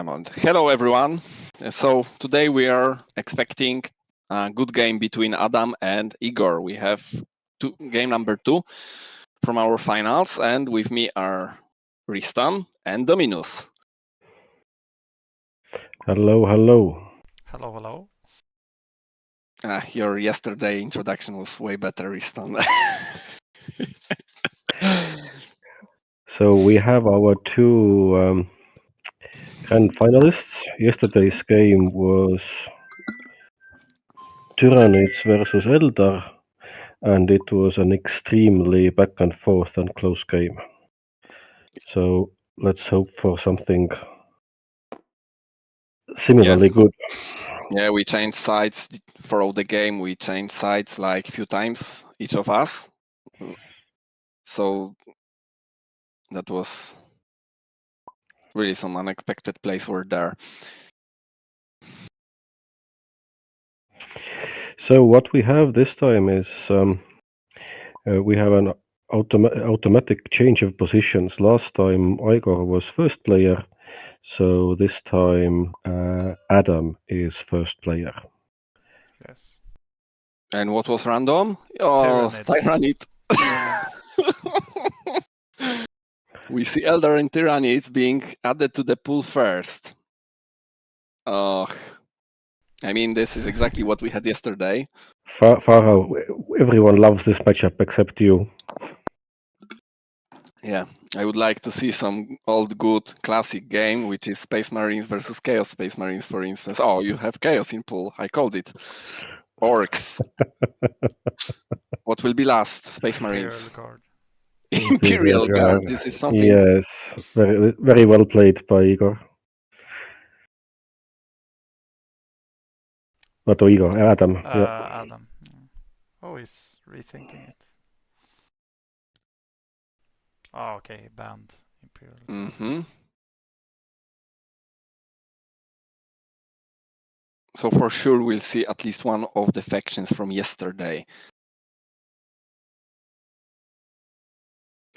Hello, everyone. So today we are expecting a good game between Adam and Igor. We have game number 2 from our finals, and with me are Riistan and Dominus. Hello, hello. Hello, hello. Your yesterday introduction was way better, Riistan. So we have our two grand finalists. Yesterday's game was Tyranids versus Eldar, and it was an extremely back and forth and close game. So let's hope for something similarly good. Yeah, we changed sides throughout the game. We changed sides like a few times, each of us. So that was really some unexpected plays were there. So what we have this time is we have an automatic change of positions. Last time Igor was first player, so this time Adam is first player. Yes. And what was random? Oh, Tyranids. Tyranids. We see Eldar and Tyranids being added to the pool first. I mean, this is exactly what we had yesterday. Farau, everyone loves this matchup except you. Yeah, I would like to see some old good classic game, which is Space Marines versus Chaos Space Marines, for instance. Oh, you have Chaos in pool. I called it. Orks. What will be last? Space Marines. Imperial Guard. Imperial Guard. This is something. Yes, very, very well played by Igor. Not Igor, Adam. Yeah. Adam. Oh, he's rethinking it. Oh, okay, banned Imperial Guard. Mm-hmm. So for sure we'll see at least one of the factions from yesterday.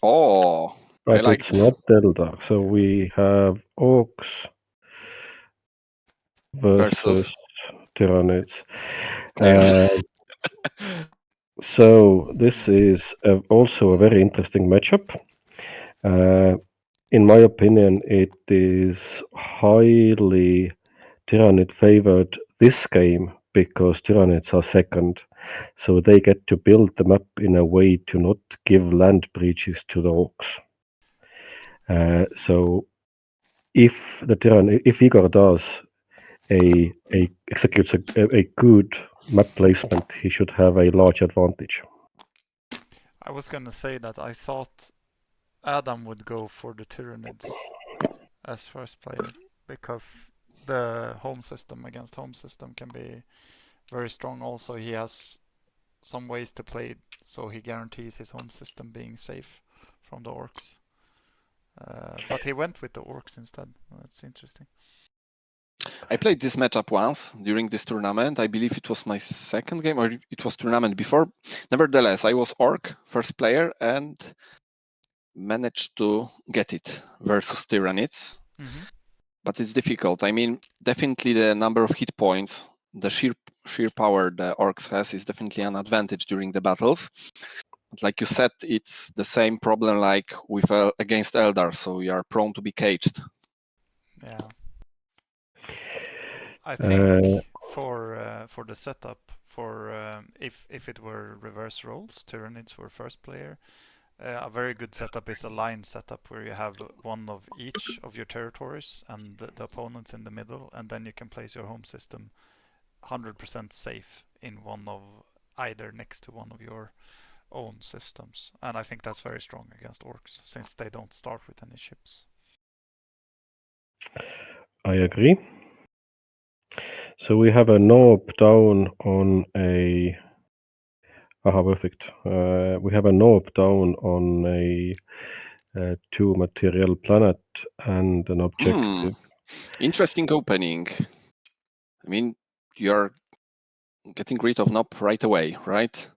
Oh, But I like it's this. not Eldar. So we have Orks versus Tyranids. So this is also a very interesting matchup. In my opinion, it is highly Tyranid favored this game because Tyranids are second, so they get to build the map in a way to not give land breaches to the Orks. So if Igor does executes a good map placement, he should have a large advantage. I was gonna say that I thought Adam would go for the Tyranids as first player because the home system against home system can be very strong. Also, he has some ways to play it, so he guarantees his home system being safe from the Orks. But he went with the Orks instead. That's interesting. I played this matchup once during this tournament. I believe it was my second game, or it was tournament before. Nevertheless, I was Orc, first player, and managed to get it versus Tyranids. Mm-hmm. But it's difficult. I mean, definitely the number of hit points, the sheer power the Orcs has is definitely an advantage during the battles. But like you said, it's the same problem like with against Eldar, so you are prone to be caged. Yeah. I think for the setup, if it were reverse roles, Tyranids were first player. A very good setup is a line setup where you have one of each of your territories and the opponents in the middle, and then you can place your home system 100% safe in one of either next to one of your own systems. And I think that's very strong against Orcs since they don't start with any ships. I agree. So we have a knob down on a. Perfect. We have a knob down on a 2 material planet and an objective. Interesting opening. I mean, you're getting rid of knob right away, right?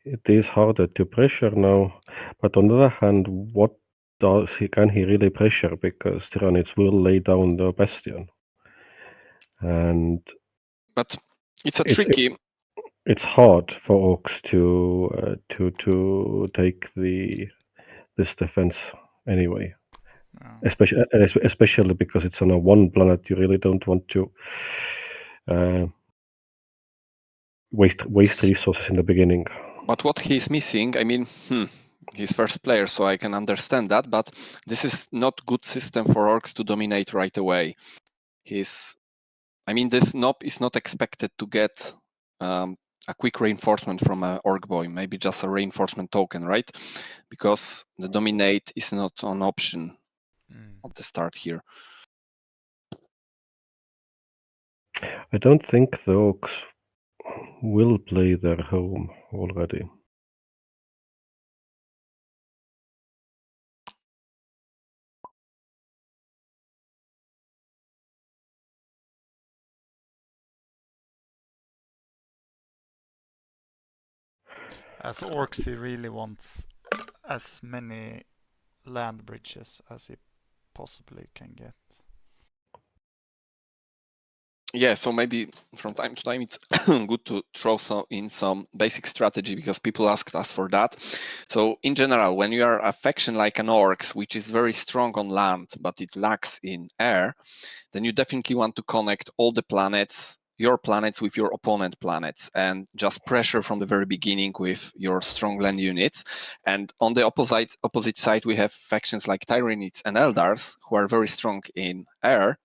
It is harder to pressure now, but on the other hand, what can he really pressure, because Tyranids will lay down the bastion, and But it's a tricky. It's hard for Orks to take this defense anyway. Especially because it's on a one planet. You really don't want to waste resources in the beginning. But what he's missing, I mean, he's first player, so I can understand that. But this is not good system for Orks to dominate right away. This Nob is not expected to get a quick reinforcement from an Orc boy, maybe just a reinforcement token, right? Because the dominate is not an option at the start here. I don't think the Orcs will play their home already. As Orcs, he really wants as many land bridges as he possibly can get. Yeah, so maybe from time to time it's good to throw in some basic strategy, because people asked us for that. So in general, when you are a faction like an Orcs, which is very strong on land, but it lacks in air, then you definitely want to connect all the planets, your planets, with your opponent planets, and just pressure from the very beginning with your strong land units. And on the opposite side, we have factions like Tyranids and Eldars, who are very strong in air,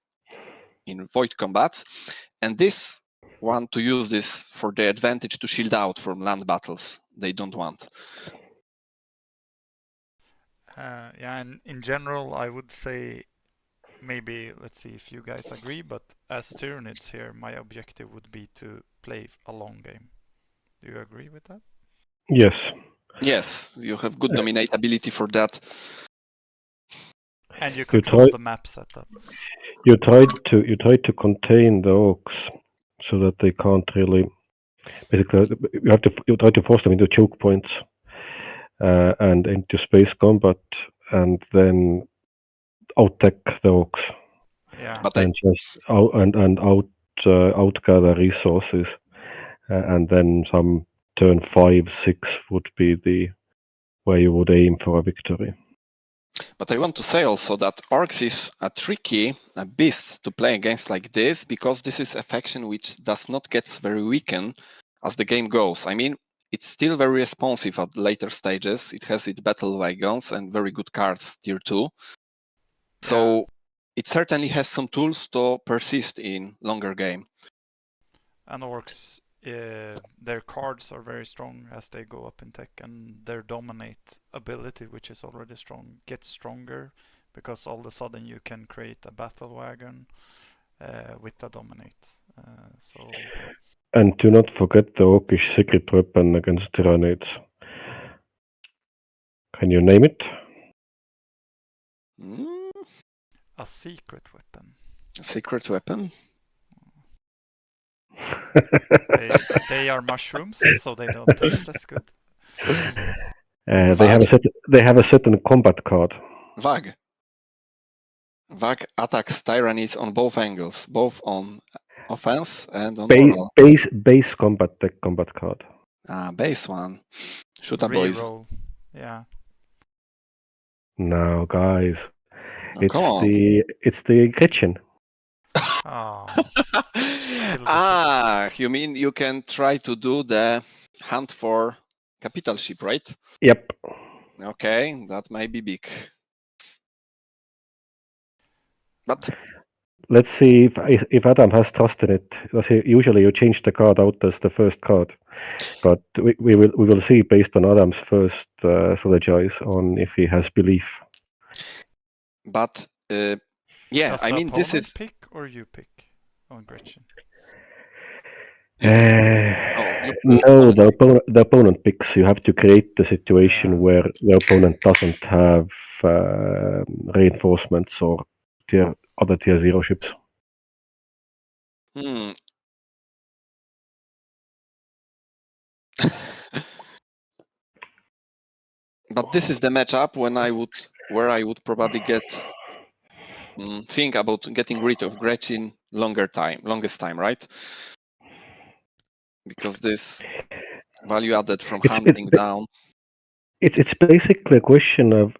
in void combats, and this want to use this for the advantage to shield out from land battles they don't want. Yeah, and in general, I would say, maybe, let's see if you guys agree, but as Tyranids here, my objective would be to play a long game. Do you agree with that? Yes. Yes, you have good dominate ability for that. And you control the map setup. You tried to contain the Orcs so that they can't really. Basically, you try to force them into choke points and into space combat, and then out-tech the Orcs. Yeah. But and just outgather resources, and then some turn 5-6 would be the where you would aim for a victory. But I want to say also that Orcs is a tricky beast to play against like this, because this is a faction which does not get very weakened as the game goes. I mean, it's still very responsive at later stages. It has its battle wagons and very good cards tier 2. So it certainly has some tools to persist in longer game. And Orcs, their cards are very strong as they go up in tech, and their dominate ability, which is already strong, gets stronger, because all of a sudden you can create a battle wagon with a dominate. And do not forget the Orcish secret weapon against Tyranids. Can you name it? A secret weapon. A secret weapon? They are mushrooms, so they don't taste as good. They have a certain combat card. Vag. Vag attacks Tyranids on both angles, both on offense and on moral. Base combat card. Base one. Shoot a boys. Reroll. Yeah. No, guys. Come on. It's the Gretchen. You mean you can try to do the hunt for capital ship, right? Yep. Okay, that might be big. But let's see if Adam has trust in it. Usually you change the card out as the first card, but we will see based on Adam's first strategize on if he has belief. But yeah, does I mean this is pick or you pick on Gretchen. No, the opponent picks. You have to create the situation where the opponent doesn't have reinforcements or other tier 0 ships. But this is the matchup when I would where I would probably think about getting rid of Gretchen longest time, right? Because this value added from hunting down. It's basically a question of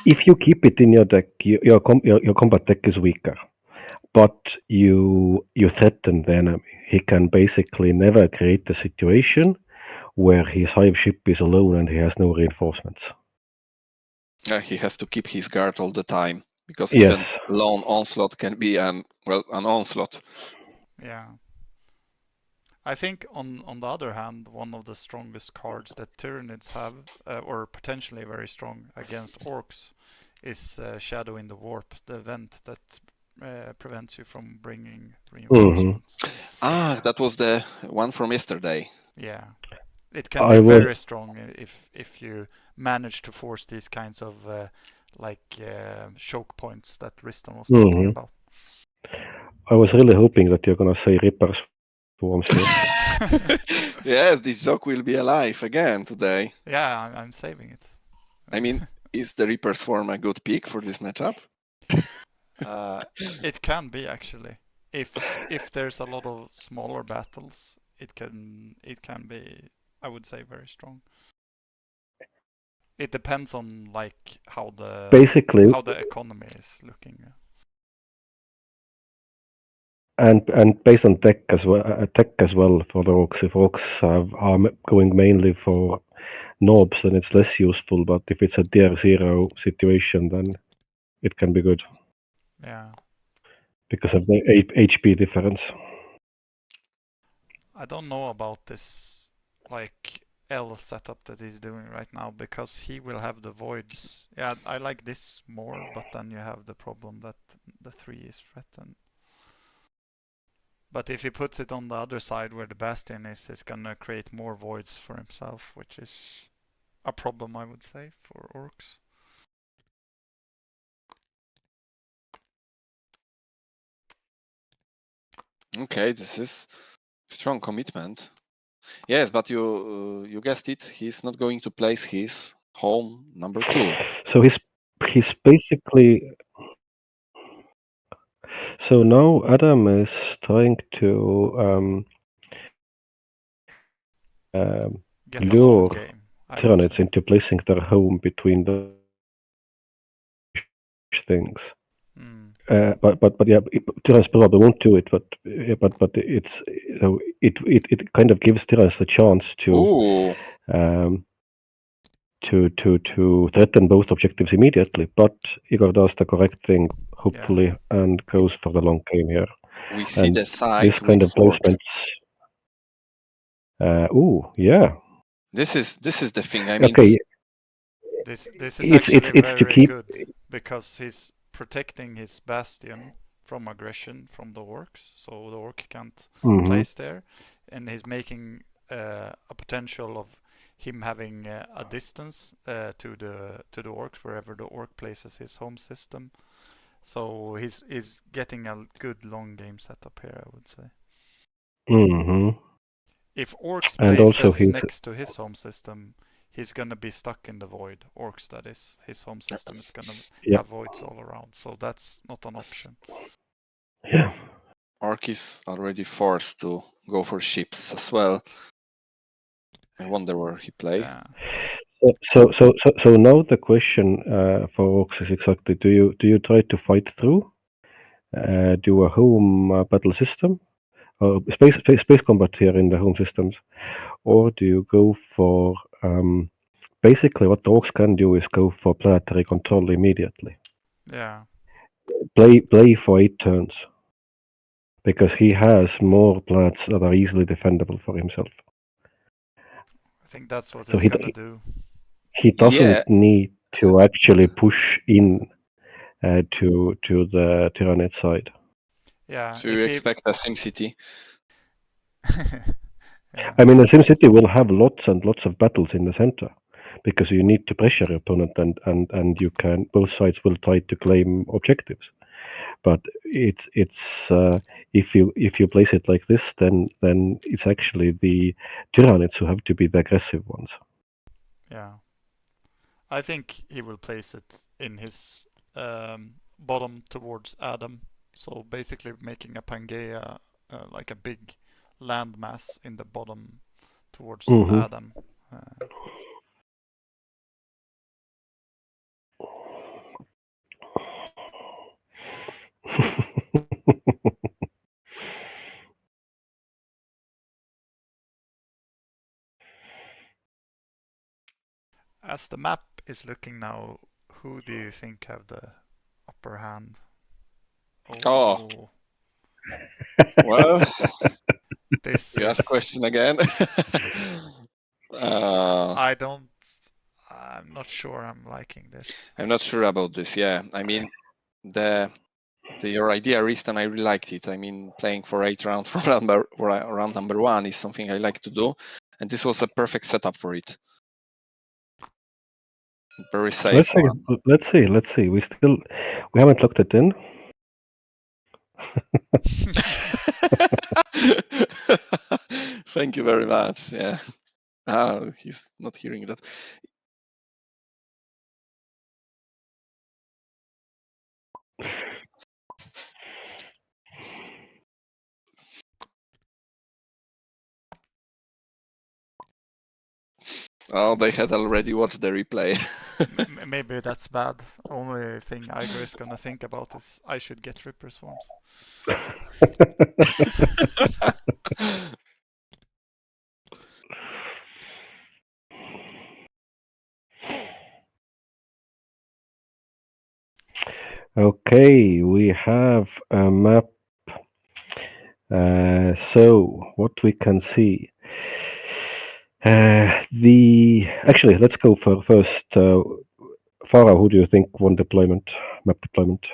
if you keep it in your deck, your combat deck is weaker, but you threaten the enemy. He can basically never create a situation where his hive ship is alone and he has no reinforcements. He has to keep his guard all the time, because Yes. even lone onslaught can be an onslaught. Yeah. I think on the other hand, one of the strongest cards that Tyranids have, or potentially very strong against Orks, is Shadow in the Warp, the event that prevents you from bringing reinforcements. That was the one from yesterday. Yeah. It can be very strong if you manage to force these kinds of choke points that Riistan was talking about. I was really hoping that you're gonna say Reaper Swarms here. Yes, this joke will be alive again today. Yeah, I'm saving it. I mean, is the Reaper Swarm a good pick for this matchup? It can be, actually. If there's a lot of smaller battles, it can be, I would say, very strong. It depends on how the economy is looking. And based on tech as well for the Orks. If Orks are going mainly for knobs, then it's less useful. But if it's a tier 0 situation, then it can be good. Yeah. Because of the HP difference. I don't know about this L setup that he's doing right now, because he will have the voids. Yeah, I like this more, but then you have the problem that the 3 is threatened. But if he puts it on the other side where the Bastion is, he's gonna create more voids for himself, which is a problem, I would say, for Orks. Okay, this is strong commitment. Yes, but you guessed it. He's not going to place his home number 2. So he's basically. So now Adam is trying to lure Tyranids into placing their home between the things. But yeah, Tyranids probably won't do it. But it kind of gives Tyranids the chance to threaten both objectives immediately. But Igor does the correct thing, hopefully, and goes for the long game here. We see the side. This kind of placements. Yeah. This is the thing. I mean, okay. This is actually very good, because he's protecting his bastion from aggression from the Orks, so the Ork can't place there, and he's making a potential of him having a distance to the Orks wherever the Ork places his home system. So he's getting a good long game setup here, I would say. If Orks places next to his home system, he's gonna be stuck in the void. Orks, that is. His home system is gonna have voids all around, so that's not an option. Yeah. Ork is already forced to go for ships as well. I wonder where he played. Yeah. So now the question for Orks is exactly: do you try to fight through, do a home battle system, or space combat here in the home systems, or do you go for basically what the Orks can do is go for planetary control immediately? Yeah. Play for 8 turns, because he has more planets that are easily defendable for himself. I think that's what he's gonna do. He doesn't need to actually push in to the Tyranid side. Yeah. So you expect a SimCity? I mean, a SimCity will have lots and lots of battles in the center, because you need to pressure your opponent, and you can, both sides will try to claim objectives. But it's if you place it like this, then it's actually the Tyranids who have to be the aggressive ones. Yeah. I think he will place it in his bottom towards Adam. So basically making a Pangea like a big landmass in the bottom towards Adam. As the map is looking now, who do you think have the upper hand? Oh. Well, this you is... ask question again. I'm not sure I'm liking this. I'm not sure about this. Yeah, I mean, your idea, Riistan, I really liked it. I mean, playing for 8 rounds from round number 1 is something I like to do, and this was a perfect setup for it. Very safe. Let's see. We haven't looked it in. Thank you very much. Yeah. He's not hearing that. Oh, they had already watched the replay. Maybe that's bad. Only thing Igor is gonna think about is I should get Ripper Swarms. Okay, we have a map. So what we can see. Actually, let's go for first. Farau, who do you think won map deployment?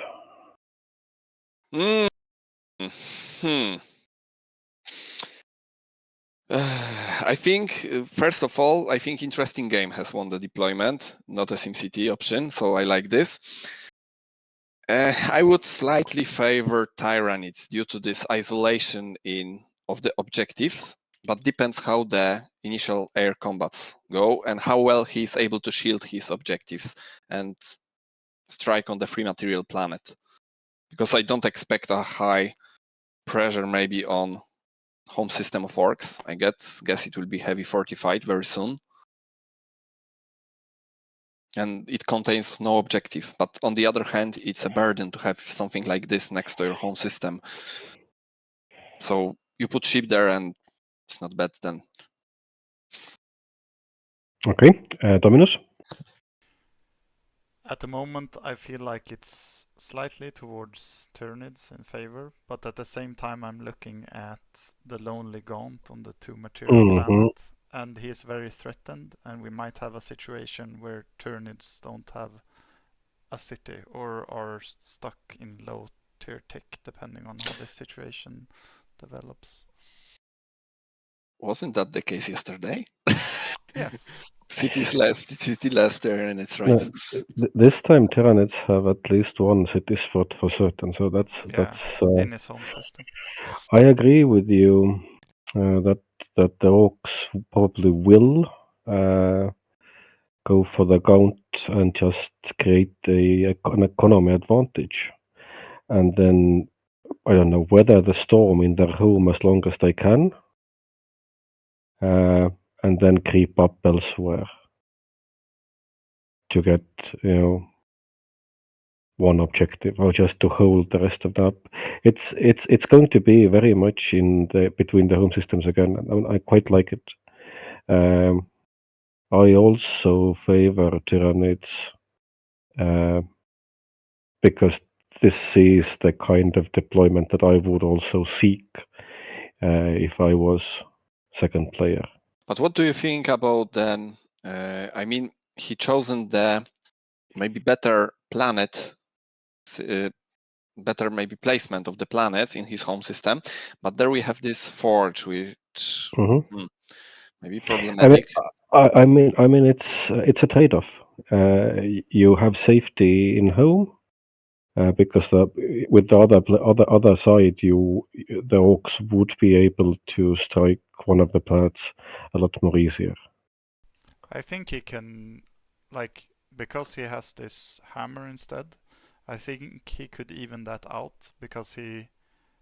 I think, first of all, I think Interesting Game has won the deployment, not a SimCity option, so I like this. I would slightly favor Tyranids due to this isolation of the objectives, but depends how the initial air combats go and how well he's able to shield his objectives and strike on the free material planet. Because I don't expect a high pressure maybe on home system of Orks. I guess it will be heavy fortified very soon. And it contains no objective. But on the other hand, it's a burden to have something like this next to your home system. So you put ship there and it's not bad then. Okay, Dominus? At the moment, I feel like it's slightly towards Tyranids in favor, but at the same time, I'm looking at the Lonely Gaunt on the 2 material planet, and he is very threatened, and we might have a situation where Tyranids don't have a city or are stuck in low tier tech, depending on how this situation develops. Wasn't that the case yesterday? Yes. City less Tyranids, right? This time Tyranids have at least one city spot for certain, so that's in his home system. I agree with you that the Orks probably will go for the Gaunt and just create an economy advantage, and then I don't know, weather the storm in their home as long as they can, and then creep up elsewhere to get, one objective, or just to hold the rest of that. It's going to be very much between the home systems again, and I quite like it. I also favor Tyranids because this is the kind of deployment that I would also seek if I was second player. But what do you think about then? I mean, he chosen the maybe better planet, better maybe placement of the planets in his home system. But there we have this forge, which maybe problematic. I mean, it's a trade-off. You have safety in home because with the other side, the Orks would be able to strike one of the planets a lot more easier. I think he can, like, because he has this hammer instead, I think he could even that out because he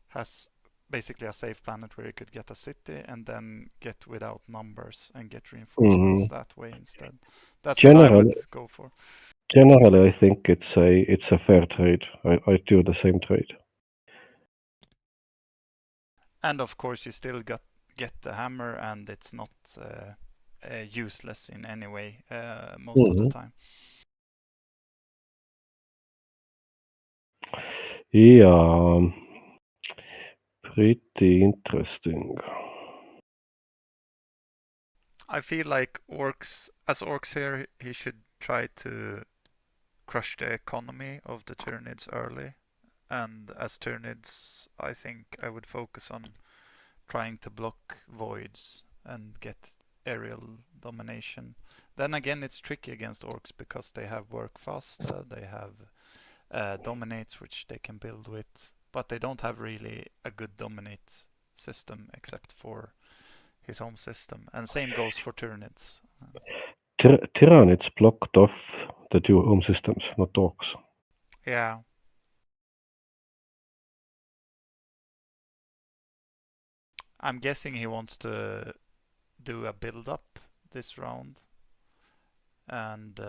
has basically a safe planet where he could get a city and then get without numbers and get reinforcements that way instead. That's what I would go for. Generally, I think it's a fair trade. I do the same trade. And of course, you still get the hammer, and it's not useless in any way most of the time. Yeah, pretty interesting. I feel like as Orks here, he should try to crush the economy of the Tyranids early. And as Tyranids, I think I would focus on trying to block voids and get aerial domination. Then again, it's tricky against Orks because they have work faster, they have dominates which they can build with, but they don't have really a good dominate system except for his home system. And same goes for Tyranids. Tyranids blocked off the two home systems, not Orks. Yeah. I'm guessing he wants to do a build-up this round and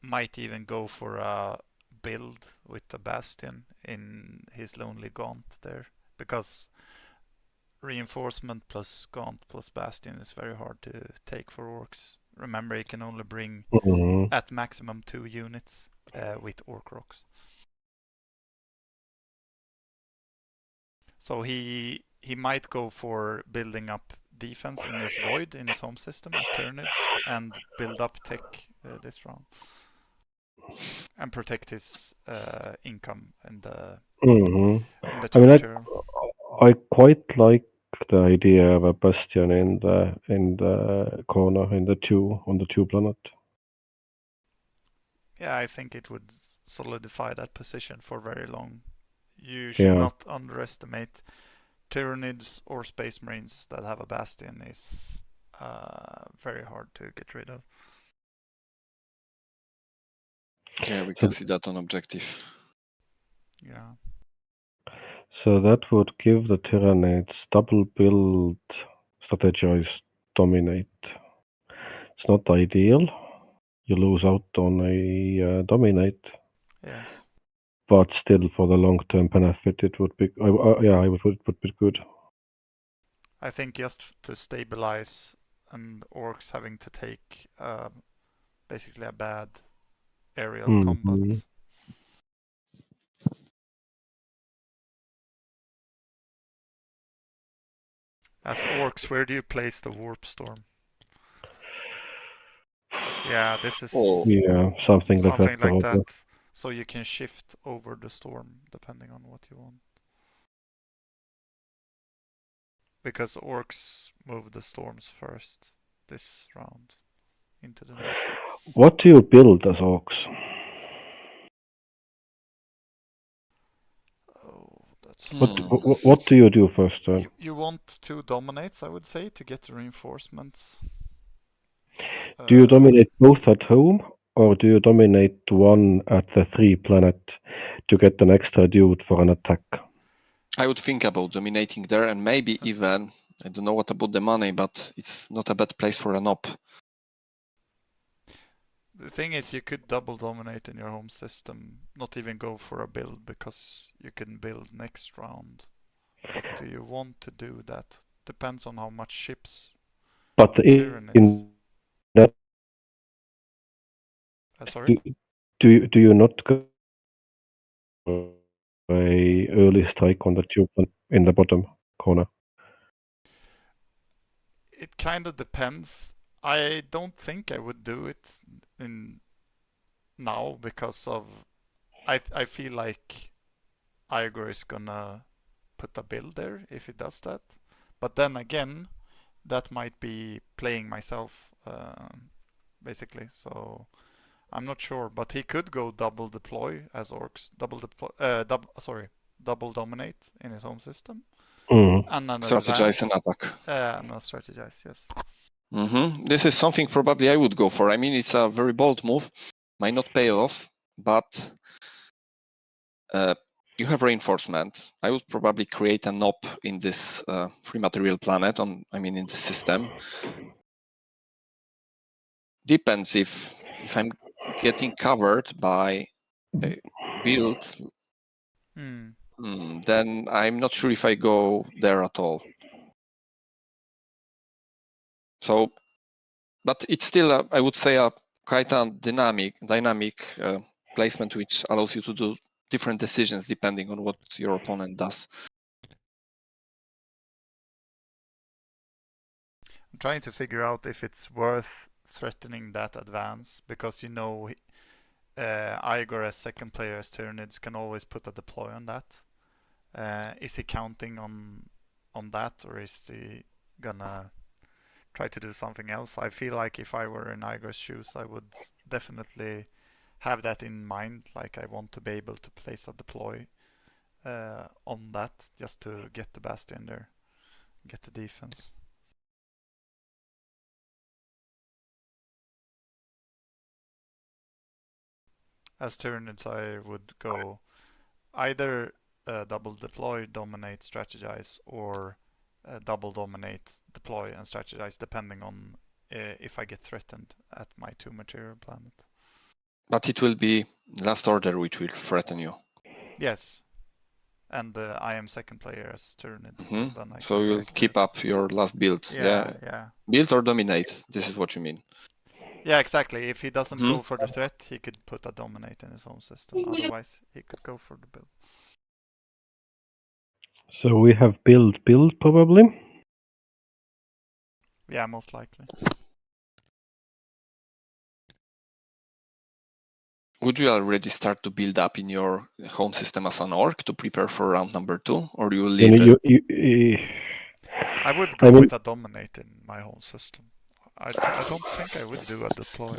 might even go for a build with the Bastion in his Lonely Gaunt there, because reinforcement plus Gaunt plus Bastion is very hard to take for Orks. Remember, he can only bring at maximum 2 units with Orc Rocks. So he might go for building up defense in his void in his home system as Tyranids and build up tech this round and protect his income in the turn. I quite like the idea of a bastion in the corner on the two planet. Yeah, I think it would solidify that position for very long. You should not underestimate Tyranids or Space Marines that have a bastion is very hard to get rid of. Yeah, we can see that on objective. Yeah. So that would give the Tyranids double build, strategize, dominate. It's not ideal. You lose out on a dominate. Yes. But still, for the long-term benefit, it would be. It would be good. I think just to stabilize and Orks having to take basically a bad aerial combat. As Orks, where do you place the warp storm? Yeah, this is something like that. So you can shift over the storm depending on what you want. Because Orks move the storms first this round into the nation. What do you build as Orks? Oh, that's what do you do first? You want 2 dominates, I would say, to get the reinforcements. Do you dominate both at home, or do you dominate one at the 3 planet to get an extra dude for an attack? I would think about dominating there, and maybe even, I don't know what about the money, but it's not a bad place for an op. The thing is, you could double dominate in your home system, not even go for a build, because you can build next round. But do you want to do that? Depends on how much ships. But in that, sorry? Do you not go a early strike on the tube in the bottom corner? It kind of depends. I don't think I would do it now because of I feel like Igor is gonna put a build there if he does that. But then again, that might be playing myself basically. So I'm not sure, but he could go double deploy as Orks, double dominate in his home system. And then strategize and attack. No, strategize, yes. This is something probably I would go for. I mean, it's a very bold move, might not pay off, but you have reinforcement. I would probably create an op in this free material planet in the system. Depends if I'm getting covered by a build, then I'm not sure if I go there at all. So, but it's still, I would say, a quite a dynamic placement, which allows you to do different decisions depending on what your opponent does. I'm trying to figure out if it's worth threatening that advance, because Igor as second player as Tyranids can always put a deploy on that. Is he counting on that, or is he gonna try to do something else? I feel like if I were in Igor's shoes, I would definitely have that in mind. Like, I want to be able to place a deploy on that, just to get the Bastion there, get the defense. As Tyranids, I would go either double deploy, dominate, strategize, or double dominate, deploy, and strategize, depending on if I get threatened at my 2 material planet. But it will be last order which will threaten you. Yes. And I am second player as Tyranids, so you'll keep up your last build. Yeah. Build or dominate. This is what you mean. Yeah, exactly. If he doesn't go for the threat, he could put a dominate in his own system. Otherwise, he could go for the build. So we have build probably. Yeah, most likely. Would you already start to build up in your home system as an orc to prepare for round number 2, or you will leave it? I would go with a dominate in my home system. I don't think I would do a deploy.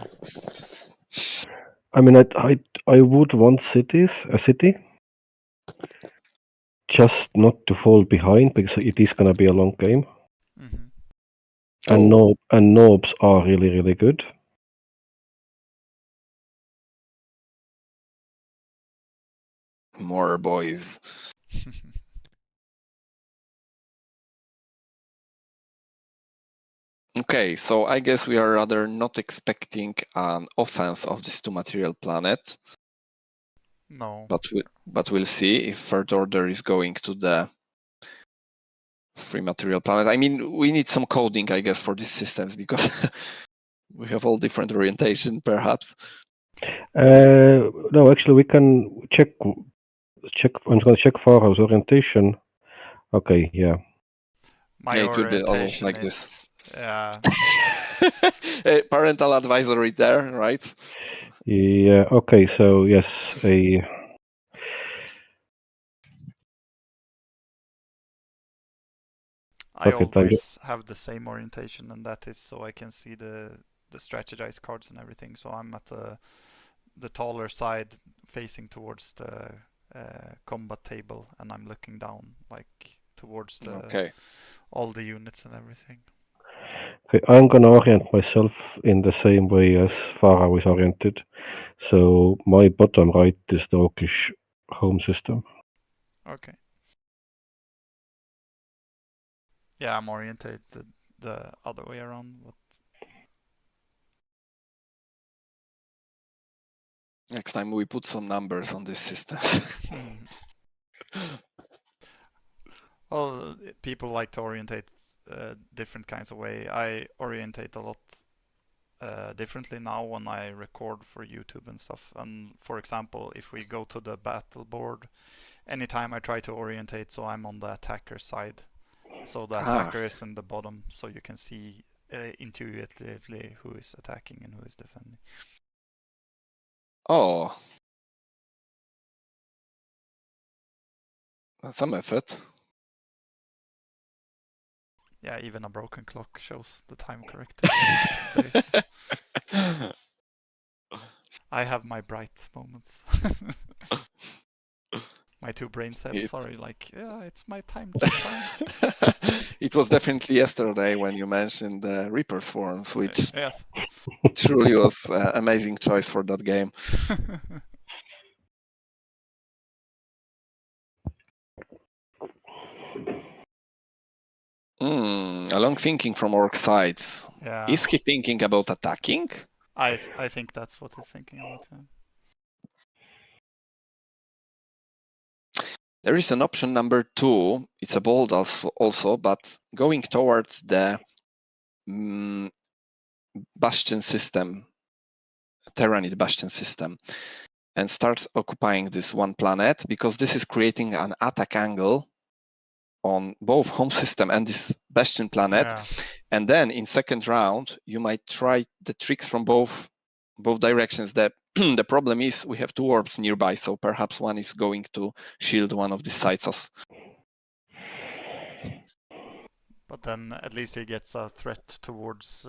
I mean, I would want a city, just not to fall behind, because it is gonna be a long game. And knobs are really, really good. More boys. Okay, so I guess we are rather not expecting an offense of this 2 material planet. No. But we'll see if third order is going to the free material planet. I mean, we need some coding, I guess, for these systems, because we have all different orientation, perhaps. No, actually, we can check. I'm going to check Farau's orientation. Okay, yeah. My it will be almost like this. Yeah. Parental advisory there, right? Yeah. Okay. So yes, I always have the same orientation, and that is so I can see the strategized cards and everything. So I'm at the taller side, facing towards the combat table, and I'm looking down, like, towards all the units and everything. Okay, I'm gonna orient myself in the same way as Farau is oriented. So my bottom right is the Orkish home system. Okay. Yeah, I'm oriented the other way around. But next time we put some numbers on this system. Well, people like to orientate different kinds of way. I orientate a lot differently now when I record for YouTube and stuff. And for example, if we go to the battle board, anytime I try to orientate so I'm on the attacker side, so the attacker is in the bottom, so you can see intuitively who is attacking and who is defending. Oh, that's some effort. Yeah, even a broken clock shows the time correctly. I have my bright moments. My two brain cells It- are like, yeah, it's my time to shine. It was definitely yesterday when you mentioned the Reaper Swarms, which Yes. truly was an amazing choice for that game. A long thinking from Orc sides. Yeah. Is he thinking about attacking? I think that's what he's thinking about. Yeah. There is an option number 2. It's a bold also, but going towards the Bastion system, Tyranid Bastion system, and start occupying this one planet, because this is creating an attack angle on both home system and this Bastion planet. Yeah. And then in second round, you might try the tricks from both directions. The problem is we have two orbs nearby, so perhaps one is going to shield one of the sides. But then at least he gets a threat towards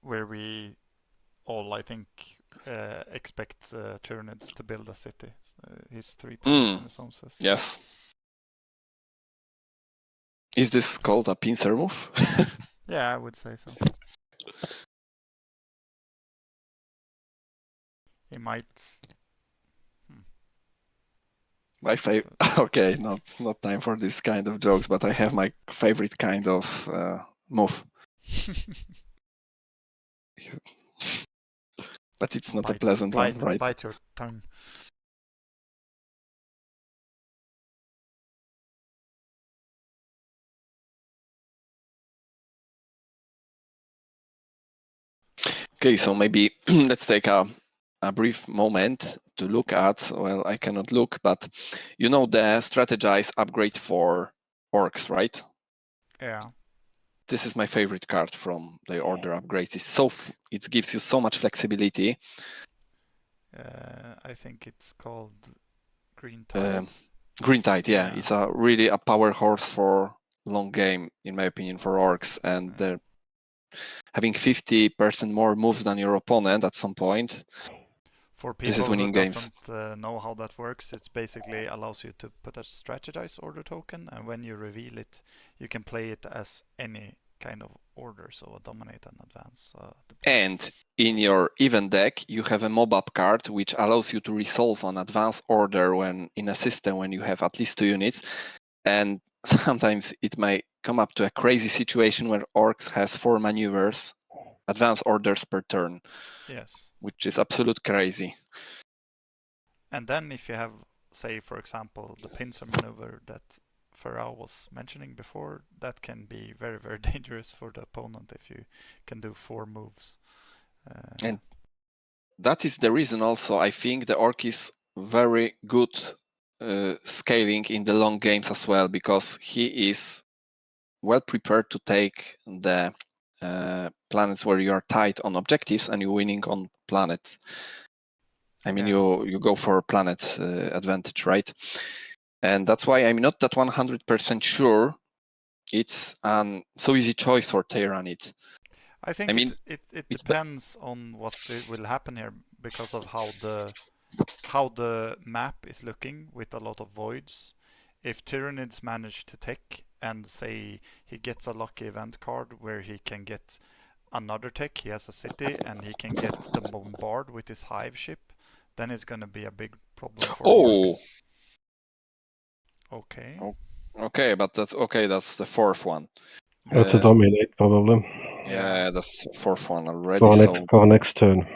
where we all, I think, expect Tyranids to build a city. His 3 planets in his own system. Yes. Is this called a pincer move? Yeah, I would say so. He might. My favorite. Okay, not time for this kind of jokes, but I have my favorite kind of move. But it's not a pleasant one, right? Bite your tongue. Okay, so maybe let's take a brief moment to look at, well, I cannot look, but you know the strategize upgrade for Orks, right? Yeah. This is my favorite card from the order upgrades. It gives you so much flexibility. I think it's called Green Tide. Green Tide, yeah. It's really a power horse for long game, in my opinion, for Orks, and they're having 50% more moves than your opponent at some point. For This is people winning who games. doesn't know how that works, it's basically allows you to put a strategize order token, and when you reveal it, you can play it as any kind of order, so a dominate and advance. And in your event deck, you have a mob up card which allows you to resolve an advance order when in a system when you have at least 2 units. And sometimes it may come up to a crazy situation where Orcs has 4 maneuvers, advance orders per turn. Yes. Which is absolute crazy. And then if you have, say, for example, the pincer maneuver that Farau was mentioning before, that can be very, very dangerous for the opponent if you can do 4 moves. And that is the reason also I think the Orc is very good scaling in the long games as well, because he is well prepared to take the planets where you are tight on objectives and you're winning on planets. I mean, you go for planet advantage, right? And that's why I'm not that 100% sure it's an so easy choice for Tyranid. I think it depends on what will happen here because of how the map is looking with a lot of voids. If Tyranids manage to tech and say he gets a lucky event card where he can get another tech, he has a city and he can get the bombard with his hive ship, then it's gonna be a big problem for Orks. Okay. Okay, but that's the 4th one. That's a dominate probably. Yeah, that's the 4th one already. For next turn.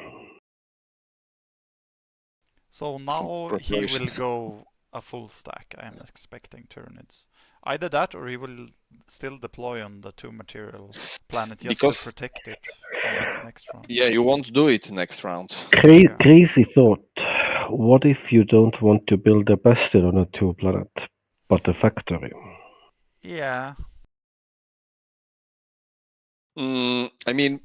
So now he will go a full stack, I'm expecting Tyranids. Either that or he will still deploy on the 2 material planet just to protect it from next round. Yeah, you won't do it next round. Crazy thought. What if you don't want to build a bastion on a 2 planet, but a factory? Yeah. I mean,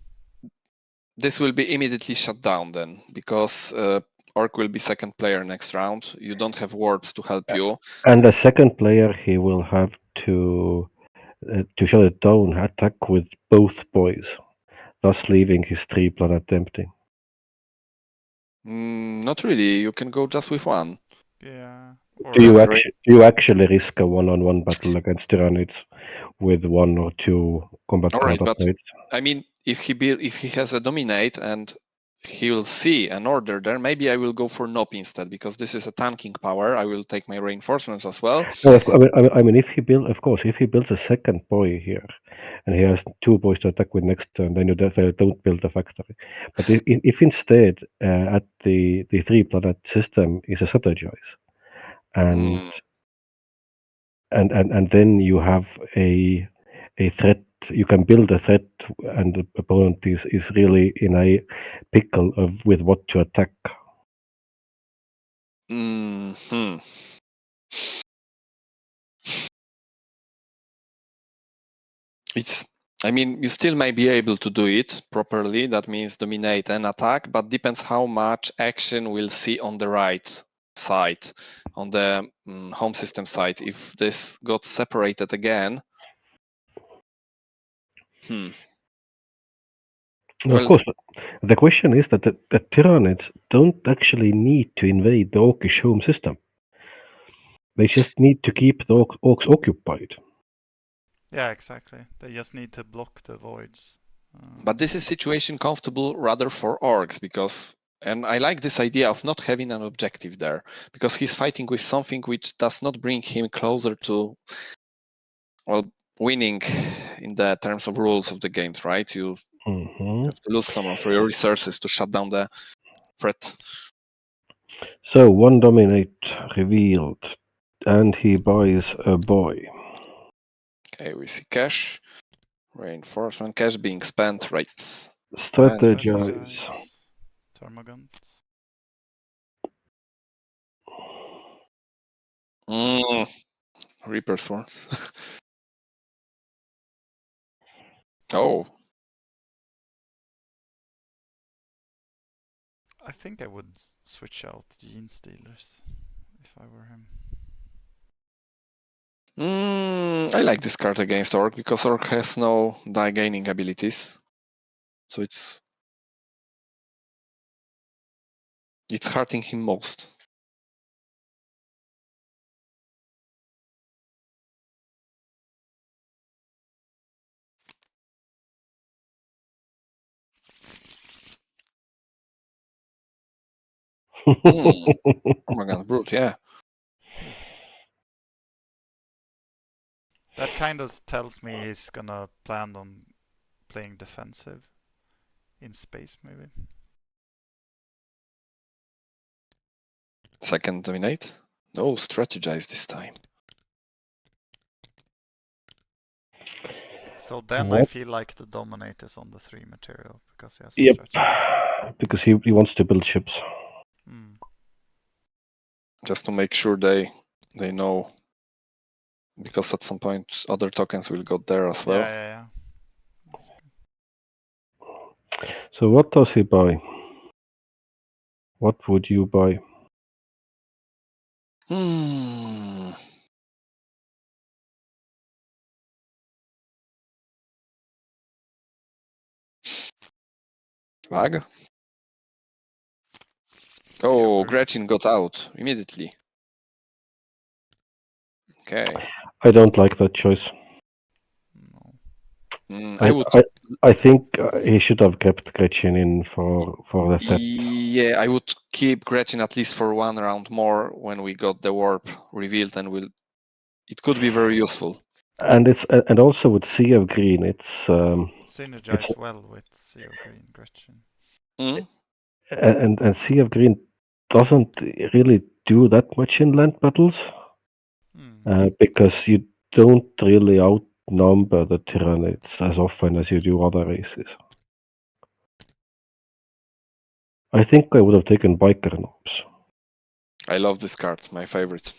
this will be immediately shut down then, because Orc will be second player next round. You don't have warps to help you. And the second player, he will have to shut it down, attack with both boys, thus leaving his 3 planet empty. Not really. You can go just with one. Yeah. Or Do have- you actually risk a one-on-one battle against Tyranids with one or two combat All right, card but upgrades? I mean, if he has a dominate and he will see an order there, maybe I will go for Nop instead, because this is a tanking power. I will take my reinforcements as well. No, I mean, if he builds a second boy here, and he has 2 boys to attack with next turn, then you definitely don't build a factory. But if instead at the 3-planet system is a strategize, and and then you have a threat, you can build a threat, and the opponent is really in a pickle of with what to attack. It's, I mean, you still may be able to do it properly. That means dominate and attack, but depends how much action we'll see on the right side, on the home system side. If this got separated again. Well, of course, the question is that the Tyranids don't actually need to invade the Orkish home system. They just need to keep the Orks occupied. Yeah, exactly. They just need to block the voids. But this is situation comfortable rather for Orks, because, and I like this idea of not having an objective there, because he's fighting with something which does not bring him closer to, well, winning in the terms of rules of the games, right? You have to lose some of your resources to shut down the threat. So 1 dominate revealed, and he buys a boy. Okay, we see cash, reinforcement, cash being spent, right? Strategize. Termagants. Reaper Swarms. Oh. I think I would switch out Gene Stealers if I were him. I like this card against Orc, because Orc has no die gaining abilities. So it's hurting him most. Oh my god, brute, yeah. That kind of tells me he's gonna plan on playing defensive in space, maybe. Second dominate? No, strategize this time. So then I feel like the dominate is on the 3 material because he has a Yep, strategist. because he wants to build ships. Just to make sure they know, because at some point other tokens will go there as well. Yeah. So what does he buy? What would you buy? Lag? Oh, Gretchen got out immediately. Okay. I don't like that choice. No. I think he should have kept Gretchen in for the threat. Yeah, I would keep Gretchen at least for 1 round more when we got the warp revealed, and it could be very useful. And and also with Sea of Green, it's synergize well with Sea of Green, Gretchen. And Sea of Green doesn't really do that much in land battles, because you don't really outnumber the Tyranids as often as you do other races. I think I would have taken Biker Knobs. I love this card, my favorite.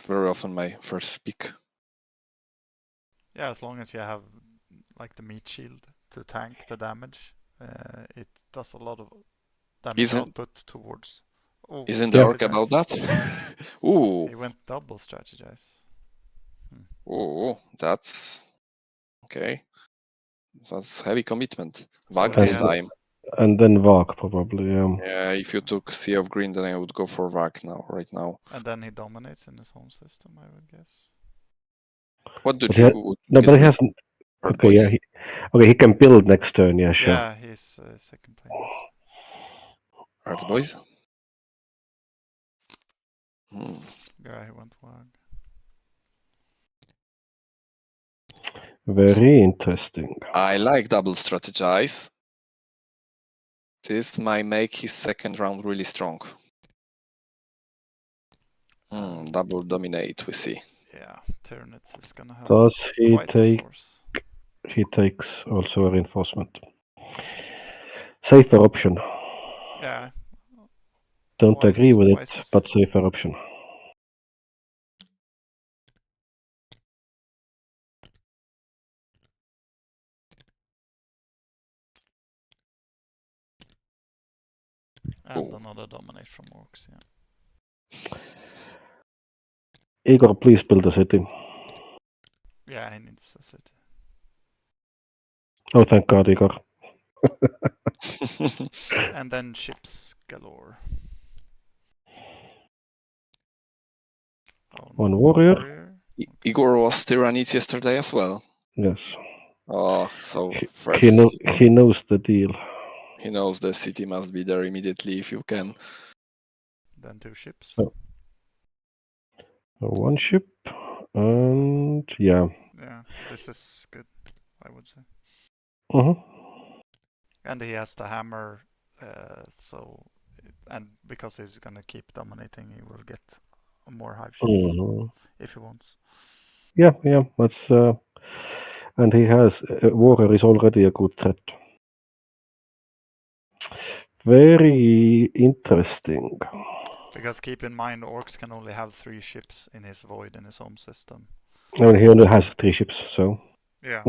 Very often my first pick. Yeah, as long as you have like the meat shield to tank the damage, it does a lot of damage output towards. Isn't the Orc about that? Ooh. He went double strategize. Oh, that's okay. That's heavy commitment. So Back this time. And then Vag probably. Yeah, if you took Sea of Green, then I would go for Vag right now. And then he dominates in his home system, I would guess. What do But you no, get but he rid hasn't. of, Okay, boys? yeah. He can build next turn. Yeah, sure. Yeah, he's second play next. Are the boys? Hmm. Yeah, he went wag. Very interesting. I like double strategize. This might make his second round really strong. Double dominate, we see. Yeah, Tyranids is gonna have Does he quite the take? force. He takes also a reinforcement. Safer option. Yeah. Don't agree with it, wise. but safer option. And Cool. another dominate from Orks, yeah. Igor, please build a city. Yeah, he needs a city. Oh, thank God, Igor. And then ships galore. Oh, One no warrior. Igor was Tyranids yesterday as well. Yes. Oh, so first He knows the deal. he knows the city must be there immediately if you can. Then 2 ships. Oh. One ship, and yeah. Yeah, this is good, I would say. Mm-hmm. And he has the hammer, and because he's gonna keep dominating, he will get more hive ships Mm-hmm. if he wants. Yeah. That's and he has warrior is already a good threat. Very interesting. Because keep in mind, Orcs can only have 3 ships in his void in his home system. I mean, he only has 3 ships, so. Yeah.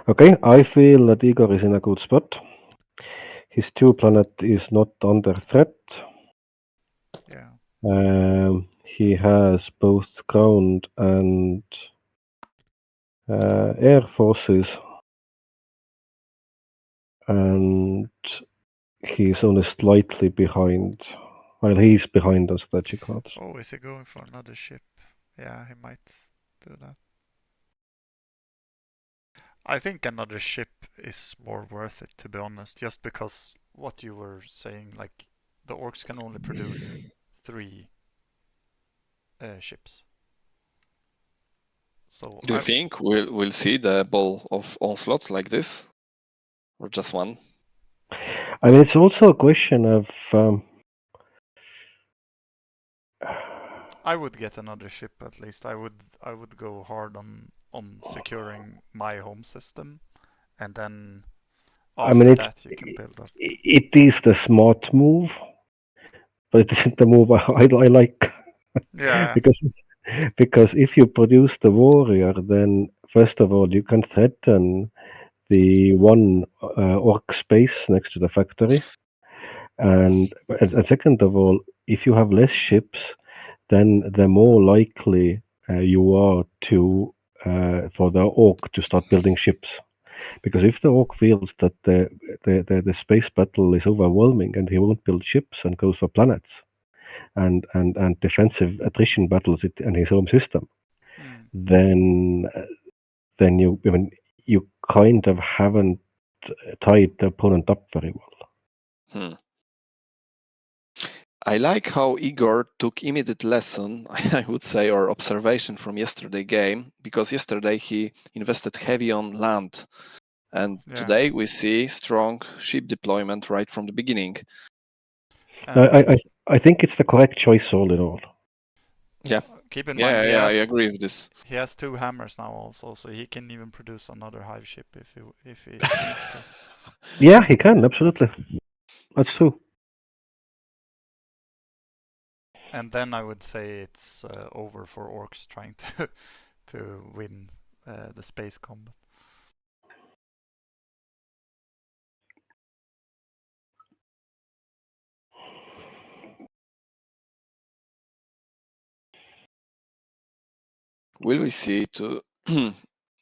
Okay, I feel that Igor is in a good spot. His 2 planet is not under threat. Yeah. He has both ground and air forces, and he's only slightly behind. Well, he's behind on strategy cards. Oh, is he going for another ship? Yeah, he might do that. I think another ship is more worth it, to be honest, just because what you were saying, like the Orcs can only produce 3 ships. So Do you think we'll see the ball of onslaught like this? Or just one? I mean, it's also a question of. I would get another ship at least. I would go hard on securing my home system, and then after that you can build up. It is the smart move, but it isn't the move I like. Yeah. because if you produce the warrior, then first of all you can threaten the one orc space next to the factory, and second of all, if you have less ships, then the more likely you are to for the orc to start building ships. Because if the orc feels that the space battle is overwhelming and he won't build ships and goes for planets and defensive attrition battles in his home system, then you kind of haven't tied the opponent up very well. I like how Igor took immediate lesson, I would say, or observation from yesterday game, because yesterday he invested heavy on land. And today we see strong ship deployment right from the beginning. I think it's the correct choice all in all. Yeah. Keep in mind, I agree with this. He has 2 hammers now also, so he can even produce another hive ship if he needs to. Yeah, he can, absolutely. That's true. And then I would say it's over for Orcs trying to win the space combat. Will we see to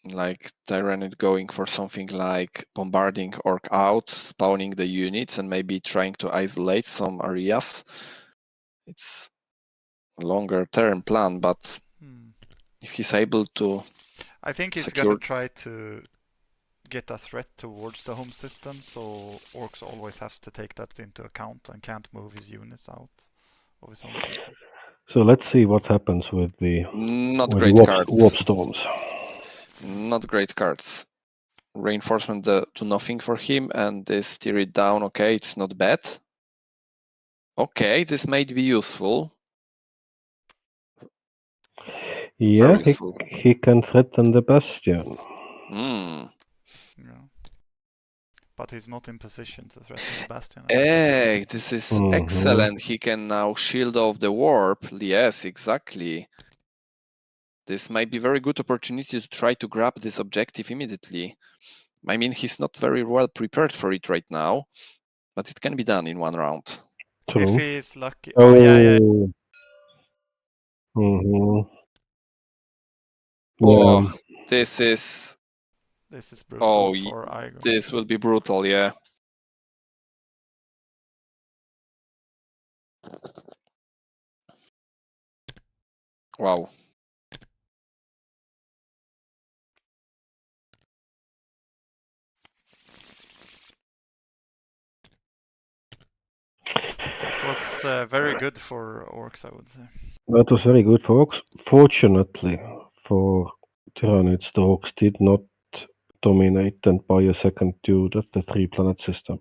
like Tyranid going for something like bombarding Orc out, spawning the units, and maybe trying to isolate some areas? It's a longer term plan, but if he's able to I think he's secure... gonna try to get a threat towards the home system, so Orcs always has to take that into account and can't move his units out of his home system. So let's see what happens with the warp storms. Not great cards. Reinforcement to nothing for him, and this tear it down. Okay, it's not bad. Okay, this might be useful. Yeah, he can threaten the bastion. Yeah. But he's not in position to threaten the bastion. Hey, this is excellent. He can now shield off the warp. Yes, exactly. This might be a very good opportunity to try to grab this objective immediately. I mean, he's not very well prepared for it right now, but it can be done in one round. True. If he's lucky. Oh, yeah. Oh, this is brutal for Igor. This will be brutal, yeah. Wow. That was very good for Orcs, I would say. That was very good for Orcs. Fortunately for Tyranids, the Orcs did not dominate and buy a second dude at the 3-planet system.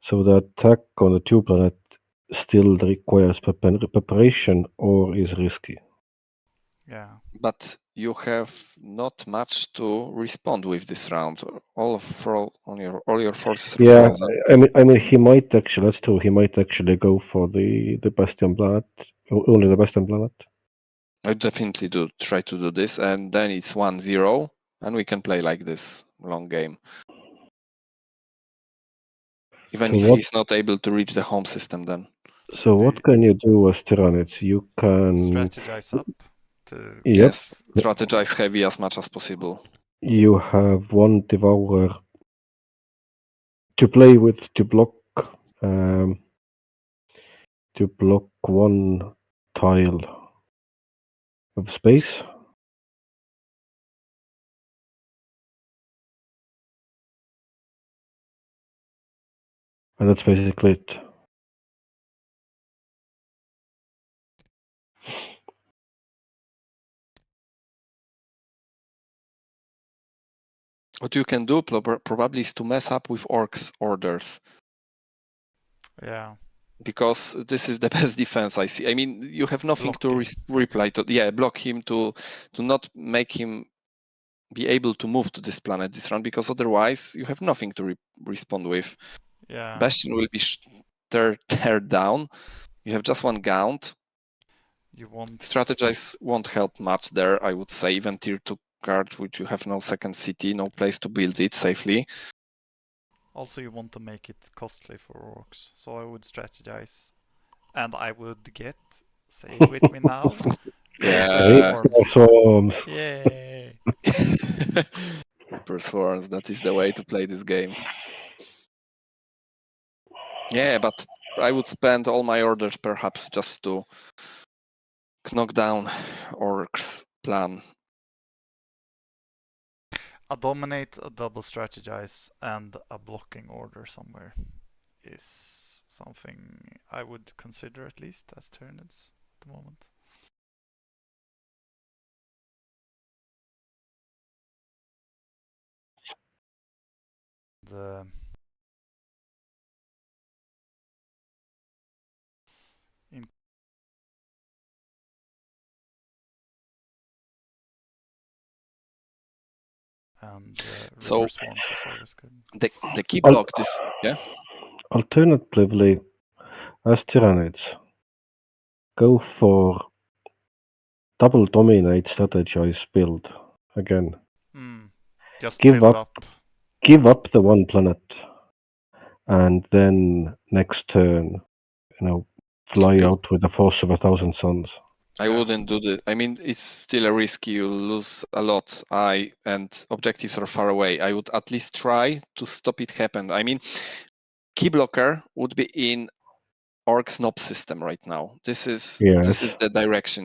So the attack on the 2-planet still requires preparation or is risky. Yeah. But you have not much to respond with this round. All your forces are frozen. I mean, he might actually. That's true. He might actually go for the Bastion planet, only the Bastion planet. I definitely do try to do this, and then it's 1-0, and we can play like this long game. Even if he's not able to reach the home system, then. So what can you do as Tyranids? You can strategize up. Yes, strategize heavy as much as possible. You have one Devourer to play with to block one tile of space. And that's basically it. What you can do probably is to mess up with Orcs orders. Yeah. Because this is the best defense I see. I mean, you have nothing to reply to. Yeah, block him to not make him be able to move to this planet this round, because otherwise you have nothing to respond with. Yeah. Bastion will be teared down. You have just one Gaunt. Strategize won't help much there, I would say. Even tier 2 card, which you have no second city, no place to build it safely. Also, you want to make it costly for Orcs, so I would strategize. And I would get, say it with me now, Yeah. Swarms. Yay! Reaper Swarms, that is the way to play this game. Yeah, but I would spend all my orders perhaps just to knock down Orcs' plan. A dominate, a double strategize, and a blocking order somewhere is something I would consider, at least as Tyranids at the moment. And Reaper Swarms is always good. The key block this, yeah? Alternatively, as Tyranids, go for double dominate, strategize, build again. Just give up. Give up the one planet, and then next turn, fly out with the force of 1,000 suns. I wouldn't do this. I mean, it's still a risk. You lose a lot. And objectives are far away. I would at least try to stop it happen. I mean, key blocker would be in Orks NOP system right now. This is the direction,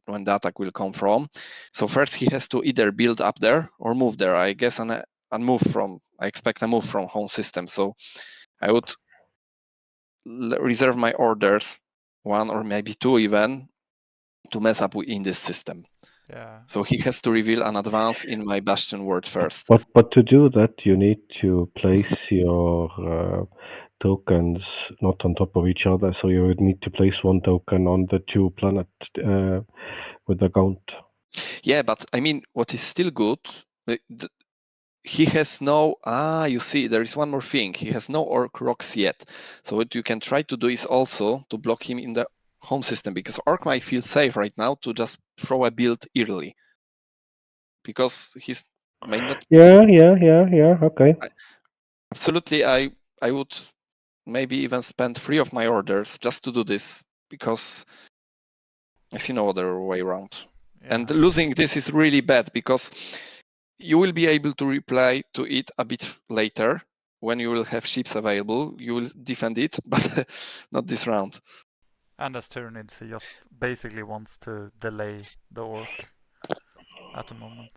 when the attack will come from. So first he has to either build up there or move there. I guess I expect a move from home system. So I would reserve my orders, 1 or maybe 2 even, to mess up in this system. Yeah. So he has to reveal an advance in my Bastion ward first. But to do that, you need to place your tokens not on top of each other. So you would need to place 1 token on the 2 planet with the count. Yeah, but I mean, what is still good, he has no, you see, there is one more thing. He has no Ork rocks yet. So what you can try to do is also to block him in the home system, because Ork might feel safe right now to just throw a build early. Because he's may not. Yeah, okay. Absolutely, I would maybe even spend 3 of my orders just to do this, because I see no other way around. Yeah. And losing this is really bad, because you will be able to reply to it a bit later when you will have ships available. You will defend it, but not this round. And as Tyranids, he just basically wants to delay the Ork at the moment.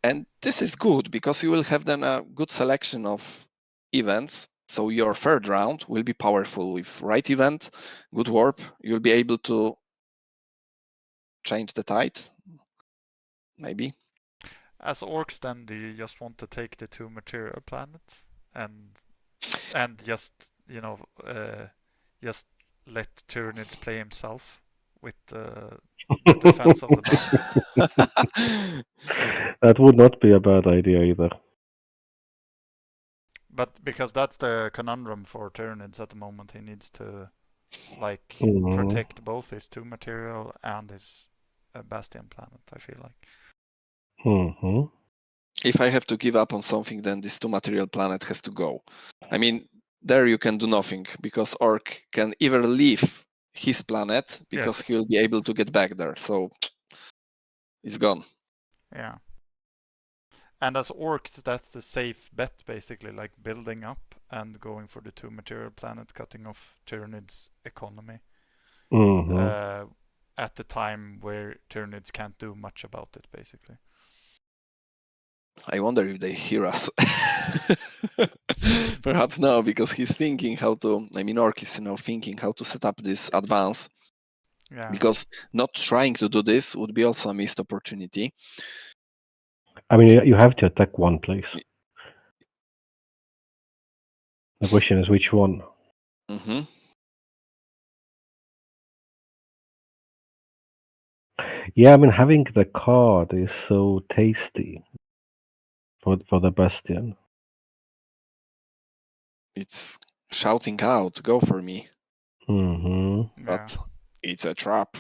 And this is good, because you will have then a good selection of events. So your third round will be powerful with right event, good warp. You'll be able to change the tide, maybe. As Orks, then, do you just want to take the 2 material planets and just just let Tyranids play himself with the defense of the boundary? That would not be a bad idea either. But because that's the conundrum for Tyranids at the moment, he needs to protect both his 2 material and his Bastion planet, I feel like. If I have to give up on something, then this 2 material planet has to go. I mean, there you can do nothing, because Ork can either leave his planet, because he will be able to get back there. So it's gone. Yeah. And as Orcs, that's the safe bet, basically, like building up and going for the 2 material planet, cutting off Tyranids' economy at the time where Tyranids can't do much about it, basically. I wonder if they hear us. Perhaps no, because he's thinking Ork is thinking how to set up this advance. Yeah. Because not trying to do this would be also a missed opportunity. I mean, you have to attack 1 place. The question is which one. Yeah, I mean, having the card is so tasty for the Bastion. It's shouting out, go for me. But it's a trap.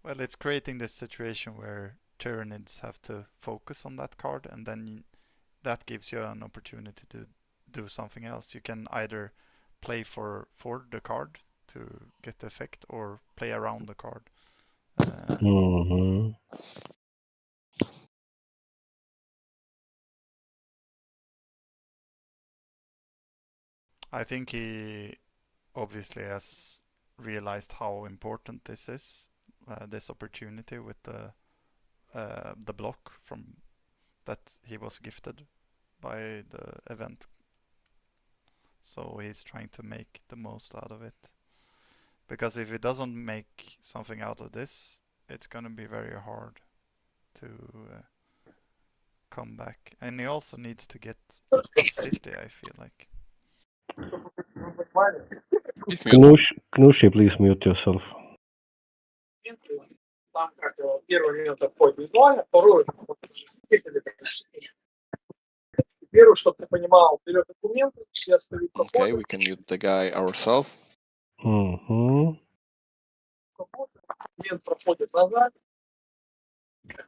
Well, it's creating this situation where Tyranids have to focus on that card, and then that gives you an opportunity to do something else. You can either play for the card to get the effect, or play around the card. I think he obviously has realized how important this is, this opportunity with the block from that he was gifted by the event. So he's trying to make the most out of it. Because if he doesn't make something out of this, it's gonna be very hard to come back. And he also needs to get a city, I feel like. Knushi, please mute yourself. Okay, we can mute the guy ourselves.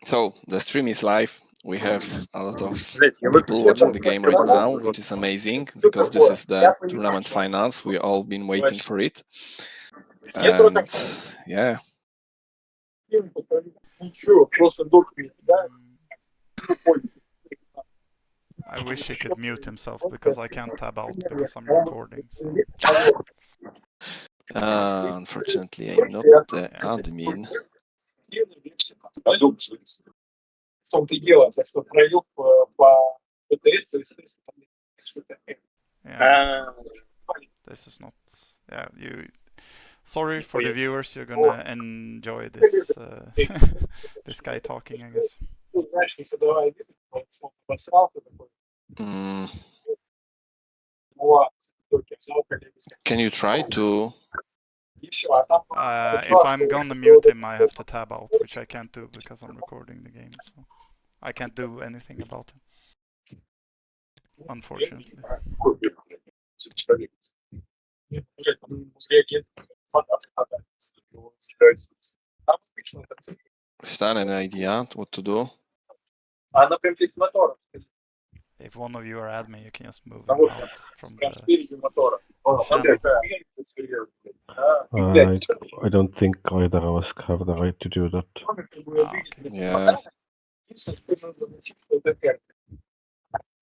So the stream is live. We have a lot of people watching the game right now, which is amazing, because this is the tournament finals. We've all been waiting for it. And yeah, I wish he could mute himself because I can't tab out because I'm recording. So. Unfortunately, I'm not the admin. В том-то и дело, что проёб по ПТС и СТС что-то. Yeah. This is not. Yeah, you. Sorry for the viewers. You're gonna enjoy this this guy talking, I guess. Mm. Can you try to? If I'm gonna mute him, I have to tab out, which I can't do because I'm recording the game. So I can't do anything about him. Unfortunately. Is that an idea what to do? If one of you are admin, you can just move him out from the channel. I don't think either of us have the right to do that. Okay. Yeah.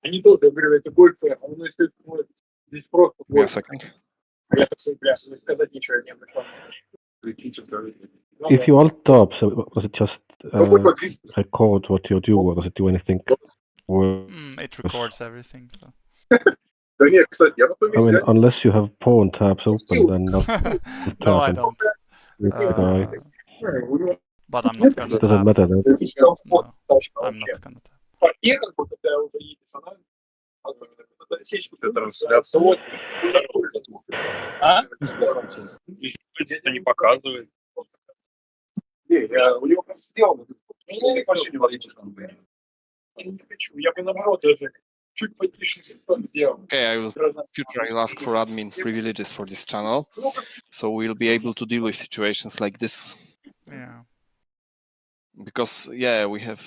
Они тоже, я говорю, это гольф, а он здесь просто Give me a second. Я так сказать ничего не могу. If you alt tab, so does it just record what you do, or does it do anything? It records everything. So. Да нет, кстати, я потом I mean, unless you have pawn tabs open, then not. No, I don't. But I'm not gonna It doesn't tab. matter then. No, I'm not gonna tab. Пакетом, когда уже едешь, она отсечку трансляцию. А? Где-то не показывает. Не, у него как сделано. Не хочу. Я бы наоборот даже чуть потише сделал. Okay, I will ask for admin privileges for this channel, so we'll be able to deal with situations like this. Yeah. Because yeah, we have.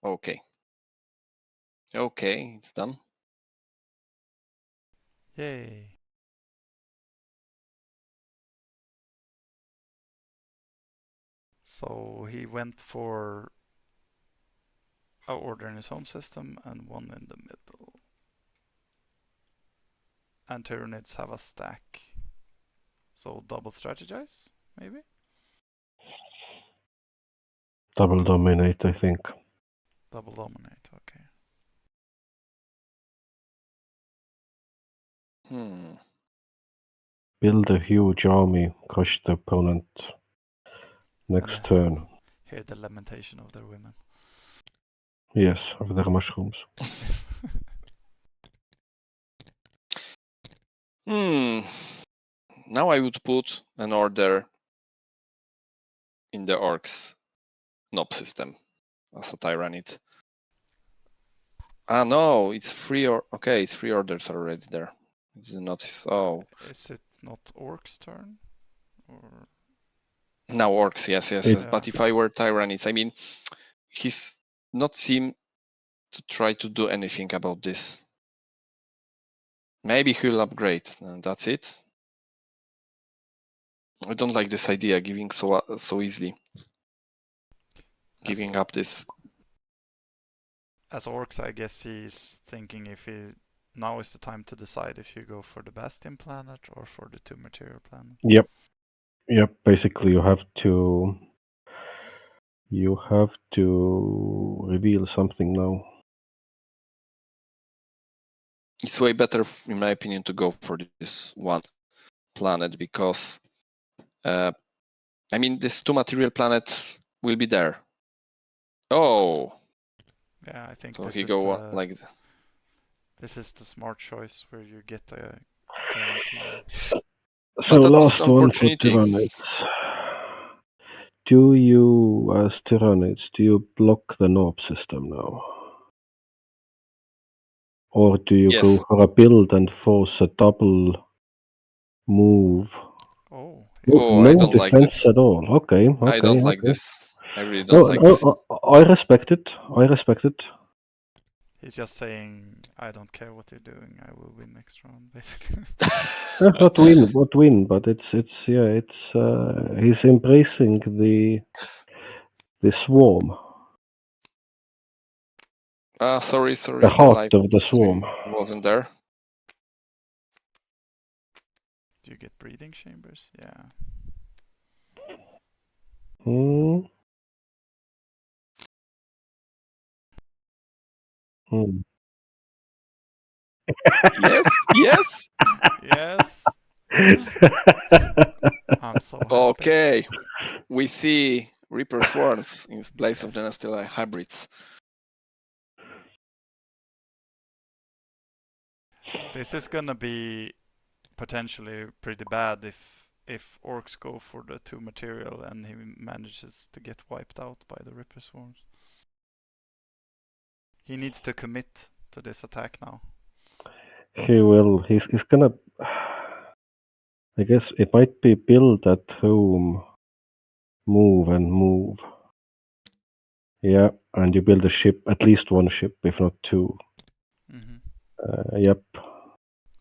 Okay. Okay, it's done. Yay. So he went for a order in his home system and one in the middle. And Tyranids have a stack. So double strategize, maybe? Double dominate, I think. Double dominate, okay. Build a huge army, crush the opponent next turn. Hear the lamentation of their women. Yes, of their mushrooms. Now I would put an order in the Orks knob system as a Tyranid. Ah, no, it's free or okay, it's free orders already there. I didn't notice. Oh, is it not Orks' turn? Or now Orks, yes. Yeah. But if I were Tyranids, I mean, he's not seem to try to do anything about this. Maybe he'll upgrade, and that's it. I don't like this idea, giving so easily. Giving up this. As Orks, I guess he's thinking if now is the time to decide if you go for the Bastion planet or for the 2 material planet. Yep. Basically, you have to reveal something now. It's way better, in my opinion, to go for this one planet because, I mean, this 2 material planet will be there. Oh. Yeah, I think so this he is go the, like. This is the smart choice where you get a guarantee. So last one for Tyranids. Do you, as Tyranids, do you block the knob system now? Or do you go for a build and force a double move? Oh, no I don't like this at all. Okay. I don't like this. I really don't like this. I respect it. He's just saying, I don't care what you're doing, I will win next round, basically. Not win, but he's embracing the swarm, Sorry. the heart live of the stream swarm. wasn't there. Do you get breathing chambers? Yeah. Hmm. Yes. Yes. I'm so happy. Okay. We see Reaper Swarms in place of the Yes. Nestili hybrids. This is gonna be potentially pretty bad if Orks go for the 2 material and he manages to get wiped out by the Ripper Swarms. He needs to commit to this attack now. He will. He's gonna. I guess it might be build at home, move and move. Yeah, and you build a ship, at least one ship, if not 2. Yep.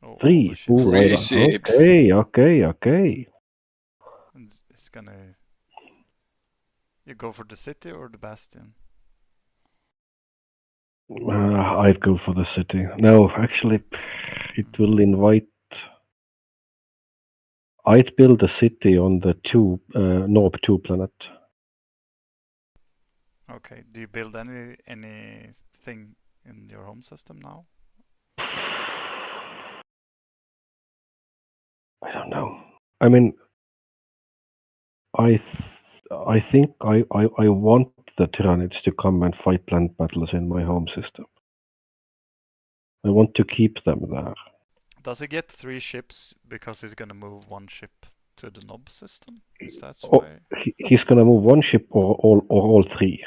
Oh, 3. Ooh, 3 right. ships. Okay. And it's gonna. You go for the city or the bastion? I'd go for the city. No, actually, it will invite. I'd build a city on the Norb 2 planet. Okay. Do you build anything in your home system now? I don't know. I mean, I think I want the Tyranids to come and fight land battles in my home system. I want to keep them there. Does he get 3 ships because he's gonna move 1 ship to the Nob system? Is that why? He's gonna move 1 ship or all 3,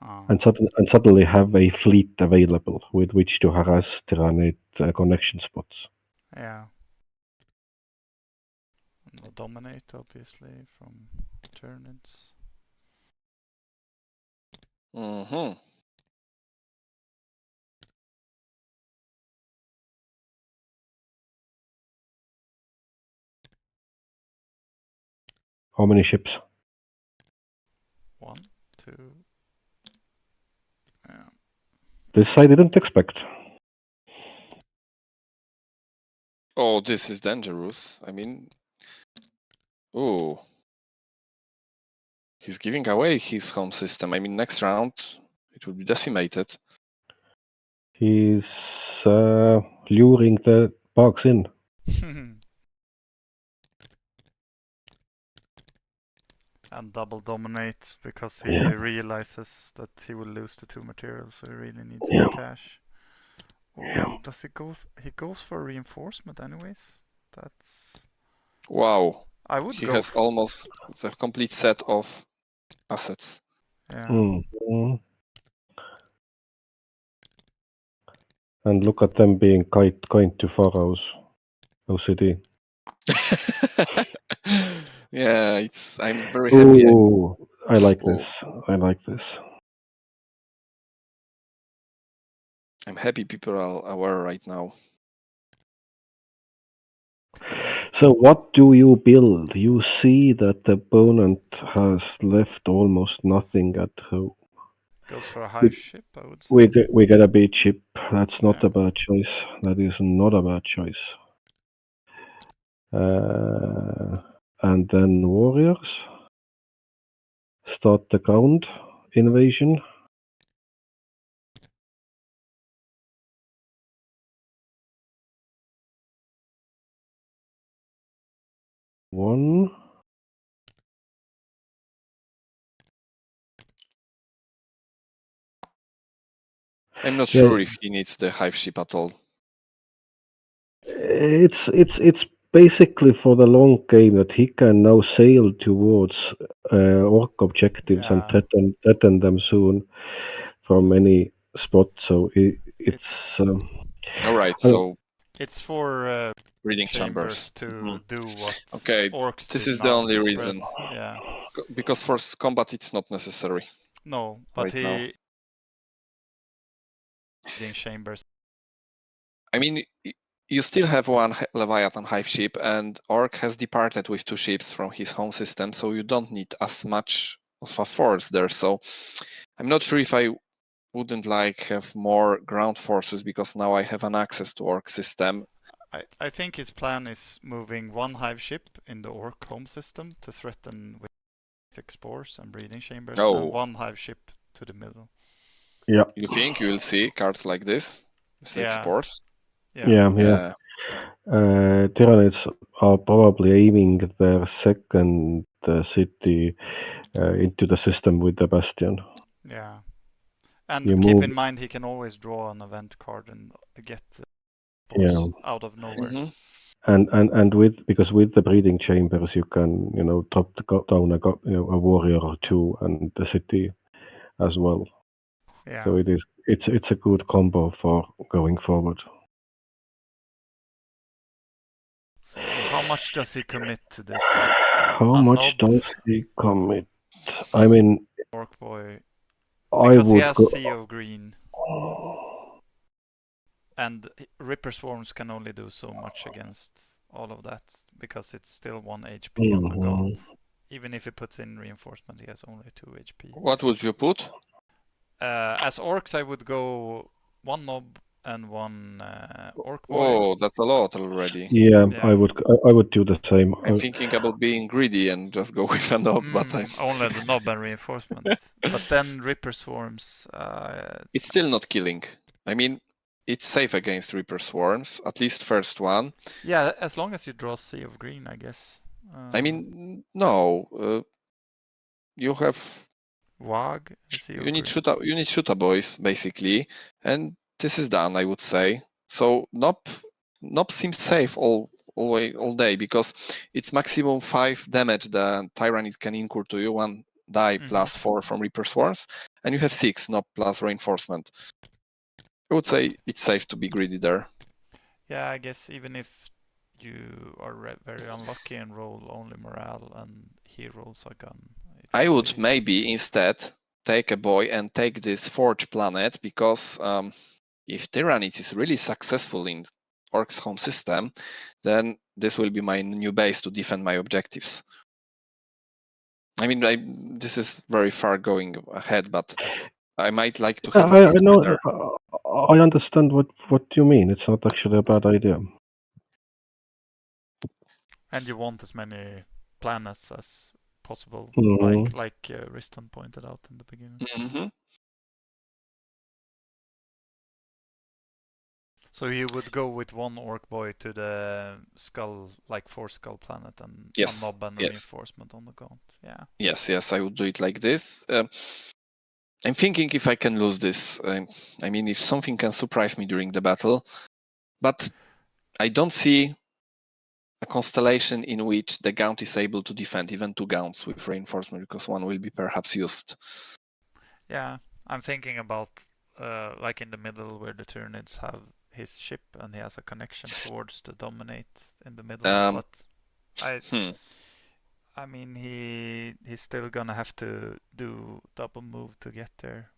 and suddenly have a fleet available with which to harass Tyranid connection spots. Yeah. And we'll dominate, obviously, from Tyranids. Mm-hmm. How many ships? 1, 2. Yeah. This I didn't expect. Oh, this is dangerous. I mean, oh, he's giving away his home system. I mean, next round it will be decimated. He's luring the bugs in. And double dominate because he realizes that he will lose the 2 materials, so he really needs the cash. Oh, does he go? He goes for reinforcement anyways. That's. Wow. I would He go. has almost a complete set of assets. Yeah. Mm-hmm. And look at them being kind to Farau's OCD. Yeah, I'm very happy. I like this. I like this. I'm happy people are aware right now. So what do you build? You see that the opponent has left almost nothing at home. Goes for a hive ship, I would say. We get a beat ship. That's not a bad choice. That is not a bad choice. And then warriors. Start the ground invasion. One. I'm not sure if he needs the hive ship at all. It's basically for the long game that he can now sail towards orc objectives and threaten them soon from any spot. So it's all right. So it's for breeding chambers to do what orcs this did is the now only to reason. Spread. Yeah. Because for combat it's not necessary. No, but right now. breeding chambers. I mean, you still have one Leviathan hive ship, and Orc has departed with 2 ships from his home system, so you don't need as much of a force there. So I'm not sure if I wouldn't like have more ground forces, because now I have an access to Orc system. I think his plan is moving one hive ship in the Orc home system to threaten with spores and breeding chambers, Oh. and one hive ship to the middle. Yeah. You think you will see cards like this? It's like Yeah. sports? Yeah. Tyranids are probably aiming their second city into the system with the Bastion. Yeah. And You keep move- in mind he can always draw an event card and get the Yeah. spores out of nowhere. Mhm. And because with the breeding chambers you can drop down a warrior or 2 and the city as well. Yeah. So it's a good combo for going forward. So how much does he commit to this? How A much knob? does he commit? I mean, Orc boy. I Because he would has go. Sea of Green. And Ripper Swarms can only do so much against all of that, because it's still 1 HP on the Mhm. gaunt. Even if he puts in reinforcement, he has only 2 HP. What would you put? As Orcs, I would go 1 Nob and 1 Orc boy. Oh, that's a lot already. Yeah, Yeah. I would do the same. I'm thinking about being greedy and just go with a knob, but Only the Nob and reinforcement. But then Ripper Swarms. It's still not killing. I mean, it's safe against Reaper Swarms, at least first one. Yeah, as long as you draw Sea of Green, I guess. I mean, no. You have Wag, Sea of you need Green. shooter boys basically, and this is done, I would say. So Nob seems safe all day, because it's maximum 5 damage the Tyrannid can incur to you, 1 die plus 4 from Reaper Swarms, and you have 6 Nob plus reinforcement. I would say it's safe to be greedy there. Yeah, I guess even if you are very unlucky and roll only morale and he rolls a gun. I would maybe instead take a boy and take this Forge planet, because if Tyranids is really successful in Orcs home system, then this will be my new base to defend my objectives. I mean, this is very far going ahead, but I might like to have a I Forge know. there. I understand what you mean. It's not actually a bad idea. And you want as many planets as possible, Mhm. like Riistan pointed out in the beginning. Mhm. So you would go with 1 Orc boy to the skull, like 4 skull planet, and Yes, a Nob and a yes. reinforcement on the gaunt. Yeah. Yes, I would do it like this. I'm thinking if I can lose this. I mean, if something can surprise me during the battle, but I don't see a constellation in which the Gaunt is able to defend even 2 Gaunts with reinforcement, because 1 will be perhaps used. Yeah, I'm thinking about like in the middle where the Tyranids have his ship and he has a connection towards the Dominate in the middle. But I mean, he's still gonna have to do double move to get there.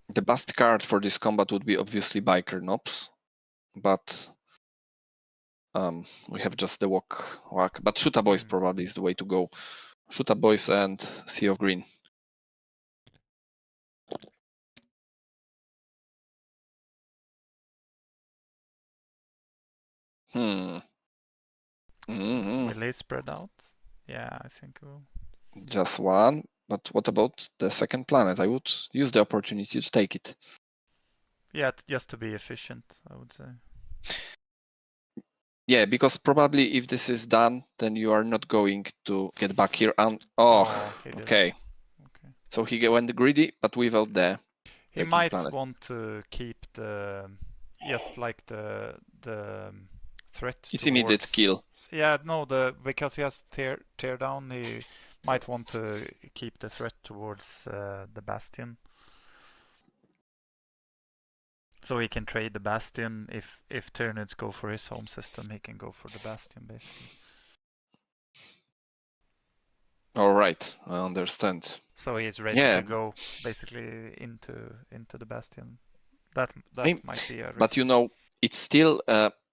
The best card for this combat would be obviously Biker Nobs, but we have just the walk. But Shooter Boys probably is the way to go. Shooter Boys and Sea of Green. Will they spread out? Yeah, I think we'll. Just 1, but what about the second planet? I would use the opportunity to take it. Yeah, just to be efficient, I would say. Yeah, because probably if this is done, then you are not going to get back here. Okay. So he went greedy, but without the. He might planet. want to keep the just like the threat. It's immediate kill. Yeah, no, because he has tear down, he might want to keep the threat towards the Bastion. So he can trade the Bastion. If Tyranids go for his home system, he can go for the Bastion basically. All right, I understand. So he's ready to go basically into the Bastion That I- might be a risk. But it's still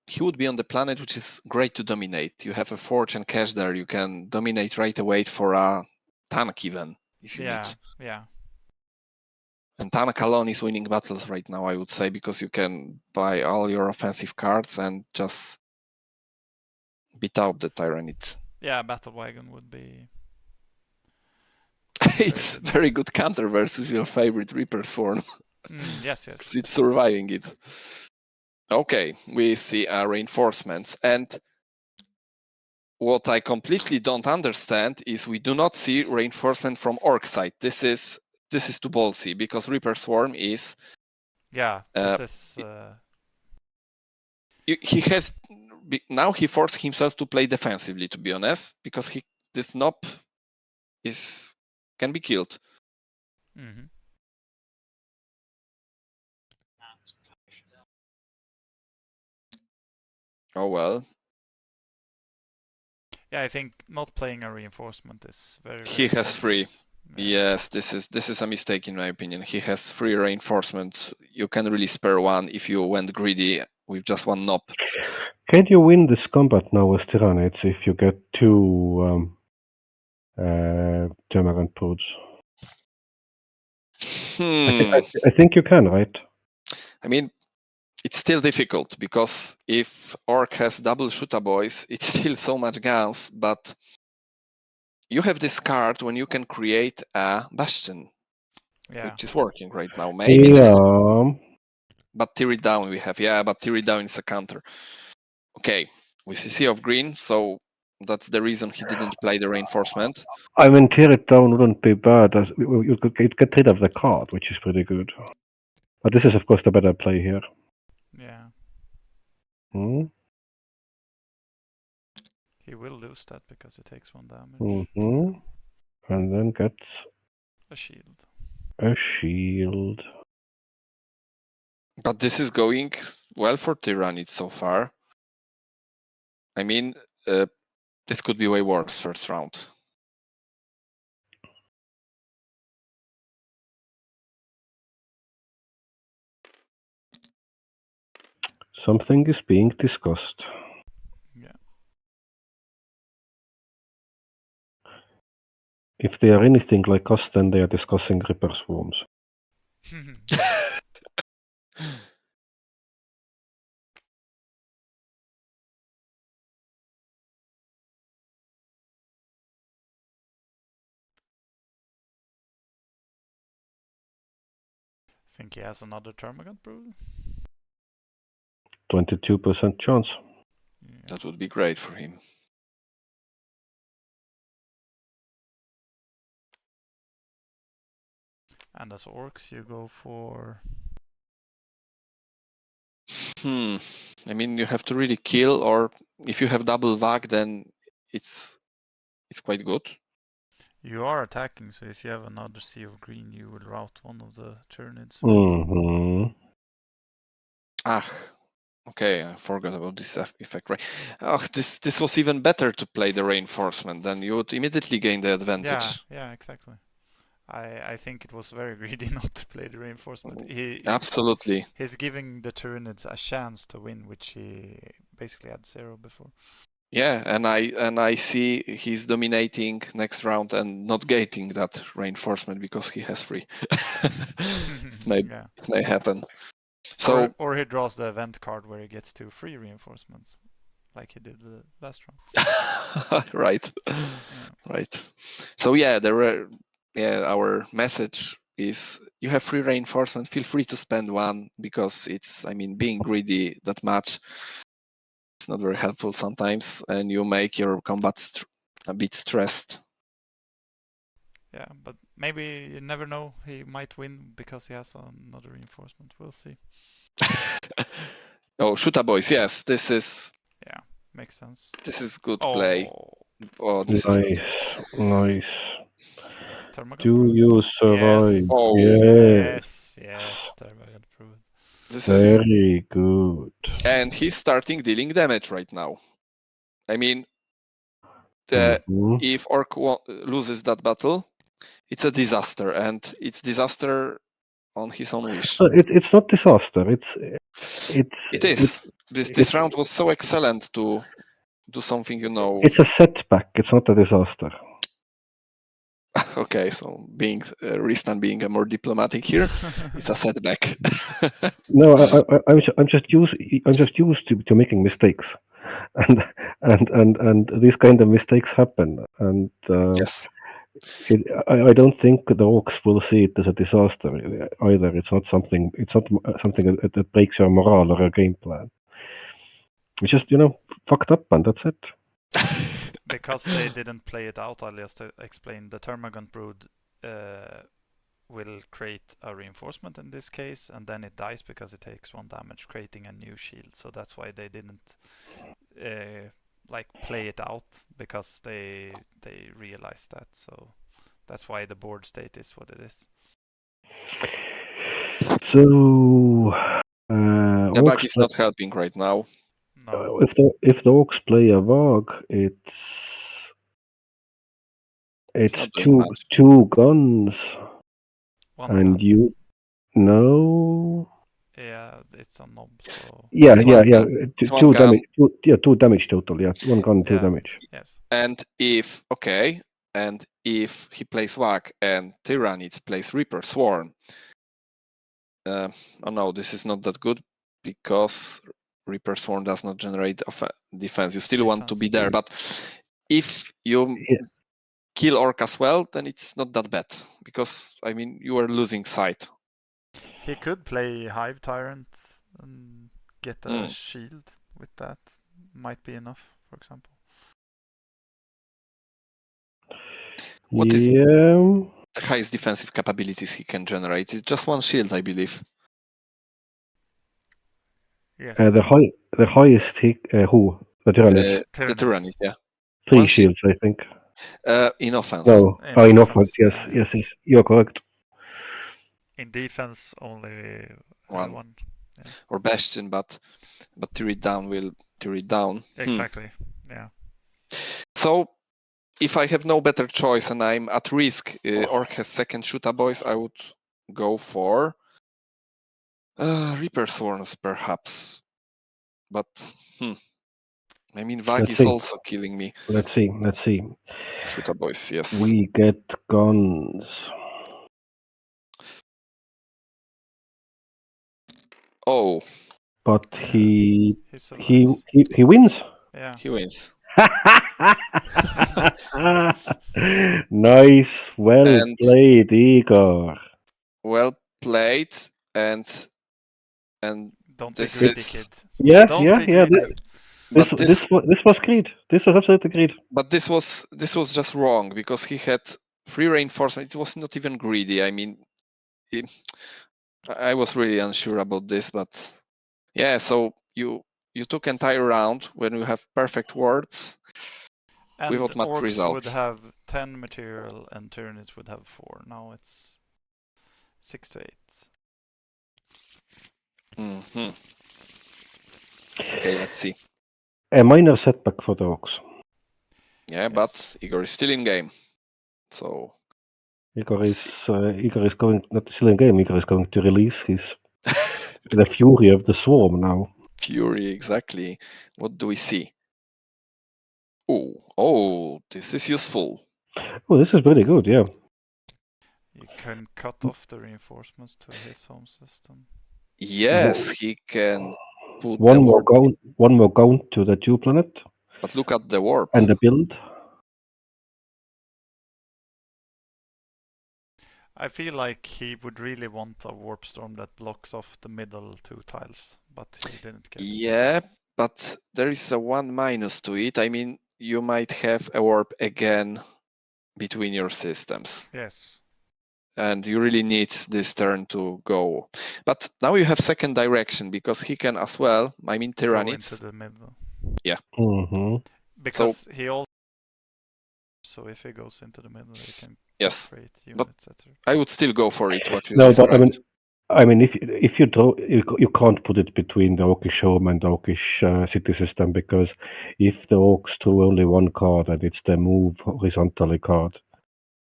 he would be on the planet, which is great to dominate. You have a forge and cache there. You can dominate right away for a tank even if you need. Yeah. And tank alone is winning battles right now, I would say, because you can buy all your offensive cards and just beat out the Tyranids. Yeah, Battle Wagon would be. It's very good counter versus your favorite Reaper Swarm. Yes. It's surviving it. Okay, we see reinforcements. And what I completely don't understand is we do not see reinforcement from Orc side. This is too ballsy because Reaper Swarm is. Yeah, this is. He has now he forced himself to play defensively, to be honest, because this knob can be killed. Mm-hmm. Oh well. Yeah, I think not playing a reinforcement is very. He very has free. dangerous. Yeah. Yes, this is a mistake in my opinion. He has free reinforcement. You can really spare one if you went greedy with just one knob. Can you win this combat now with Tyranids if you get 2 Timecodes? I think you can, right? I mean, it's still difficult because if Orc has double shooter boys, it's still so much guns, but you have this card when you can create a bastion, which is working right now. Maybe but tear it down we have. Yeah, but tear it down is a counter. Okay, we see Sea of Green, so that's the reason he didn't play the reinforcement. I mean, tear it down wouldn't be bad. You could get rid of the card, which is pretty good. But this is, of course, the better play here. Yeah. Hmm? He will lose that because he takes 1 damage. Mm-hmm. And then gets a shield. A shield. But this is going well for Tyranids so far. I mean, this could be way worse first round. Something is being discussed. Yeah. If they are anything like us, then they are discussing Reaper Swarms. Think he has another Termagant Brood? 22% chance. Yeah. That would be great for him. And as Orcs, you go for... I mean, you have to really kill, or if you have double VAC, then it's quite good. You are attacking, so if you have another Sea of Green, you will route one of the Tyranids. Mm-hmm. Okay, I forgot about this effect, right? This was even better to play the reinforcement, then you would immediately gain the advantage. Yeah, exactly. I think it was very greedy not to play the reinforcement. Absolutely. He's giving the Tyranids a chance to win, which he basically had 0 before. Yeah, and I see he's dominating next round and not getting that reinforcement because he has free. It may happen. So or he draws the event card where he gets 2 free reinforcements, like he did the last round. Right. Right. So our message is you have free reinforcement, feel free to spend 1 because being greedy that much, it's not very helpful sometimes, and you make your combat a bit stressed. Yeah, but maybe you never know. He might win because he has another reinforcement. We'll see. Oh, Shooter boys, yes, this is... Yeah, makes sense. This is good play. Oh, this is nice. Do you survive? Yes. Oh. Yes, Termagant Brood. Very good. And he's starting dealing damage right now. I mean, if Orc loses that battle, it's a disaster, and it's disaster on his own wish. So it's not disaster. It is. This round was so excellent to do something, It's a setback. It's not a disaster. Okay, so being Riistan being a more diplomatic here, it's a setback. No, I'm just used to making mistakes, and these kind of mistakes happen. And Yes. I don't think the Orks will see it as a disaster either. It's not something that breaks your morale or your game plan. It's just fucked up, and that's it. Because they didn't play it out, I'll just explain. The Termagant Brood will create a reinforcement in this case, and then it dies because it takes 1 damage, creating a new shield. So that's why they didn't play it out, because they realized that. So that's why the board state is what it is. So The bug is not helping right now. No. If the Orks play a Vag, it's not doing much. two guns, 1 and gun. you know. Yeah, it's a mob. So Yeah. It's one gun. It's one Two gun. damage. 2 damage total. Yeah, 1 gun, 2 Yeah. damage. yes. And if he plays Whack and Tyranids plays Reaper Swarm, oh no, this is not that good, because Reaper Swarm does not generate defense. You still want to be there, but if you kill Orc as well, then it's not that bad, because I mean you are losing sight. He could play Hive Tyrant and get a shield with that. Might be enough, for example. What is the highest defensive capabilities he can generate? It's just 1 shield, I believe. Yes. The highest who the Tyranids? The Tyranids, yeah. 3 1 shields, I think. In offense. No, in offense. Yes, you're correct. In defense, only 1. Yeah. Or Bastion, but tear it down will tear it down. Exactly. Yeah. So if I have no better choice and I'm at risk, Orc has second Shoota Boys, I would go for Reaper Swarms, perhaps. But I mean, Vag is also killing me. Let's see. Shoota Boys, yes. We get guns. Oh. But he he wins. Yeah. He wins. Nice, well played, Igor. Well played, and don't be this greedy, is kid. Yeah. This was great. This was absolutely great. But this was just wrong, because he had 3 reinforcement. It was not even greedy. I mean, I was really unsure about this, but yeah. So you took entire round when you have perfect wards. And without much Orcs results. would have 10 material and Tyranids would have 4. Now it's 6 to 8. Mm-hmm. Okay, let's see. A minor setback for the Orks. Yeah, yes. But Igor is still in game. So Igor is going not still in game. Igor is going to release his the fury of the swarm now. Fury, exactly. What do we see? Oh, this is useful. Oh, this is pretty good, yeah. You can cut off the reinforcements to his home system. Yes, he can put one more count to the 2 planet. But look at the warp. And the build. I feel like he would really want a warp storm that blocks off the middle 2 tiles, but he didn't get it. Yeah, but there is a 1 minus to it. I mean, you might have a warp again between your systems. Yes. And you really need this turn to go. But now you have second direction, because he can as well, I mean, Tyranids. Go into the middle. Yeah. Mm-hmm. Because he also... So if he goes into the middle, he can create units, etc. I would still go for it. What you no, described. but I mean, if you draw, you can't put it between the Orkish home and the Orkish city system, because if the Orks drew only 1 card and it's the move horizontally card,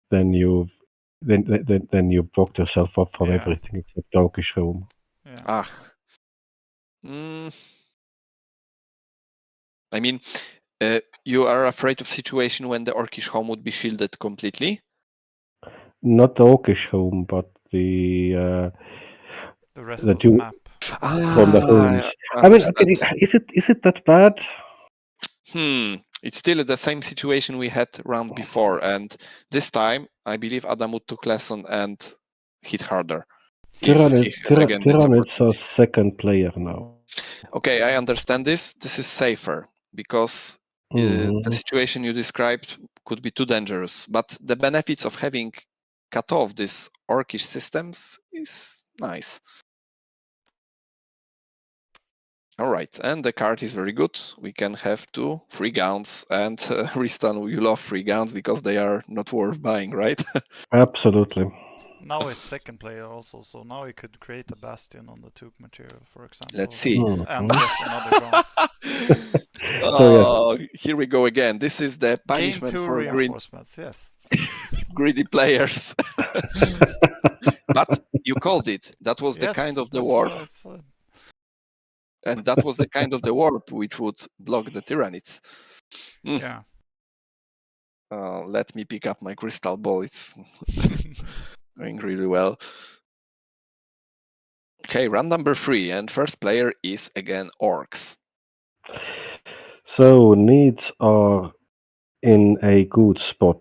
then you've then you blocked yourself up from Yeah. everything except Orkish Home. Yeah. I mean, you are afraid of situation when the Orkish home would be shielded completely? Not the Orkish Home, but the rest the of the two map. from the homes. I I mean, understand. okay, is it that bad? It's still the same situation we had round before, and this time I believe Adamut took lesson and hit harder. If he has again this Tyranids are opportunity. second player now. Okay, I understand this. This is safer because the situation you described could be too dangerous. But the benefits of having cut off these Orkish systems is nice. All right, and the card is very good. We can have 2 free gowns, and Riistan, you love free gowns because they are not worth buying, right? Absolutely. Now he's second player also, so now he could create a bastion on the tube material, for example. Let's see. And get another gaunt. Oh, here we go again. This is the Gain punishment 2 for reinforcements, yes. greedy players. But you called it. That was the kind of the that's warp. what I said. And that was the kind of the warp which would block the Tyranids. Yeah. Let me pick up my crystal ball. It's going really well. Okay, round number 3, and first player is again Orks. So needs are in a good spot.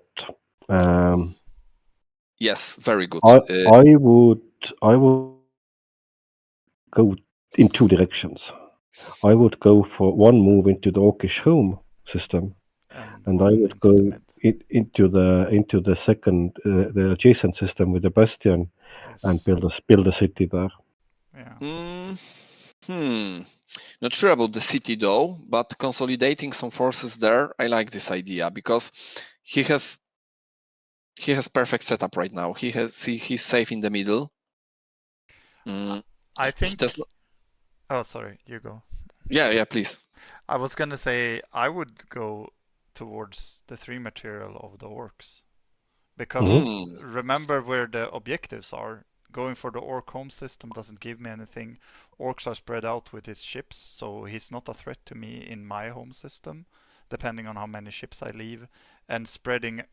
Yes, very good. I would go in 2 directions. I would go for 1 move into the Orkish home system, and I would go into the second the adjacent system with the bastion, and build a city there. Yeah. Not sure about the city though, but consolidating some forces there, I like this idea because he has perfect setup right now. He's safe in the middle. I think. Oh, sorry, you go. Yeah, please. I was gonna say I would go towards the 3 material of the Orks, because remember where the objectives are. Going for the Ork home system doesn't give me anything. Orks are spread out with his ships, so he's not a threat to me in my home system, depending on how many ships I leave. And spreading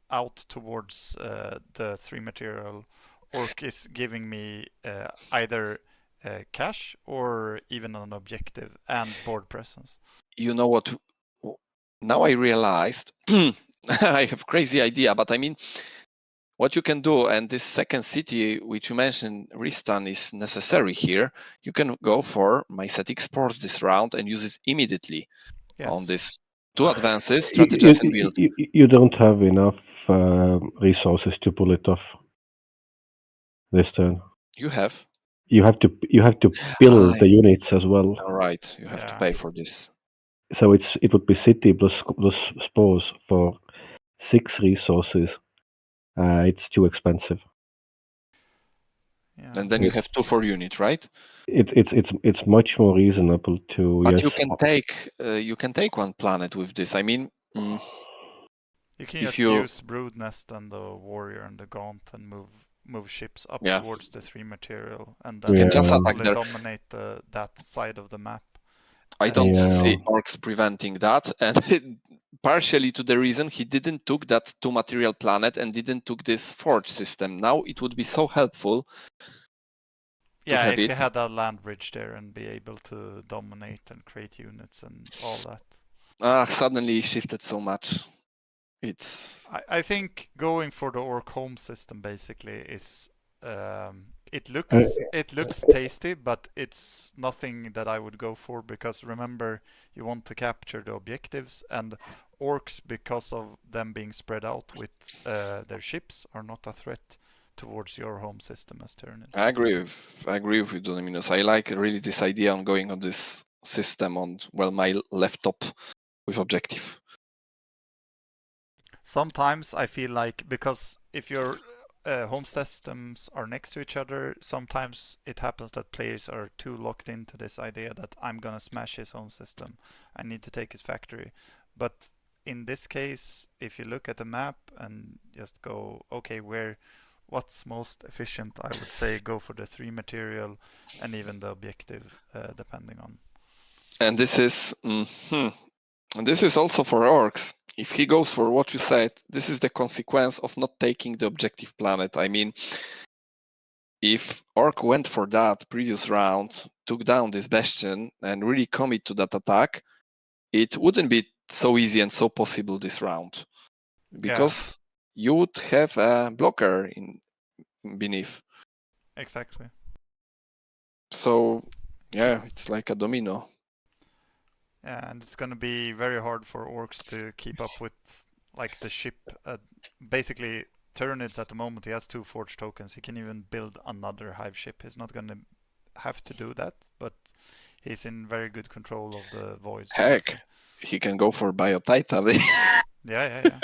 out towards the 3 material Ork is giving me either cash or even an objective and board presence. You know what? Now I realized I have crazy idea, but I mean, what you can do, and this second city which you mentioned, Riistan, is necessary here. You can go for Mycetic Sports this round and use it immediately on this 2 advances, strategize and build. You don't have enough resources to pull it off this turn. You have. You have to build the units as well. All right, you have to pay for this. So it would be city plus spores for 6 resources. It's too expensive. Yeah. And then you have 2 for unit, right? It's much more reasonable to. But yes, you can take 1 planet with this. I mean, you can just use Brood Nest and the Warrior and the Gaunt and move ships up towards the 3 material, and then you can just attack there. Dominate that side of the map. I don't see Orks preventing that, and partially to the reason he didn't took that 2 material planet and didn't took this forge system. Now it would be so helpful. Yeah, if you had a land bridge there and be able to dominate and create units and all that. Suddenly he shifted so much. I think going for the Ork home system basically is it looks tasty, but it's nothing that I would go for, because remember, you want to capture the objectives, and Orks, because of them being spread out with their ships, are not a threat towards your home system as Tyranids. I agree with you, Dominus. I like really this idea on going on this system on my left top with objective. Sometimes I feel like, because if your home systems are next to each other, sometimes it happens that players are too locked into this idea that I'm gonna smash his home system, I need to take his factory. But in this case, if you look at the map and just go, okay, where what's most efficient, I would say go for the 3 material and even the objective, depending on. And this is this is also for Orks. If he goes for what you said, this is the consequence of not taking the objective planet. I mean, if Orc went for that previous round, took down this Bastion, and really commit to that attack, it wouldn't be so easy and so possible this round. Because you would have a blocker beneath. Exactly. So, yeah, it's like a domino. Yeah, and it's gonna be very hard for Orcs to keep up with like the ship. Basically, Tyranids at the moment, he has 2 forge tokens. He can even build another hive ship. He's not gonna have to do that, but he's in very good control of the voids. Heck, he can go for Biotitan. Yeah.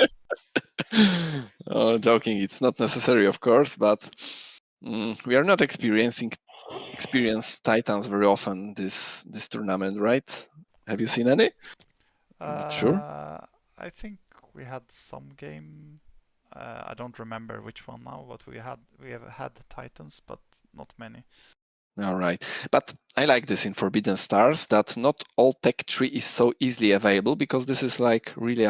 Oh, joking, it's not necessary, of course, but we are not experienced Titans very often this tournament, right? Have you seen any? Sure. I think we had some game. I don't remember which one now, but we have had Titans, but not many. All right, but I like this in Forbidden Stars that not all tech tree is so easily available, because this is like really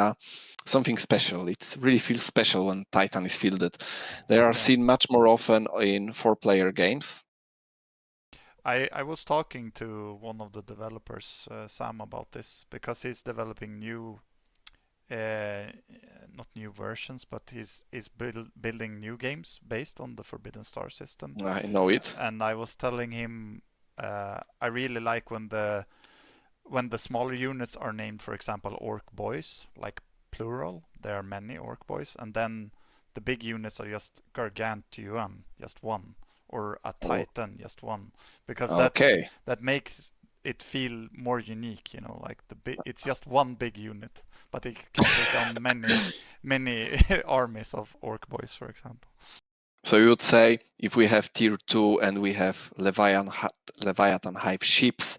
something special. It really feels special when Titan is fielded. They are seen much more often in 4-player games. I was talking to one of the developers, Sam, about this, because he's developing new, not new versions, but he's building new games based on the Forbidden Star system. I know it. And I was telling him I really like when the smaller units are named, for example, Orc Boys, like plural. There are many Orc Boys, and then the big units are just Gargantuan, just one, or a Titan, just one, because that makes it feel more unique, you know, like it's just one big unit, but it can take on many armies of Orc Boys, for example. So you would say if we have tier 2 and we have Leviathan hive ships,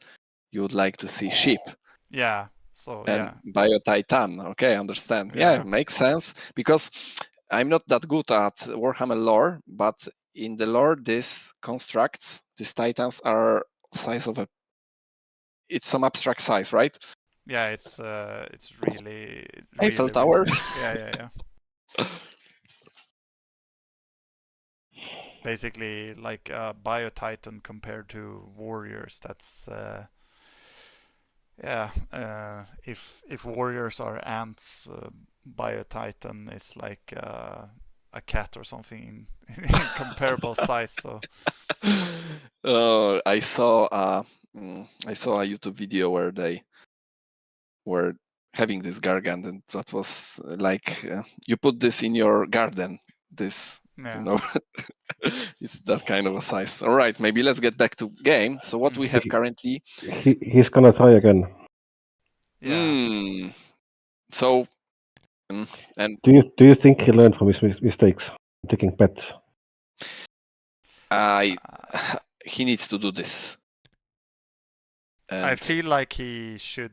you would like to see ship. Yeah. So and Biotitan. Okay, understand. Yeah, makes sense, because I'm not that good at Warhammer lore, but in the lore, these constructs, these Titans are size of it's some abstract size, right? Yeah, it's really Eiffel Tower. Yeah. Basically, like Biotitan compared to warriors. That's if warriors are ants, Biotitan is like a cat or something in comparable size. So I saw a YouTube video where they were having this Gargant, and that was like you put this in your garden. This, you know, it's that kind of a size. All right, maybe let's get back to game. So what we have currently? He's gonna try again. Yeah. So, and do you think he learned from his mistakes, taking pets? He needs to do this. And I feel like he should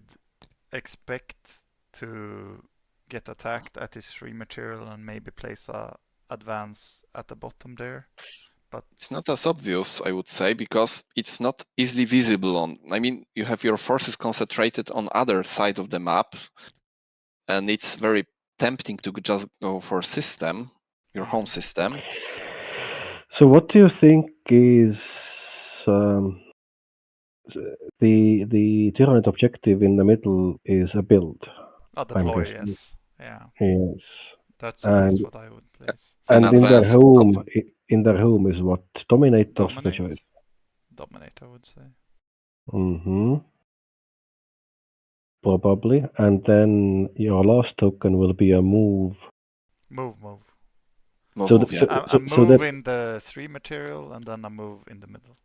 expect to get attacked at his 3 material and maybe place a advance at the bottom there. But it's not as obvious, I would say, because it's not easily visible on. I mean, you have your forces concentrated on other side of the map, and it's very tempting to just go for system, your home system. So what do you think is the Tyranid objective in the middle is a build? A deploy, yes. Yeah. Yes. That's at least what I would place. And in their home is what? Dominate or Specialist? Dominate, I would say. Probably. And then your last token will be a move. Move. Yeah. A move in the 3 material and then a move in the middle.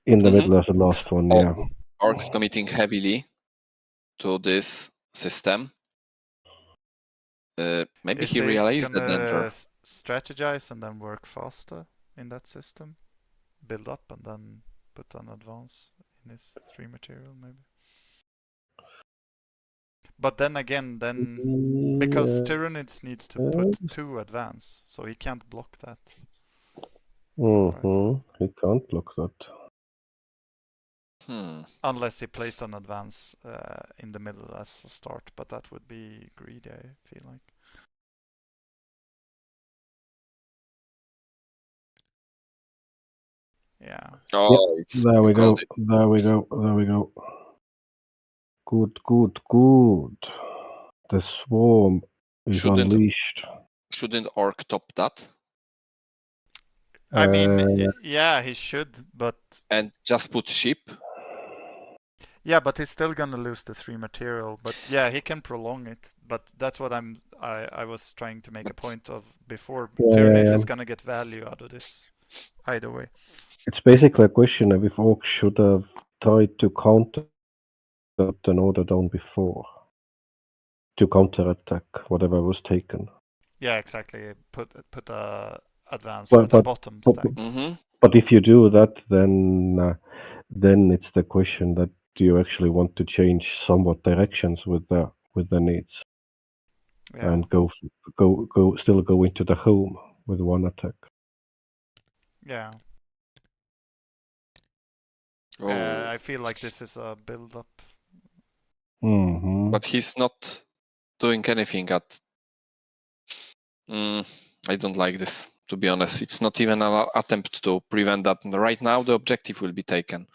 In the middle as the last one, yeah. Orcs committing heavily to this system. Maybe he realized the danger. Strategize and then work faster in that system. Build up and then put an advance in his 3 material, maybe. But then again, because Tyranids needs to put 2 advance, so he can't block that. He can't block that. Unless he placed an advance in the middle as a start, but that would be greedy, I feel like. Yeah. Oh, Yep, it's there we you go. called it. There we go. There we go. Good, good, good. The swarm is Shouldn't unleashed. Orc top that I mean, Uh, yeah, he should, but and just put ship? yeah, but he's still gonna lose the 3 material. But yeah, he can prolong it. But that's what I was trying to make a point of before. Tyranids is gonna get value out of this either way. It's basically a question of if Orcs should have tried to counter an order down before to counterattack whatever was taken. Yeah, exactly. Put a advance at the bottom stack. But if you do that, then it's the question that do you actually want to change somewhat directions with the needs, and still go into the home with one attack. Yeah. Oh. I feel like this is a build-up. Mm-hmm. But he's not doing anything at. I don't like this, to be honest. It's not even an attempt to prevent that. Right now, the objective will be taken.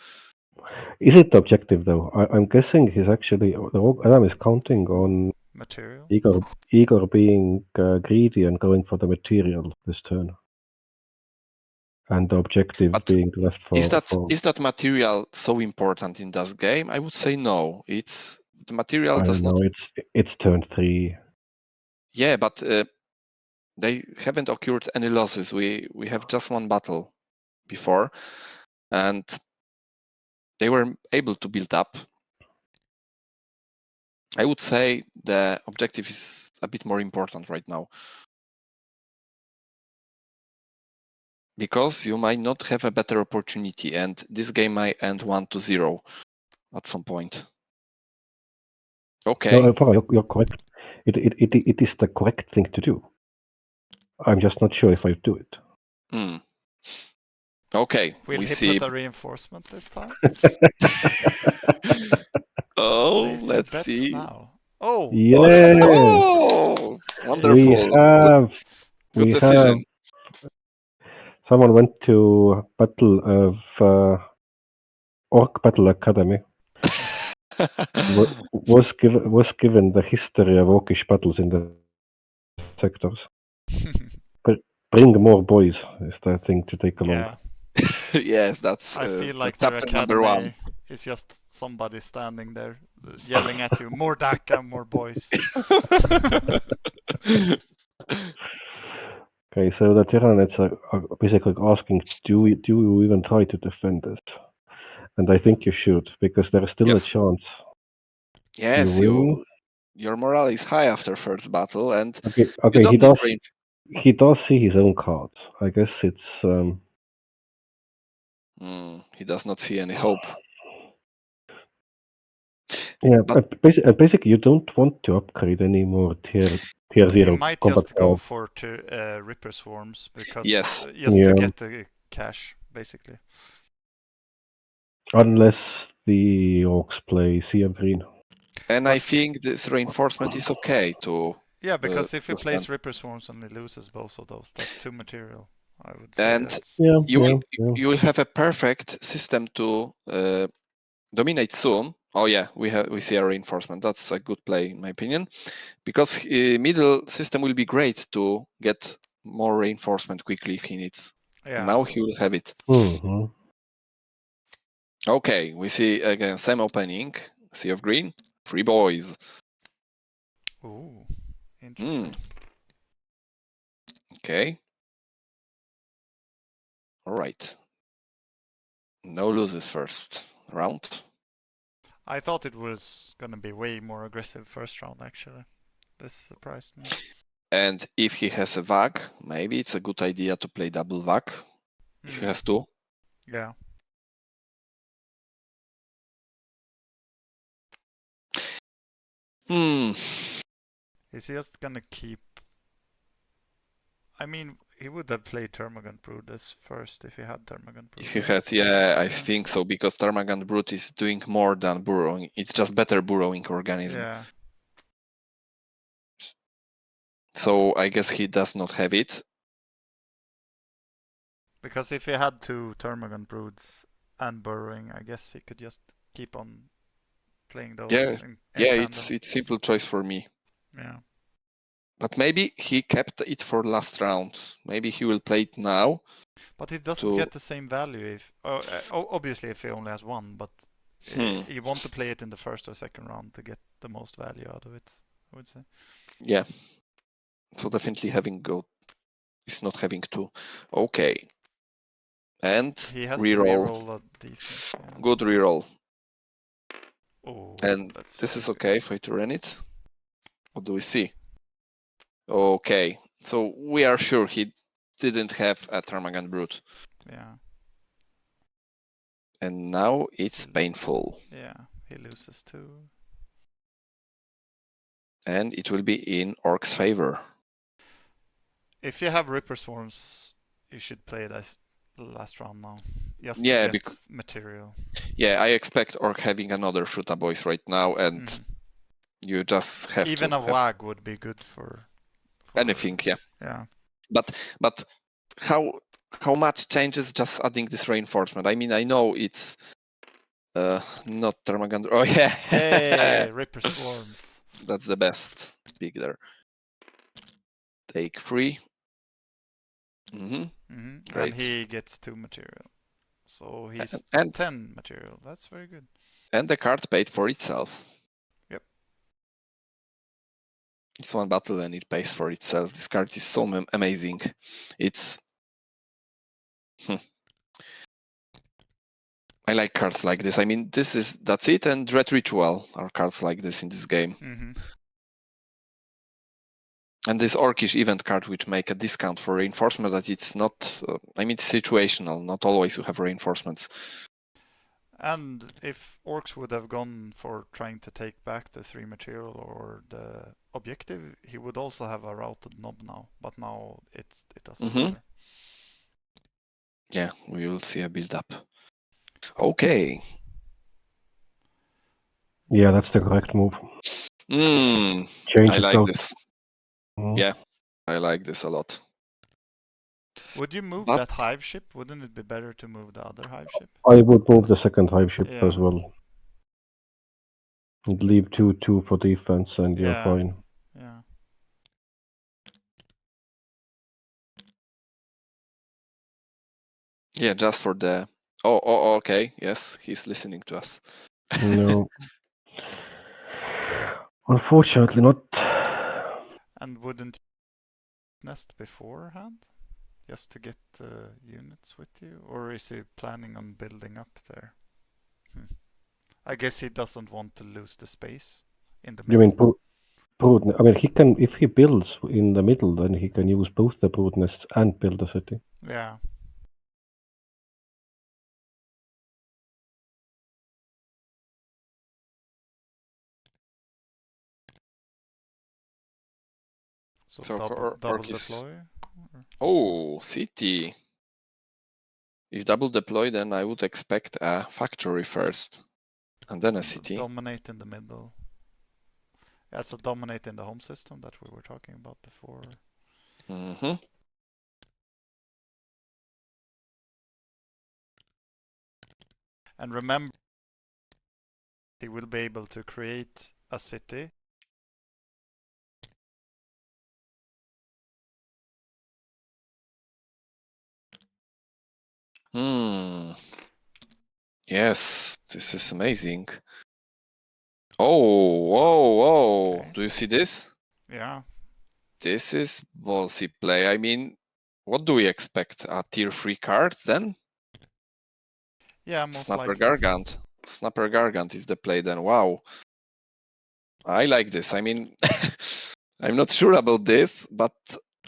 Is it the objective though? I'm guessing he's actually Adam is counting on material. Igor being greedy and going for the material this turn, and the objective being left for. Is that material so important in this game? I would say no. It's the material I does don't know. not. It's turn 3. Yeah, but they haven't occurred any losses. We have just one battle before, and they were able to build up. I would say the objective is a bit more important right now, because you might not have a better opportunity, and this game might end 1-0 at some point. Okay. No, Farau, you're correct. It is the correct thing to do. I'm just not sure if I do it. Okay. Will we he see. put a reinforcement this time? Oh, let's see. Now. Oh, yeah! Oh, wonderful. Good decision. Someone went to Battle of Orc Battle Academy. was given the history of Orcish battles in the sectors. Bring more boys is the thing to take along. Yeah. Yes, that's. I feel like their their chapter number academy 1. is just somebody standing there yelling at you, more DACA, more boys. Okay, so the Tyranids are basically asking, do you even try to defend this? And I think you should, because there is still a chance. Yes, your morale is high after first battle, and okay, he does see his own cards. I guess it's. He does not see any hope. Yeah, but basically, you don't want to upgrade any more tier 0. He might just go for Ripper Swarms because just to get the cash, basically. Unless the Orcs play Sea of Green. And I think this reinforcement is okay to. Yeah, because if he plays Ripper Swarms and he loses both of those, that's 2 material. I would say. And you will have a perfect system to dominate soon. Oh yeah, we see a reinforcement. That's a good play in my opinion, because middle system will be great to get more reinforcement quickly if he needs. Yeah. Now he will have it. Mm-hmm. Okay, we see again same opening. Sea of Green, 3 boys. Ooh, interesting. Okay. All right. No loses first round. I thought it was gonna be way more aggressive first round, actually. This surprised me. And if he has a VAG, maybe it's a good idea to play double VAG. If he has 2. Yeah. Is he just gonna keep... I mean, He would have played Termagant Brood as first if he had Termagant Brood. If you right? had, yeah, I Yeah. think so, because Termagant Brute is doing more than burrowing. It's just better burrowing organism. Yeah. So I guess he does not have it. Because if he had 2 Termagant Broods and burrowing, I guess he could just keep on playing those Yeah, in yeah, tandem. it's simple choice for me. Yeah. But maybe he kept it for last round. Maybe he will play it now. But it doesn't to- get the same value if obviously if he only has 1, but you want to play it in the first or second round to get the most value out of it, I would say. Yeah. So definitely having go is not having 2. Okay. And He has reroll. to reroll a defense. Yeah. Good reroll. Oh, And that's this is very okay for Tyranids. What do we see? Okay. So we are sure he didn't have a Termagant Brute. good. Yeah. And now it's painful. Yeah. He loses 2. And it will be in Orcs' favor. If you have Ripper Swarms, you should play it as last round now. Just Yeah, to get material. Yeah, I expect Orc having another Shoota Boys right now, and Mhm. you just have Even to a have WAG would be good for anything, yeah. Yeah. But how much changes just adding this reinforcement? I mean, I know it's not Termagant. Oh yeah, Hey, Ripper Swarms. that's the best pick there. Take 3. And Great. he gets 2 material. So he's And 10 material. That's very good. and the card paid for itself. Yep. It's 1 battle and it pays for itself. This card is so amazing. It's I like cards like this. I mean, that's it, and Dread Ritual are cards like this in this game. And this Orcish event card, which make a discount for reinforcement, that it's not. I mean, it's situational. Not always you have reinforcements. And if Orcs would have gone for trying to take back the 3 material or the objective, he would also have a routed knob now. But now it doesn't matter. Yeah, we will see a build up. Okay. Yeah, that's the correct move. Change I it like out. this. Yeah, I like this a lot. Would you move that hive ship? Wouldn't it be better to move the other hive ship? I would move the second hive ship Yeah. as well. And leave 2/2 for defense, and you're Yeah. fine. Yeah. Yeah, just for the. Oh, okay. Yes, he's listening to us. No. Unfortunately not. And wouldn't you nest beforehand? Just to get units with you? Or is he planning on building up there? I guess he doesn't want to lose the space in the middle. You mean brood? I mean, he can, if he builds in the middle, then he can use both the brood nests and build a city. Yeah. So double deploy? Oh, city. If double deploy, then I would expect a factory first, and then a city. Dominate in the middle. Yeah, so dominate in the home system that we were talking about before. And remember, he will be able to create a city. Yes, this is amazing. Oh, whoa. Okay. Do you see this? Yeah. This is ballsy play. I mean, what do we expect? A tier 3 card then? Yeah, most Snapper likely. Gargant. Snapper Gargant is the play then. Wow. I like this. I mean, I'm not sure about this, but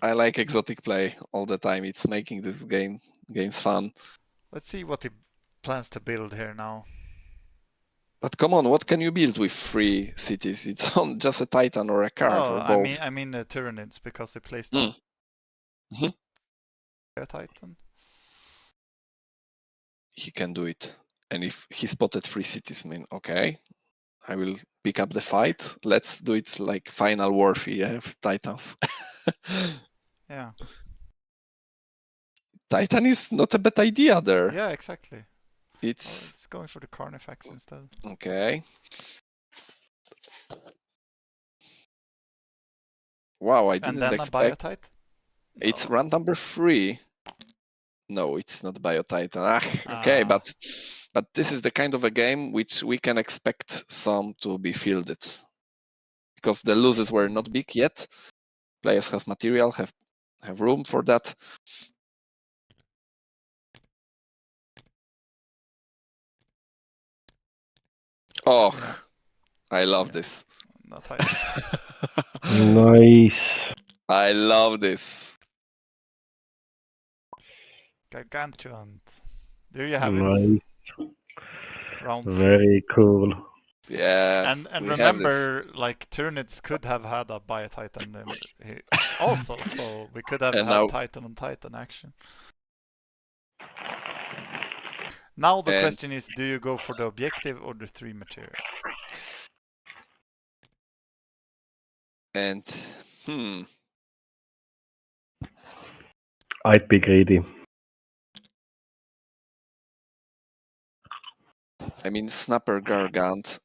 I like exotic play all the time. It's making this games fun. Let's see what he plans to build here now. But come on, what can you build with 3 cities? It's on just a Titan or a card or both. I mean the Tyranids because he plays them. Titan. He can do it. And if he spotted 3 cities, okay, I will pick up the fight. Let's do it like final warfare, yeah, Titans. Yeah. Titan is not a bad idea there. Yeah, exactly. It's It's going for the Carnifex instead. okay. Wow, I And didn't then a expect. Biotite? It's No. run number 3. No, it's not Biotitan. Okay, Ah. but this is the kind of a game which we can expect some to be fielded. Because the losses were not big yet. Players have material, have room for that. Oh, Yeah. I love Yeah. this. No Titan. Nice. I love this. Gargantuan. There you have Nice. it. Round 3. Very cool. Yeah. And we have this. remember, like Tyranids could have had a Biotitan also, so we could have And had now- Titan on Titan action. Now the And- question is, do you go for the objective or the 3 material? And I'd be greedy. I mean, Snapper Gargant.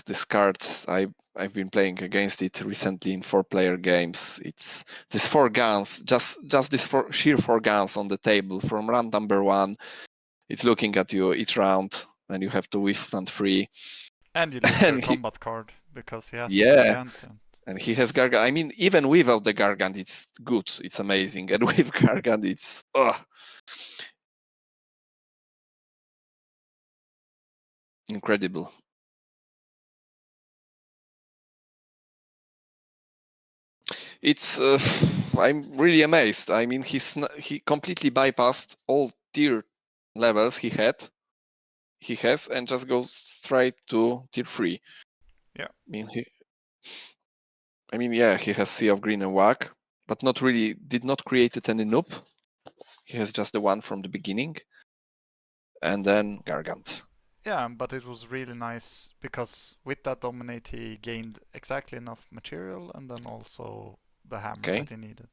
This card, I've been playing against it recently in 4-player games. It's this 4 guns, just this sheer 4 guns on the table from round number 1. It's looking at you each round, and you have to withstand 3. And you lose your combat card because he has a Gargantuan. And he has Gargant. I mean, even without the Gargant, it's good. It's amazing. And with Gargant, it's incredible. It's I'm really amazed. I mean, he completely bypassed all tier levels he has, and just goes straight to tier 3. Yeah. I mean, yeah, he has Sea of Green and Whack, but not really. Did not create it any noob. He has just the one from the beginning, and then Gargant. Yeah, but it was really nice because with that Dominate he gained exactly enough material and then also the hammer that he needed.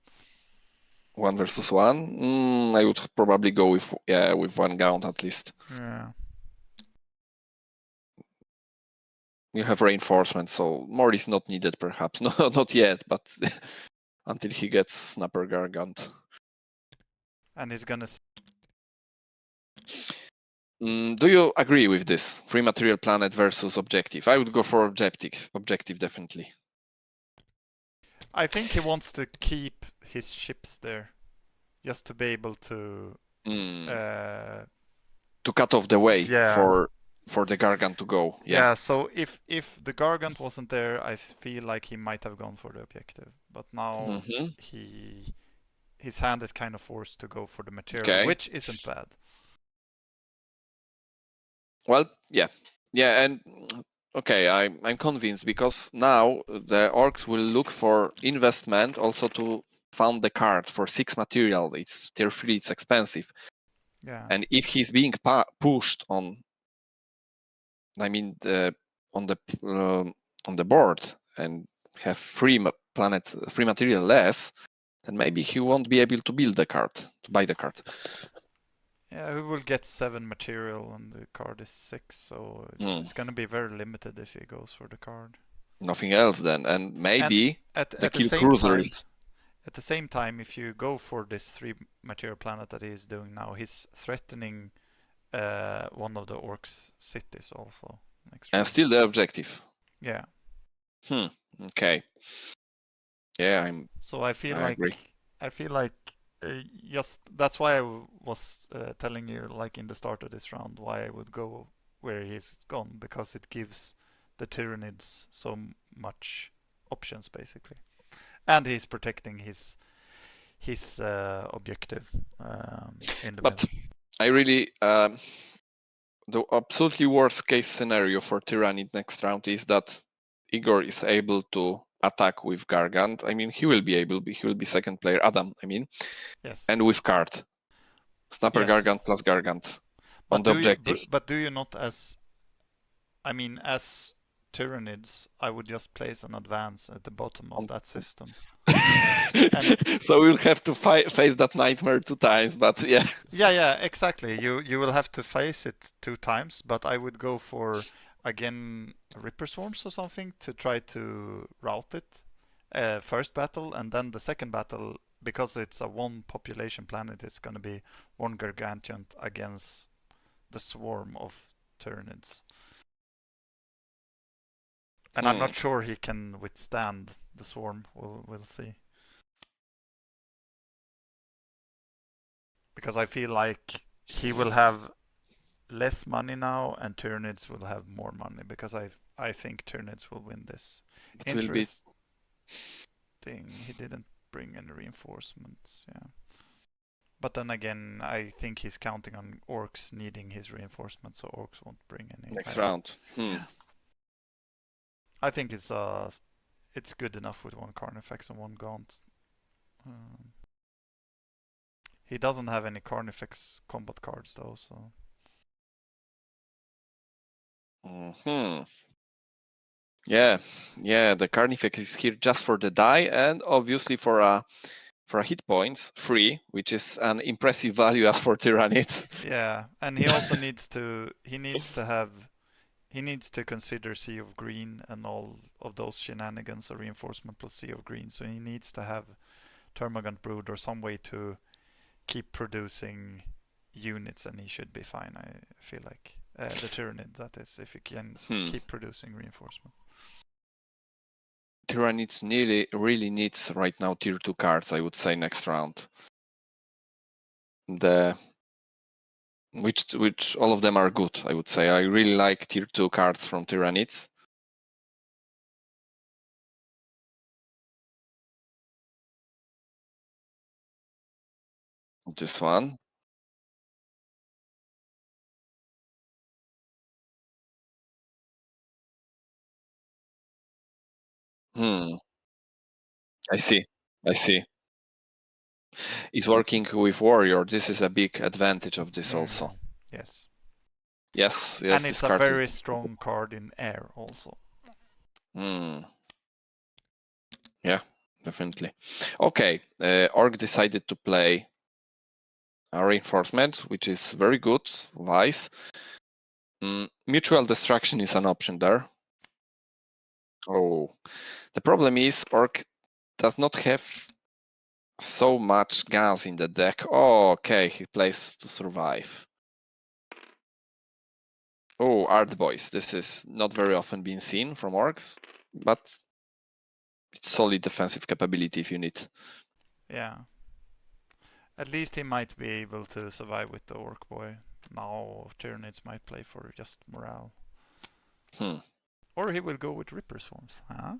1 versus 1. I would probably go with 1 Gaunt at least. Yeah. You have reinforcement, so more is not needed perhaps. No, not yet, but until he gets Snapper Gargant. And he's gonna... Do you agree with this? 3 material planet versus objective. I would go for objective. Objective, definitely. I think he wants to keep his ships there. Just to be able to... To cut off the way Yeah. for the Gargant to go. Yeah, so if the Gargant wasn't there, I feel like he might have gone for the objective. But now his hand is kind of forced to go for the material, which isn't bad. Well, yeah, and okay, I'm convinced because now the Orks will look for investment also to found the card for 6 material. It's tier 3. It's expensive. Yeah. And if he's being pushed on, I mean, on the board and have free material less, then maybe he won't be able to build the card, to buy the card. Yeah, we will get 7 material and the card is 6, so it's gonna be very limited if he goes for the card. Nothing else then, and maybe at the the kill same cruisers. time, at the same time, if you go for this 3 material planet that he's doing now, he's threatening one of the Orcs cities also. And still the objective. Yeah. Okay. Yeah, So I feel like just that's why I was telling you, like in the start of this round, why I would go where he's gone, because it gives the Tyranids so much options basically, and he's protecting his objective in the but middle. I really the absolutely worst case scenario for Tyranid next round is that Igor is able to attack with Gargant. I mean, he will be second player. Adam, I mean, Yes. and with card. Snapper Yes. Gargant plus Gargant on But the objective. but do you not as Tyranids, I would just place an advance at the bottom of that system. So we'll have to face that nightmare 2 times, but yeah. Yeah, exactly. You will have to face it 2 times, but I would go for, again, Ripper Swarms or something to try to route it. First battle, and then the second battle, because it's a 1 population planet, it's going to be 1 Gargantuan against the swarm of Tyranids. And I'm not sure he can withstand the swarm. We'll see. Because I feel like he will have less money now, and Tyranids will have more money. Because I think Tyranids will win this. Interesting. He didn't bring any reinforcements. Yeah. But then again, I think he's counting on Orks needing his reinforcements, so Orks won't bring any. Next round. I think it's good enough with 1 Carnifex and 1 Gaunt. He doesn't have any Carnifex combat cards though, so. Yeah, the Carnifex is here just for the die and obviously for a hit points free, which is an impressive value as for Tyranids. Yeah, and he also needs to consider Sea of Green and all of those shenanigans, a reinforcement plus Sea of Green. So he needs to have Termagant Brood or some way to keep producing units, and he should be fine. I feel like the Tyranid, that is, if he can keep producing reinforcement. Tyranids really needs right now tier 2 cards, I would say, next round. Which all of them are good, I would say. I really like tier 2 cards from Tyranids. This one. I see. It's working with Warrior. This is a big advantage of this also. Yes. Yes. And it's a very strong card in air also. Yeah, definitely. Okay, Orc decided to play a reinforcement, which is very good, wise. Mutual destruction is an option there. Oh, the problem is Orc does not have so much guns in the deck. Oh, okay, he plays to survive. Oh, Art Boys. This is not very often been seen from Orcs, but it's solid defensive capability if you need. Yeah. At least he might be able to survive with the Orc Boy. Now Tyranids might play for just morale. Or he will go with Ripper Swarms, huh?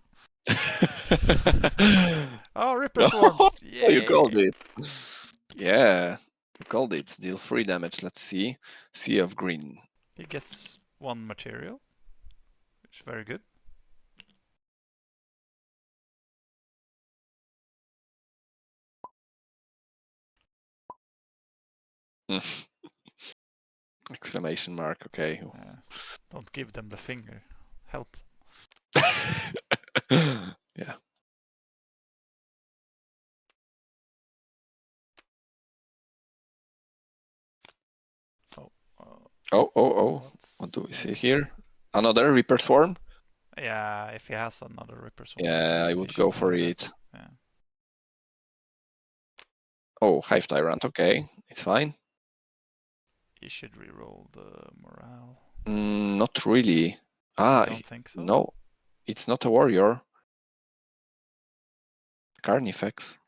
Oh, Ripper Swarms! Yeah, you called it. Yeah, you called it. Deal 3 damage. Let's see. Sea of Green. He gets 1 material, which is very good. Exclamation mark, okay. Don't give them the finger. Help. Yeah. Oh. What do we see here? Another Reaper Swarm? Yeah, if he has another Ripper Swarm. Yeah, I would go for it. Yeah. Oh, Hive Tyrant, okay. It's fine. He should reroll the morale. Not really. I don't think so. No, it's not a warrior. Carnifex.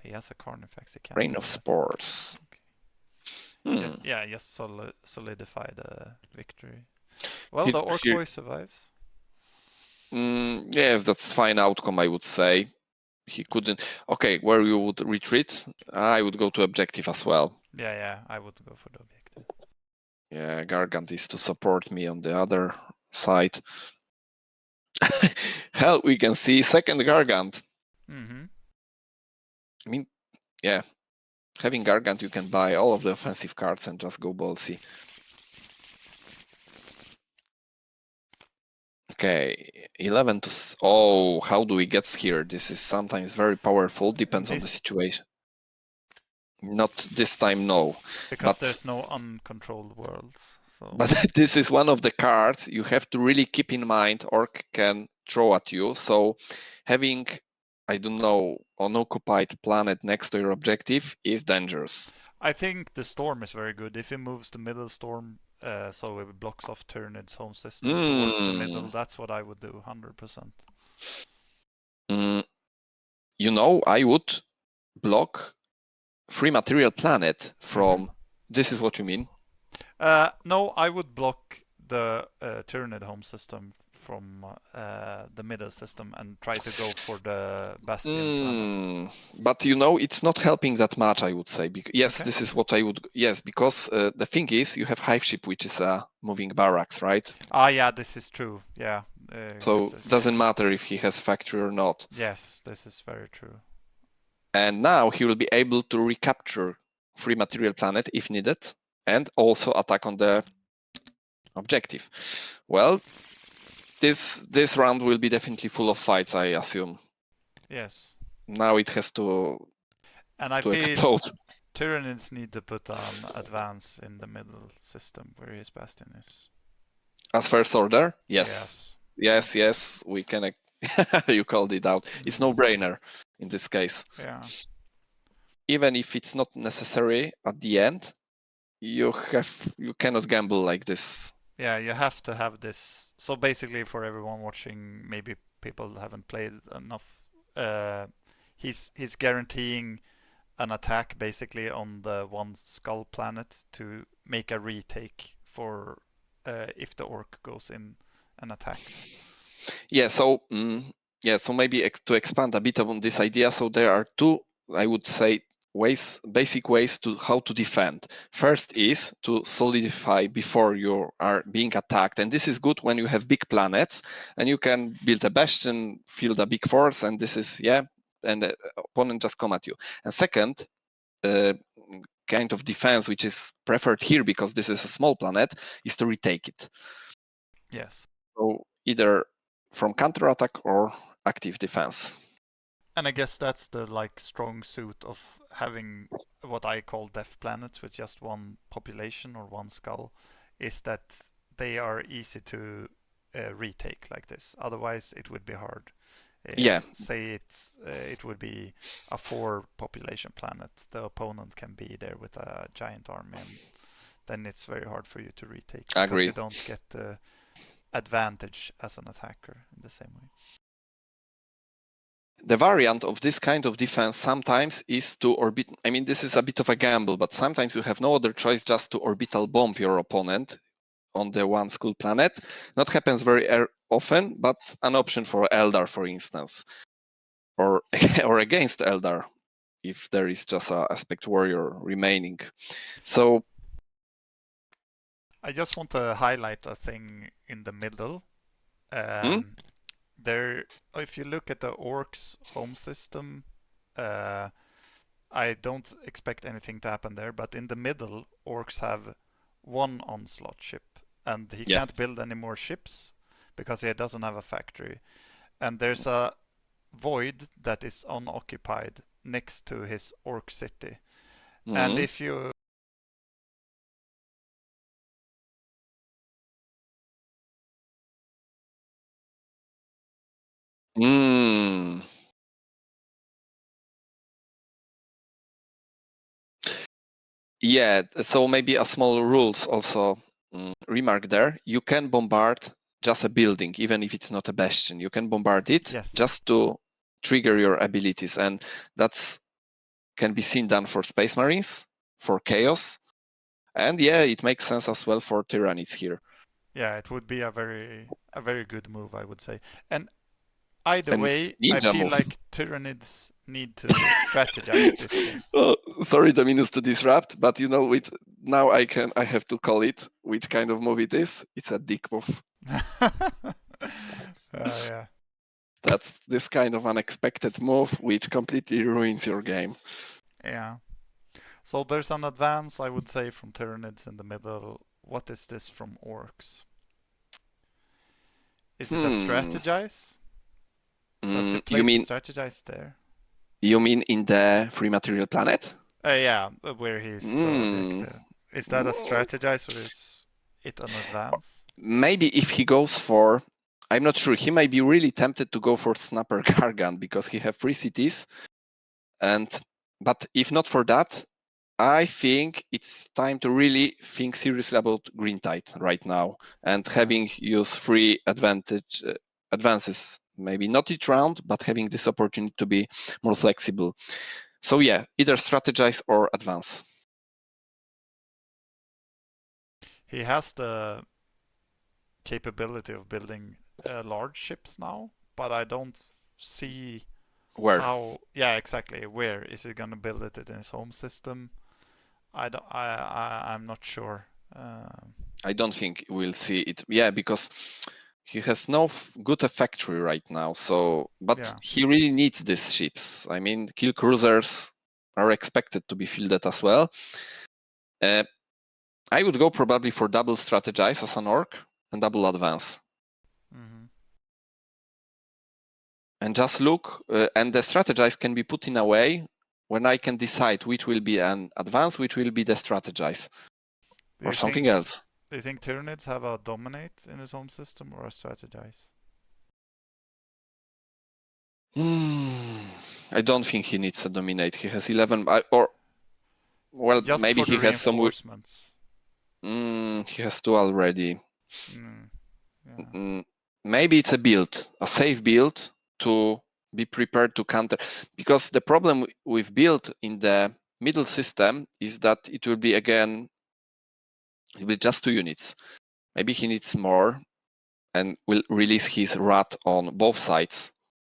He has a Carnifex. He can't. Rain of Spores. Okay. Yeah, just solidify the victory. Well, the Orc Boy survives. Yes, that's fine outcome, I would say. He couldn't. Okay, where you would retreat? I would go to objective as well. Yeah, I would go for the objective. Yeah, Gargant is to support me on the other side. Hell, we can see second Gargant. Mm-hmm. I mean, yeah. Having Gargant, you can buy all of the offensive cards and just go ballsy. Okay, 11 to... Oh, how do we get here? This is sometimes very powerful, depends on the situation. Not this time, no. Because but there's no uncontrolled worlds. So. But this is one of the cards you have to really keep in mind Orc can throw at you. So having, I don't know, unoccupied planet next to your objective is dangerous. I think the storm is very good. If he moves the middle storm, so it blocks off Tyranids' home system towards the middle, that's what I would do, 100%. You know, I would block free material planet from... This is what you mean? No, I would block the Tyranid home system from the middle system and try to go for the Bastion planet. But you know, it's not helping that much, I would say. Yes, Okay. This is what I would... Yes, because the thing is, you have Hive Ship, which is a moving barracks, right? Ah, yeah, this is true. Yeah. So it doesn't matter if he has factory or not. Yes, this is very true. And now he will be able to recapture free material planet if needed, and also attack on the objective. Well, this round will be definitely full of fights, I assume. Yes. Now it has to explode. Tyranids need to put an advance in the middle system where his Bastion is. As first order? Yes. We can... You called it out. It's no-brainer in this case. Yeah. Even if it's not necessary at the end, you cannot gamble like this. Yeah, you have to have this. So basically, for everyone watching, maybe people haven't played enough. He's guaranteeing an attack basically on the one skull planet to make a retake for if the Orc goes in and attacks. Yeah. So so maybe to expand a bit on this idea. So there are two, I would say, basic ways to how to defend. First is to solidify before you are being attacked, and this is good when you have big planets and you can build a bastion, field a big force, and this is and the opponent just come at you. And second kind of defense, which is preferred here because this is a small planet, is to retake it. Yes. So either from counterattack or active defense. And I guess that's the strong suit of having what I call death planets with just one population or one skull, is that they are easy to retake like this. Otherwise, it would be hard. Say it would be a 4 population planet. The opponent can be there with a giant army, and then it's very hard for you to retake. Because you don't get the advantage as an attacker in the same way. The variant of this kind of defense sometimes is to orbit. I mean, this is a bit of a gamble, but sometimes you have no other choice just to orbital bomb your opponent on the one skull planet. Not happens very often, but an option for Eldar, for instance, or against Eldar, if there is just a aspect warrior remaining. So I just want to highlight a thing in the middle. There, if you look at the Orks home system, I don't expect anything to happen there, but in the middle, Orks have one onslaught ship, and he can't build any more ships because he doesn't have a factory. And there's a void that is unoccupied next to his Orc city. And if you Yeah, so maybe a small rules also remark there. You can bombard just a building, even if it's not a bastion. You can bombard it just to trigger your abilities, and that's can be seen done for Space Marines, for Chaos, and it makes sense as well for Tyranids here. Yeah, it would be a very good move, I would say. And either way, I feel like Tyranids need to strategize this game. Oh, sorry, Dominus, to disrupt, but now I have to call it which kind of move it is. It's a dick move. Yeah. That's this kind of unexpected move which completely ruins your game. Yeah. So there's an advance, I would say, from Tyranids in the middle. What is this from Orks? Is it a strategize? Does he place You mean a strategize there? in the free material planet? Yeah, where he's objective. Is that a strategize or is it an advance? Maybe if he goes for, I'm not sure. He might be really tempted to go for Snapper Gargan because he have 3 cities, but if not for that, I think it's time to really think seriously about Green Tide right now and having use 3 advances. Maybe not each round, but having this opportunity to be more flexible. So yeah, either strategize or advance. He has the capability of building large ships now, but I don't see Where? how. Yeah, exactly. Where is he gonna build it in his home system? I'm not sure. I don't think we'll see it. Yeah, because he has no good factory right now. So, but he really needs these ships. I mean, kill cruisers are expected to be fielded as well. I would go probably for double strategize as an orc and double advance. And just look, and the strategize can be put in a way when I can decide which will be an advance, which will be the strategize, or something else. Do you think Tyranids have a dominate in his home system or a strategize? I don't think he needs to dominate. He has 11, just maybe he has some reinforcements. He has 2 already. Yeah. Maybe it's a safe build to be prepared to counter. Because the problem with build in the middle system is that it will be just 2 units. Maybe he needs more and will release his rat on both sides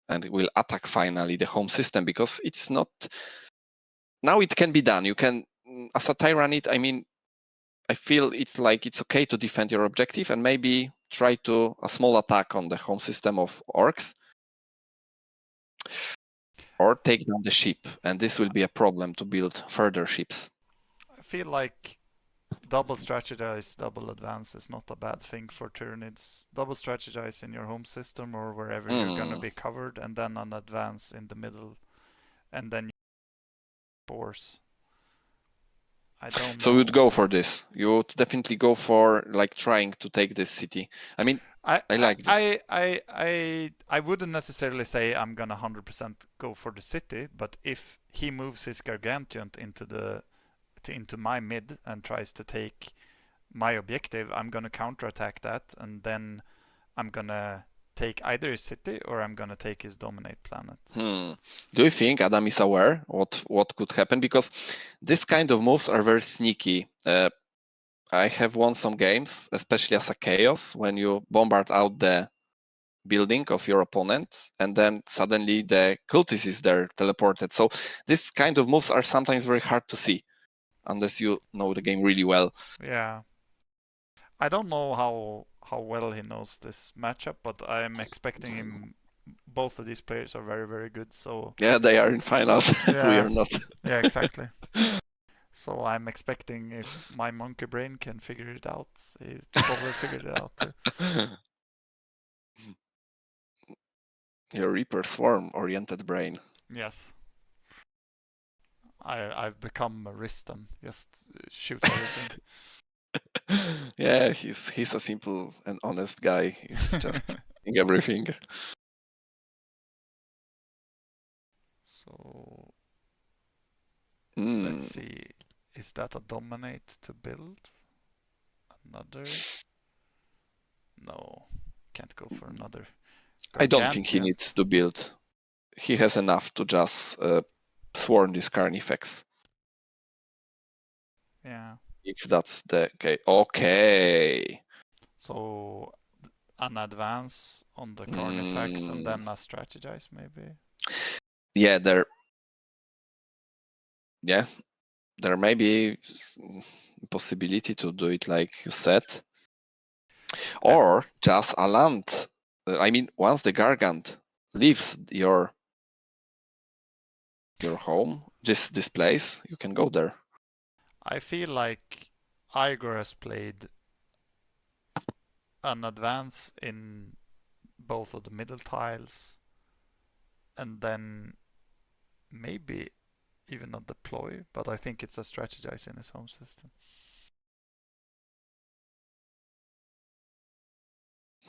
and will attack finally the home system because it's not. Now it can be done. You can, as a Tyranid, I mean, I feel it's okay to defend your objective and maybe try to a small attack on the home system of Orks or take down the ship, and this will be a problem to build further ships. I feel like double strategize, double advance is not a bad thing for Tyranids. Double strategize in your home system or wherever you're gonna be covered, and then an advance in the middle, and then force. I don't know. So you'd go for this. You would definitely go for trying to take this city. I mean, I like this. I wouldn't necessarily say I'm gonna 100% go for the city, but if he moves his Gargantuan into my mid and tries to take my objective, I'm gonna counterattack that, and then I'm gonna take either his city or I'm gonna take his dominate planet. Do you think Adam is aware what could happen? Because this kind of moves are very sneaky. I have won some games, especially as a chaos, when you bombard out the building of your opponent and then suddenly the cultist is there teleported. So this kind of moves are sometimes very hard to see unless you know the game really well. Yeah. I don't know how well he knows this matchup, but I'm expecting him. Both of these players are very, very good. So yeah, they are in finals. Yeah. We are not. Yeah, exactly. So I'm expecting if my monkey brain can figure it out, he's probably figured it out too. Your Reaper Swarm oriented brain. Yes. I've become a Riistan. Just shoot everything. Yeah, he's a simple and honest guy. He's just doing everything. So let's see. Is that a dominate to build? Another? No, can't go for another. I don't think he needs to build. He has enough to just swarm these Carnifex. Yeah. If that's the case. Okay. So an advance on the Carnifex and then a strategize maybe? Yeah, there may be possibility to do it like you said. Or just a land I mean, once the Gargant leaves your home, this place, you can go there. I feel like Igor has played an advance in both of the middle tiles, and then maybe even a deploy, but I think it's a strategize in his home system.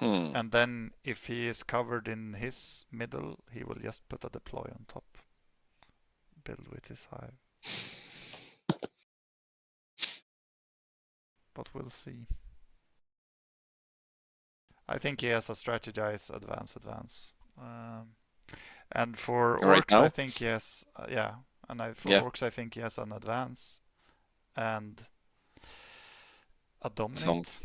And then if he is covered in his middle, he will just put a deploy on top. Build with his hive. But we'll see. I think he has a strategize, advance. And for Right Orks, now? I think he has, yeah. And Orks, I think he has an advance and a dominate.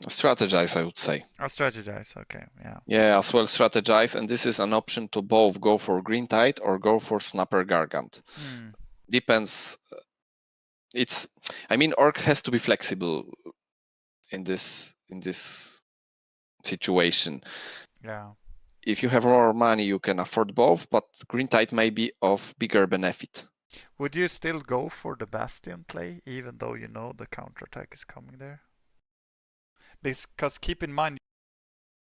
Strategize, I would say. A strategize, okay, yeah. Yeah, as well strategize, and this is an option to both go for Green Tide or go for Snapper Gargant. Depends. I mean, Orc has to be flexible in this situation. Yeah. If you have more money, you can afford both, but Green Tide may be of bigger benefit. Would you still go for the Bastion play, even though you know the counterattack is coming there? Because keep in mind...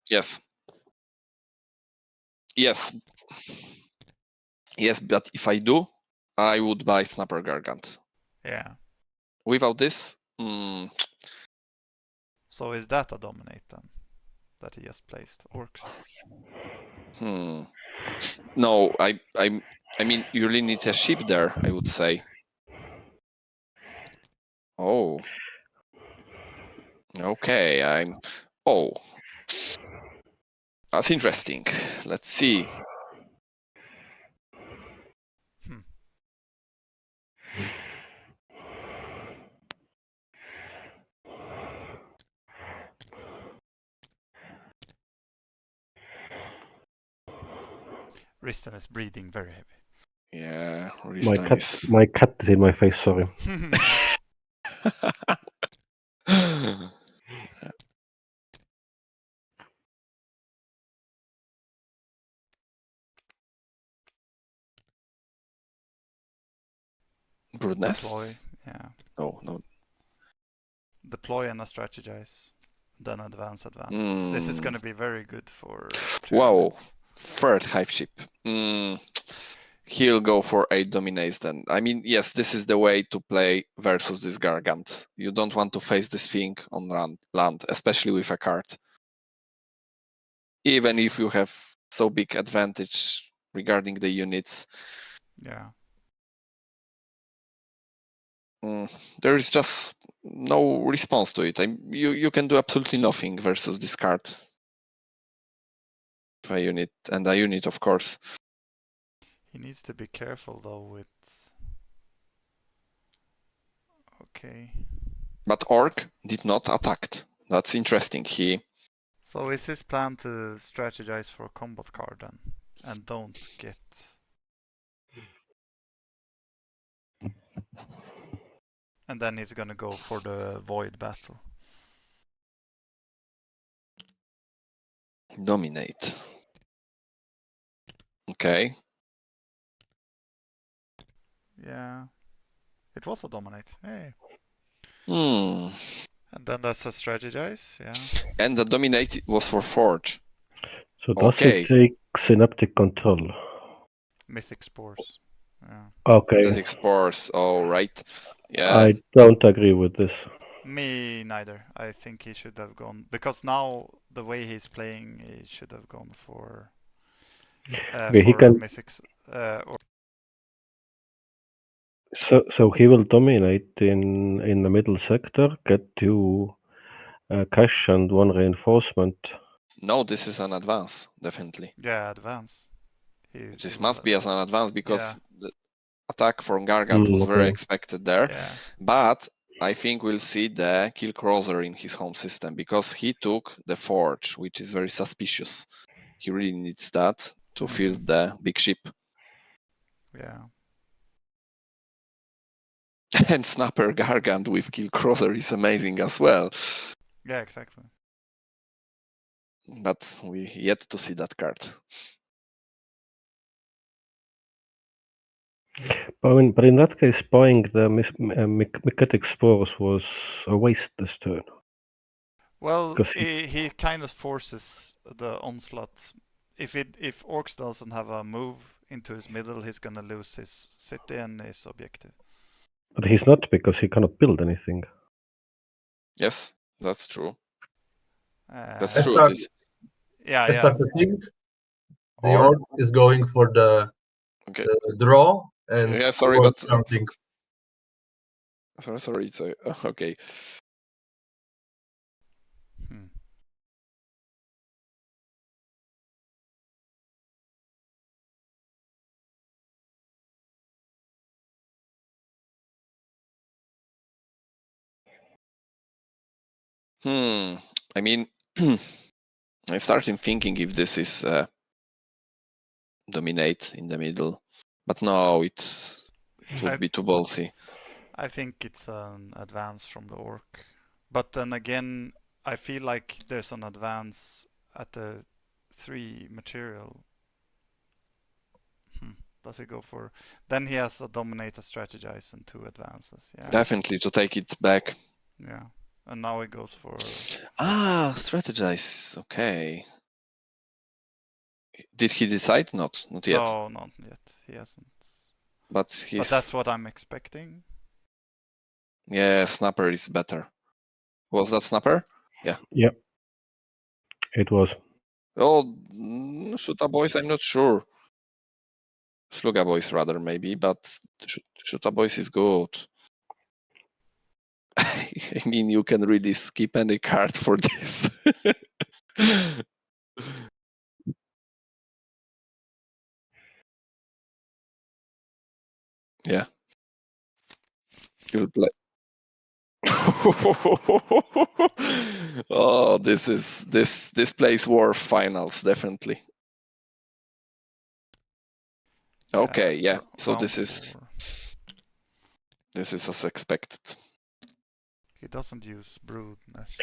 Yes. Yes. Yes, but if I do, I would buy Snapper Gargant. Yeah. Without this... So is that a dominate then? That he just placed? Orcs? No, I mean, you really need a ship there, I would say. Oh. Okay, Oh. That's interesting. Let's see. Riistan is breathing very heavy. Yeah, Riistan is... My cat is in my face, sorry. Broodnest? Deploy, yeah. No. Deploy and a strategize. Then advance. This is going to be very good for Tyranids. Wow, third hive ship. He'll go for 8 dominates then. I mean, yes, this is the way to play versus this Gargant. You don't want to face this thing on land, especially with a card. Even if you have so big advantage regarding the units. Yeah. There is just no response to it. You can do absolutely nothing versus this card. A unit, of course. He needs to be careful though with... Okay. But Orc did not attack. That's interesting. So is his plan to strategize for a combat card then? And don't get... And then he's gonna go for the void battle. Dominate. Okay. Yeah. It was a dominate. Hey. And then that's a strategize, yeah. And the dominate was for Forge. So does it take Synaptic Control? Mythic Spores. Yeah. Okay. Mythic Spores, oh right. Yeah. I don't agree with this. Me neither. I think he should have gone... Because now, the way he's playing, he should have gone for... he can... Mythics... So he will dominate in the middle sector, get 2 cash and 1 reinforcement. No, this is an advance, definitely. Yeah, advance. This must be as an advance because the attack from Gargant was very expected there. Yeah. But I think we'll see the Kill Cruiser in his home system because he took the Forge, which is very suspicious. He really needs that to field the big ship. Yeah. And Snapper Gargant with Kill Cruiser is amazing as well. Yeah, exactly. but we yet to see that card. But in that case, buying the Mycotic Spores was a waste this turn. Well, 'Cause he kind of forces the onslaught. If Orks doesn't have a move into his middle, he's gonna lose his city and his objective. But he's not, because he cannot build anything. Yes, that's true. That's Uh, true. Start- This, yeah, I yeah. start to think the Or- Orc is going for the okay. draw and Yeah, sorry, wants but something. sorry. It's okay. Hmm. I mean, I started thinking if this is dominate in the middle, but no, it would be too ballsy. I think it's an advance from the Orc. But then again, I feel like there's an advance at the 3 material. Does he go for... Then he has a dominate, a strategize, and 2 advances. Yeah. Definitely to take it back. Yeah. And now he goes for... Strategize. Okay. Did he decide? Not yet. No, not yet. He hasn't. But But that's what I'm expecting. Yeah, Snapper is better. Was that Snapper? Yeah. Yep. It was. Oh, Shuta Boys, I'm not sure. Sluga Boys rather, maybe, but Shuta Boys is good. I mean, you can really skip any card for this. Yeah. You'll play. Oh, this plays war finals, definitely. Okay, yeah. So round this is 4. as expected. He doesn't use Brood Nest.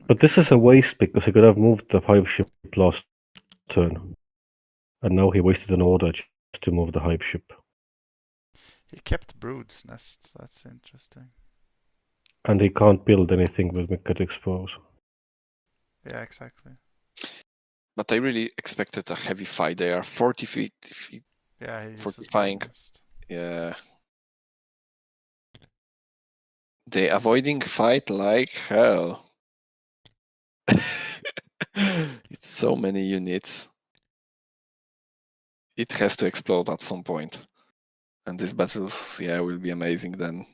But this is a waste, because he could have moved the 5 ship last turn. And now he wasted an order just to move the hive ship. He kept Brood's Nest. That's interesting. And he can't build anything with Mycotic Spores. Yeah, exactly. But I really expected a heavy fight. They are 40 feet. Yeah, he uses Fortifying. Brood Nest. Yeah. They avoiding fight like hell. It's so many units. It has to explode at some point. And these battles, yeah, will be amazing then.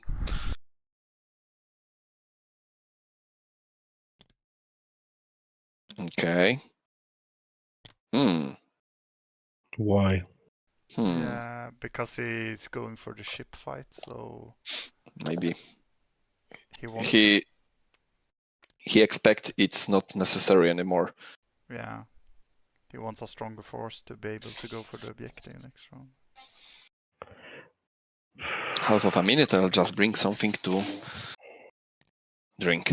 Okay. Why? Yeah, because he's going for the ship fight, so Maybe he wants he expect it's not necessary anymore. yeah. He wants a stronger force to be able to go for the objective next round. Half of a minute, I'll just bring something to drink.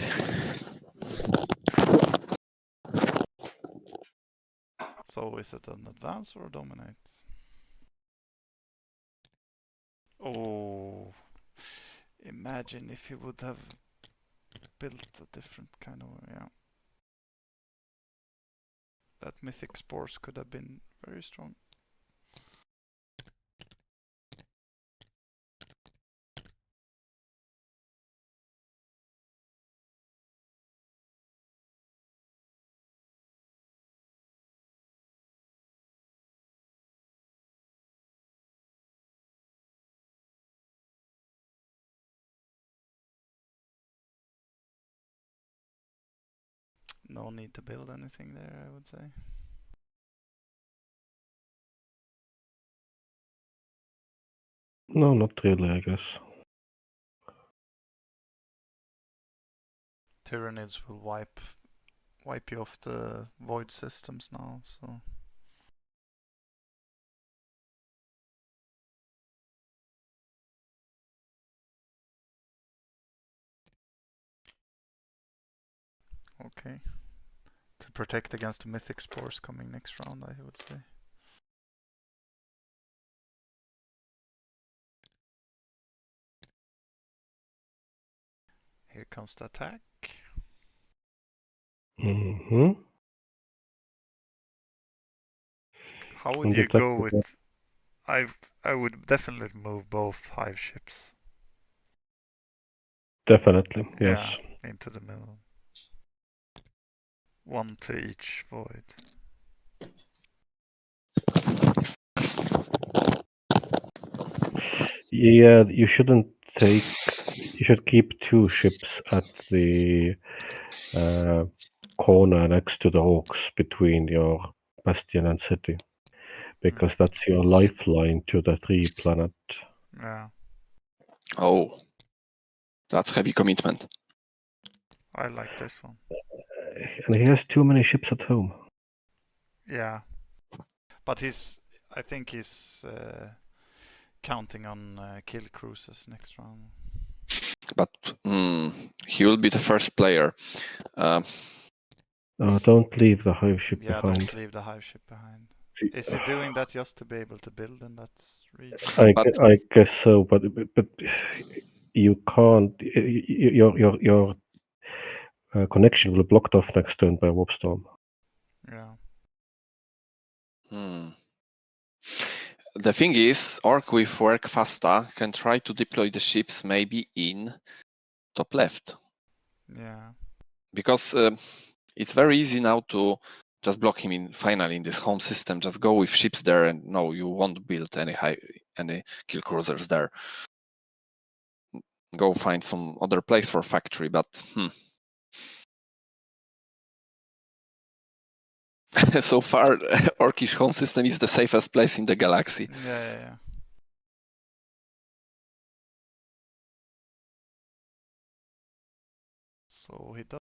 So is it an advance or a dominate? Oh, imagine if he would have built a different kind of, yeah. That mythic spores could have been very strong. No need to build anything there, I would say. No, not really, I guess. Tyranids will wipe you off the void systems now, so okay. to protect against the mythic spores coming next round, I would say. Here comes the attack. Mm-hmm. How would And you the attack go with with... I would definitely move both hive ships. Definitely, yes. Yeah, into the middle. One to each void. Yeah, you shouldn't take. You should keep 2 ships at the corner next to the Orks between your bastion and city, because that's your lifeline to the 3 planet. Yeah, Oh, that's heavy commitment. I like this one. And he has too many ships at home. Yeah, but I think he's counting on kill cruises next round. But he will be the first player. Don't leave the hive ship Yeah, behind. don't leave the hive ship behind. Is he doing that just to be able to build in that region? I guess so, but you can't. Your connection will be blocked off next turn by warp storm. Yeah. The thing is, Orc with Work Fasta can try to deploy the ships maybe in top left. Yeah. Because it's very easy now to just block him in finally in this home system. Just go with ships there, and no, you won't build any kill cruisers there. Go find some other place for factory, but so far, Orkish home system is the safest place in the galaxy. Yeah. So he does.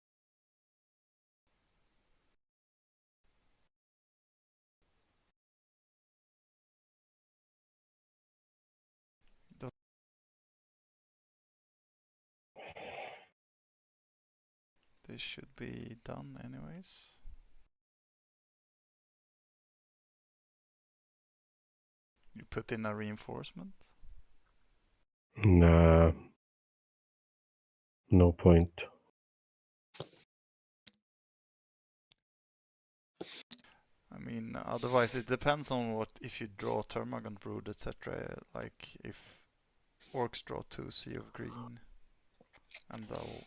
This should be done anyways. You put in a reinforcement. Nah, no point. I mean, otherwise it depends on what if you draw Termagant Brood, etc. Like if Orcs draw 2 Sea of Green, and they'll.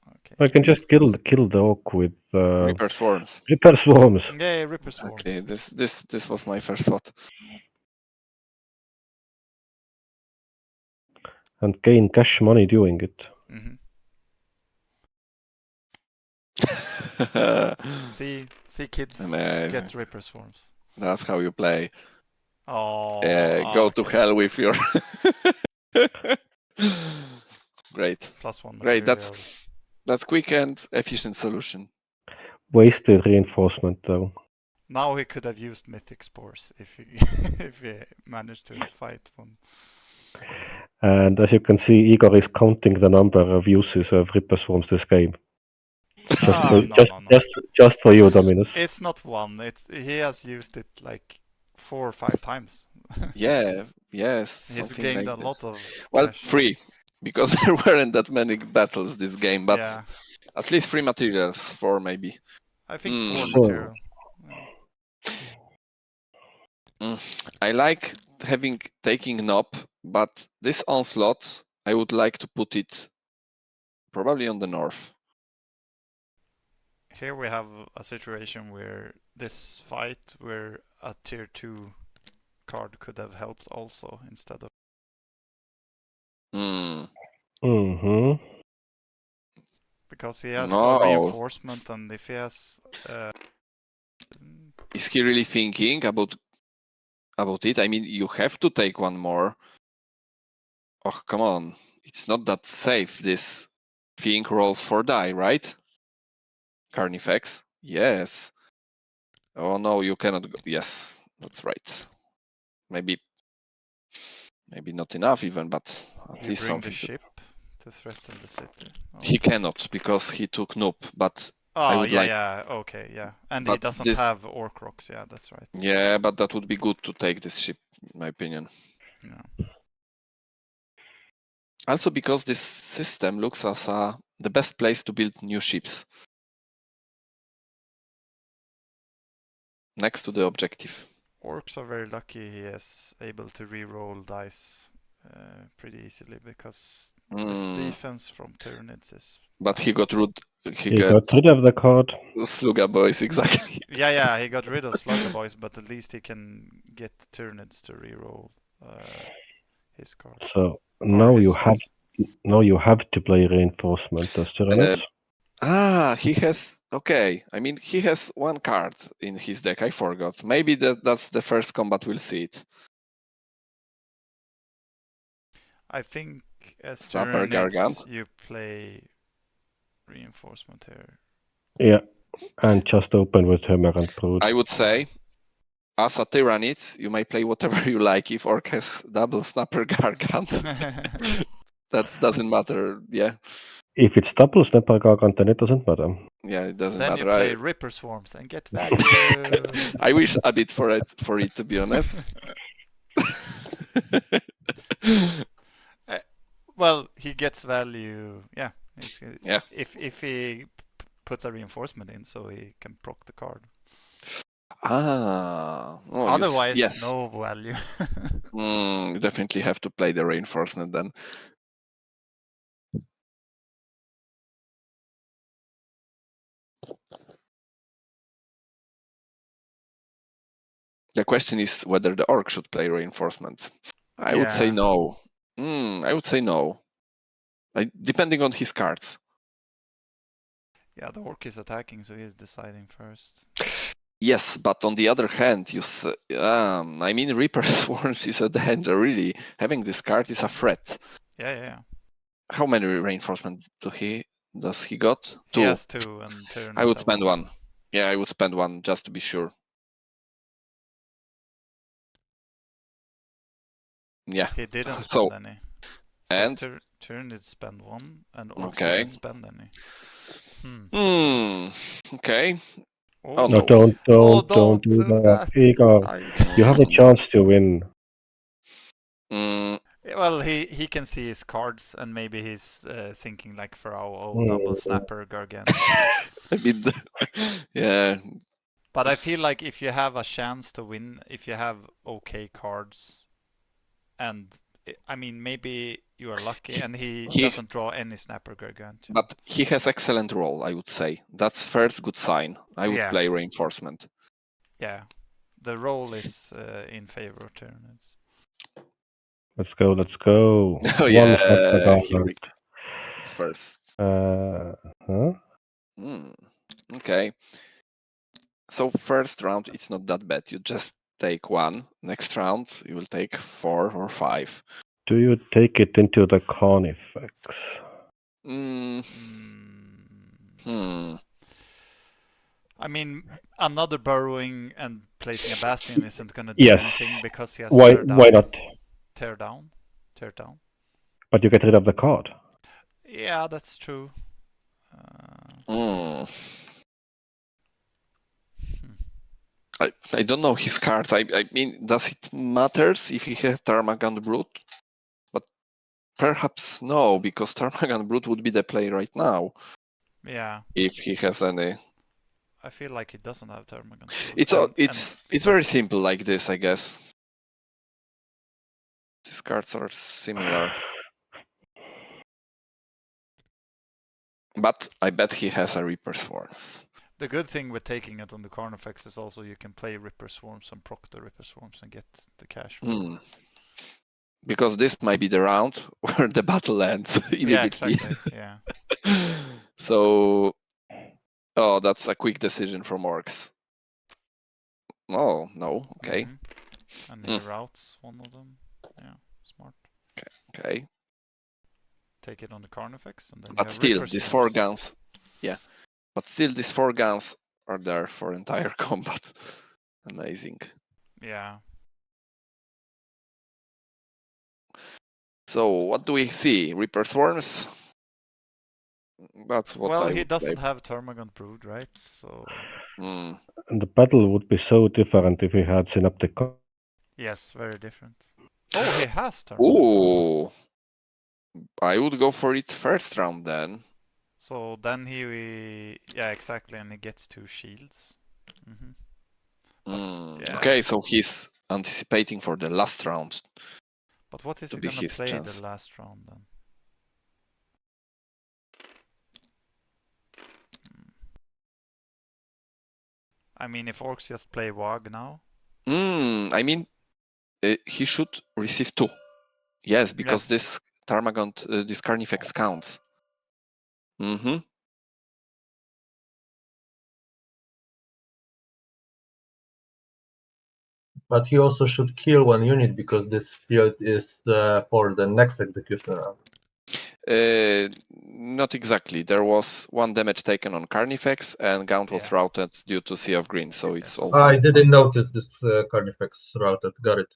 Okay. I can just kill the Orc with Reaper Swarms. Reaper Swarms. Yeah, Reaper Swarms. Okay, this was my first thought. And gain cash money doing it. Mm-hmm. See, kids, get Reaper Swarms. That's how you play. Oh, go to hell with your. Great. +1 Great. material. That's quick and efficient solution. Wasted reinforcement though. Now he could have used Mythic Spores if he if he managed to fight one. And as you can see, Igor is counting the number of uses of Reaper Swarms this game. Just for you, Dominus. It's not one. He has used it like 4 or 5 times. Yeah. Yes. He's gained like a lot of. Well, cash. 3, because there weren't that many battles this game, but yeah. at least 3 materials, 4 maybe. I think 4 Sure. material. I like taking Knob, but this onslaught, I would like to put it probably on the north. Here we have a situation where this fight, where a tier 2 card could have helped also instead of. Mm-hmm. Because he has a reinforcement, and if he has. Is he really thinking about it? I mean, you have to take one more. Oh, come on. It's not that safe, this thing rolls for die, right? Carnifex? Yes. Oh no, you cannot go. Yes, that's right. Maybe not enough even, but at least bring something. the ship to threaten the city. He cannot, because he took Noob, but Oh, would yeah, like- yeah, okay, yeah. And he But doesn't this- have Orks, yeah, that's right. Yeah, but that would be good to take this ship, in my opinion. Yeah. Also because this system looks as the best place to build new ships. Next to the objective. Orks are very lucky he is able to re-roll dice pretty easily because this defense from Tyranids is... But he got rid. He He got got rid of the card. Sluga boys, exactly. Yeah, he got rid of Slugger Boys, but at least he can get Tyranids to re-roll his card. So or now his you have to play reinforcement as Tyranids. He has. Okay, I mean he has one card in his deck. I forgot. Maybe that's the first combat we'll see it. I think as Snapper Tyranids, Gargant. you play reinforcement here. Yeah, and just open with Hammer and Brood. I would say, as a Tyranids, you may play whatever you like. If Orc has double Snapper Gargant, that doesn't matter. Yeah, If it's double Snapper Gargant, then it doesn't matter. yeah, it doesn't Then matter. you play Ripper Swarms and get value. I wish a bit for it to be honest. Well, he gets value. Yeah. Yeah. If he puts a reinforcement in, so he can proc the card. Oh, Otherwise, yes. no value. You definitely have to play the reinforcement then. The question is whether the Orc should play reinforcement. I would say Yeah. no. I would say no. Depending on his cards. Yeah, the Orc is attacking, so he is deciding first. Yes, but on the other hand, I mean, Reaper Swarms is a danger, really. Having this card is a threat. Yeah. How many reinforcement does he got? He 2. has 2, and Tyranids I would have spend 1. Yeah, I would spend 1 just to be sure. Yeah. He didn't So- spend any. So and- Tyranids spend 1, and Orcs Okay. didn't spend any. Okay. Oh, No, no. don't do that. Igor, you have a chance to win. Well, he can see his cards, and maybe he's thinking like Farau, Mm. double snapper, Gargant. I mean, yeah. But I feel like if you have a chance to win, if you have okay cards, and I mean maybe you are lucky, and he doesn't draw any snapper, Gargant. But he has excellent roll, I would say. That's first good sign. I would Yeah. play reinforcement. Yeah, the roll is in favor of Tyranids. Let's go. Oh, One yeah, Snapper here we Gargant. It's first. Huh? Okay. So first round, it's not that bad. You just take 1. Next round, you will take 4 or 5. Do you take it into the Carnifex? I mean, another burrowing and placing a bastion isn't gonna do Yes. anything because he has Why tear not? down. But you get rid of the card. Yeah, that's true. I don't know his card. I mean, does it matters if he has Tarmagant Brute? But perhaps no, because Tarmagant Brute would be the play right now Yeah, if he has any. I feel like he doesn't have Termagant. It's very simple like this, I guess. These cards are similar. But I bet he has a Reaper Swarms. The good thing with taking it on the Carnifex is also you can play Ripper Swarms and proc the Ripper Swarms and get the cash. Because this might be the round where the battle ends immediately. Yeah, exactly. Yeah. So, that's a quick decision from Orks. Oh, no, okay. And he routes one of them. Yeah, smart. Okay. Take it on the Carnifex and then. But still, these 4 guns. Yeah. But still, these 4 guns are there for entire combat. Amazing. Yeah. So, what do we see? Reaper Swarms? That's what Well, I he would doesn't play. have Termagant Brood, right? So Hmm. And the battle would be so different if he had Synaptic. yes, very different. Oh, he has Termagant Brood. Ooh, I would go for it first round then. So then yeah, exactly, and he gets 2 shields. Mm-hmm. Yeah. Okay, so he's anticipating for the last round. But what is to he be gonna his play chance. the last round then? I mean, if Orks just play Wag now. I mean, he should receive 2. Yes, because Yes. this Tarmagant, this Carnifex counts. Mm-hmm. But he also should kill 1 unit because this field is for the next execution round. Not exactly. There was 1 damage taken on Carnifex, and Gaunt was Yeah. routed due to Sea of Green, so it's Yes. all I fine. didn't notice this Carnifex routed. Got it.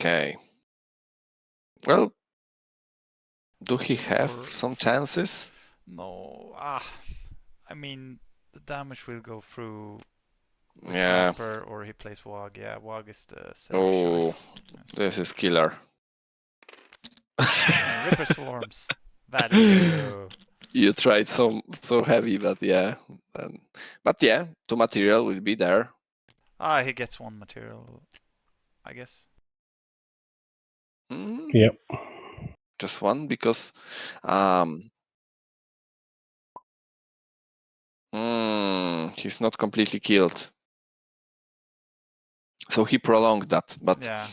Okay. Well, do he have For- some chances? No. I mean, the damage will go through with Yeah. Sniper, or he plays Wag. Yeah, Wag is the safe Oh, choice. Yes. this is killer. And Ripper Swarms. Value. You tried so heavy, but yeah. But yeah, 2 material will be there. He gets 1 material, I guess. Yep. Just 1 because he's not completely killed. So he prolonged that, but Yeah.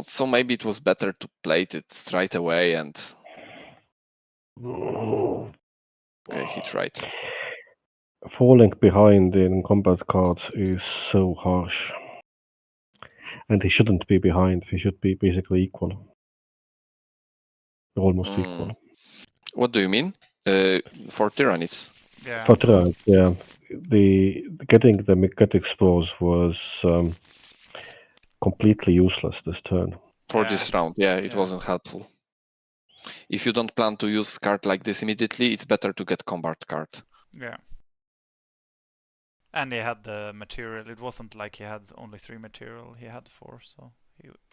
so maybe it was better to play it straight away and okay, he tried. Falling behind in combat cards is so harsh. And he shouldn't be behind. He should be basically equal. Almost equal. What do you mean? For Tyranids? Yeah. For Tyranids, yeah. The getting the Mechatic Spores was completely useless this turn. For this round, yeah, it Yeah. wasn't helpful. If you don't plan to use card like this immediately, it's better to get combat card. Yeah. And he had the material. It wasn't like he had only 3 material. He had 4, so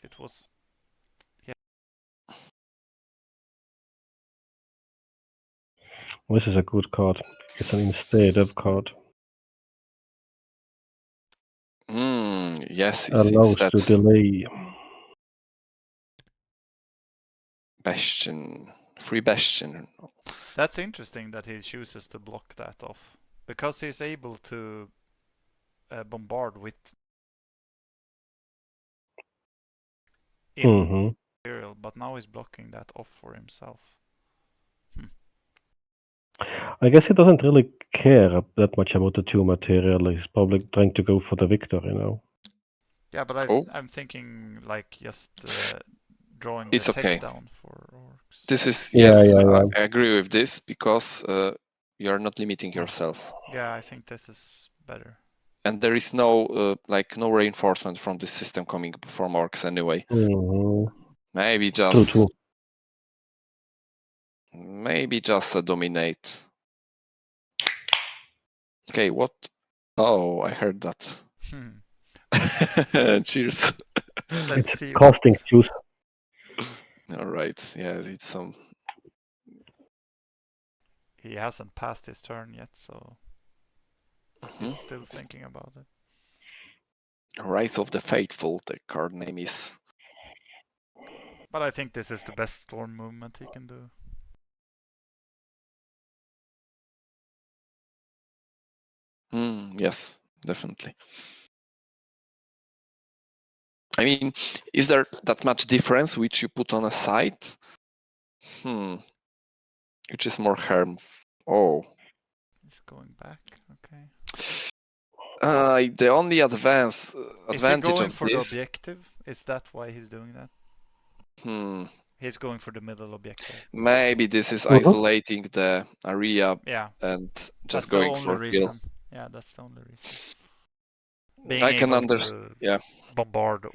it was. This is a good card. It's an instead of card. Yes, it's Allows instead to delay. Bastion. Free Bastion. That's interesting that he chooses to block that off, because he's able to bombard with material, but now he's blocking that off for himself. I guess he doesn't really care that much about the 2 material. He's probably trying to go for the victor, you know. Yeah, but I'm thinking like just drawing It's the okay. takedown for Orks. This is Yeah, yes, yeah. I agree with this because you are not limiting yourself. Yeah, I think this is better. And there is no no reinforcement from this system coming from Orks anyway. Maybe just True. maybe just a dominate. Okay, what? Oh, I heard that. Cheers. Let's see. Casting juice. All right. Yeah, it's some. He hasn't passed his turn yet, so he's still thinking about it. Rise of the Faithful, the card name is. But I think this is the best storm movement he can do. Yes, definitely. I mean, is there that much difference which you put on a side? Which is more harm? Oh. He's going back. Okay. The only advantage is he going of for this. the objective? Is that why he's doing that? He's going for the middle objective. Maybe this is Mhm. isolating the area Yeah, and that's just the going only for reason. kill. Yeah, that's the only reason. Being I can able understand. to Yeah. bombard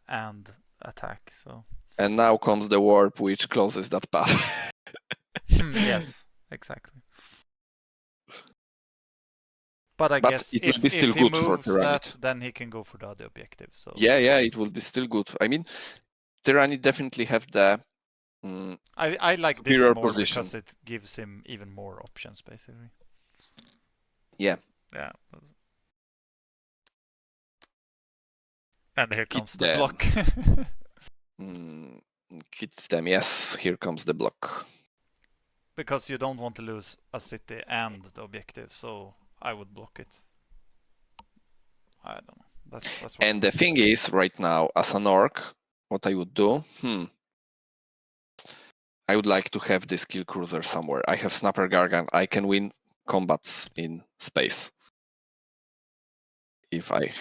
and attack. So And now comes the warp, which closes that path. yes, exactly. But I But guess it will be still if he good for moves that, Tyranid. then he can go for the other objective. So Yeah, it will be still good. I mean, Tyranid definitely have the I like this superior more position. because it gives him even more options, basically. Yeah. Yeah. And here Kit comes the them. block. Kits them. Yes, here comes the block. Because you don't want to lose a city and the objective, so I would block it. I don't know. That's what And the thing is, right now, as an orc, what I would do, I would like to have this kill cruiser somewhere. I have Snapper Gargant. I can win combats in space. If I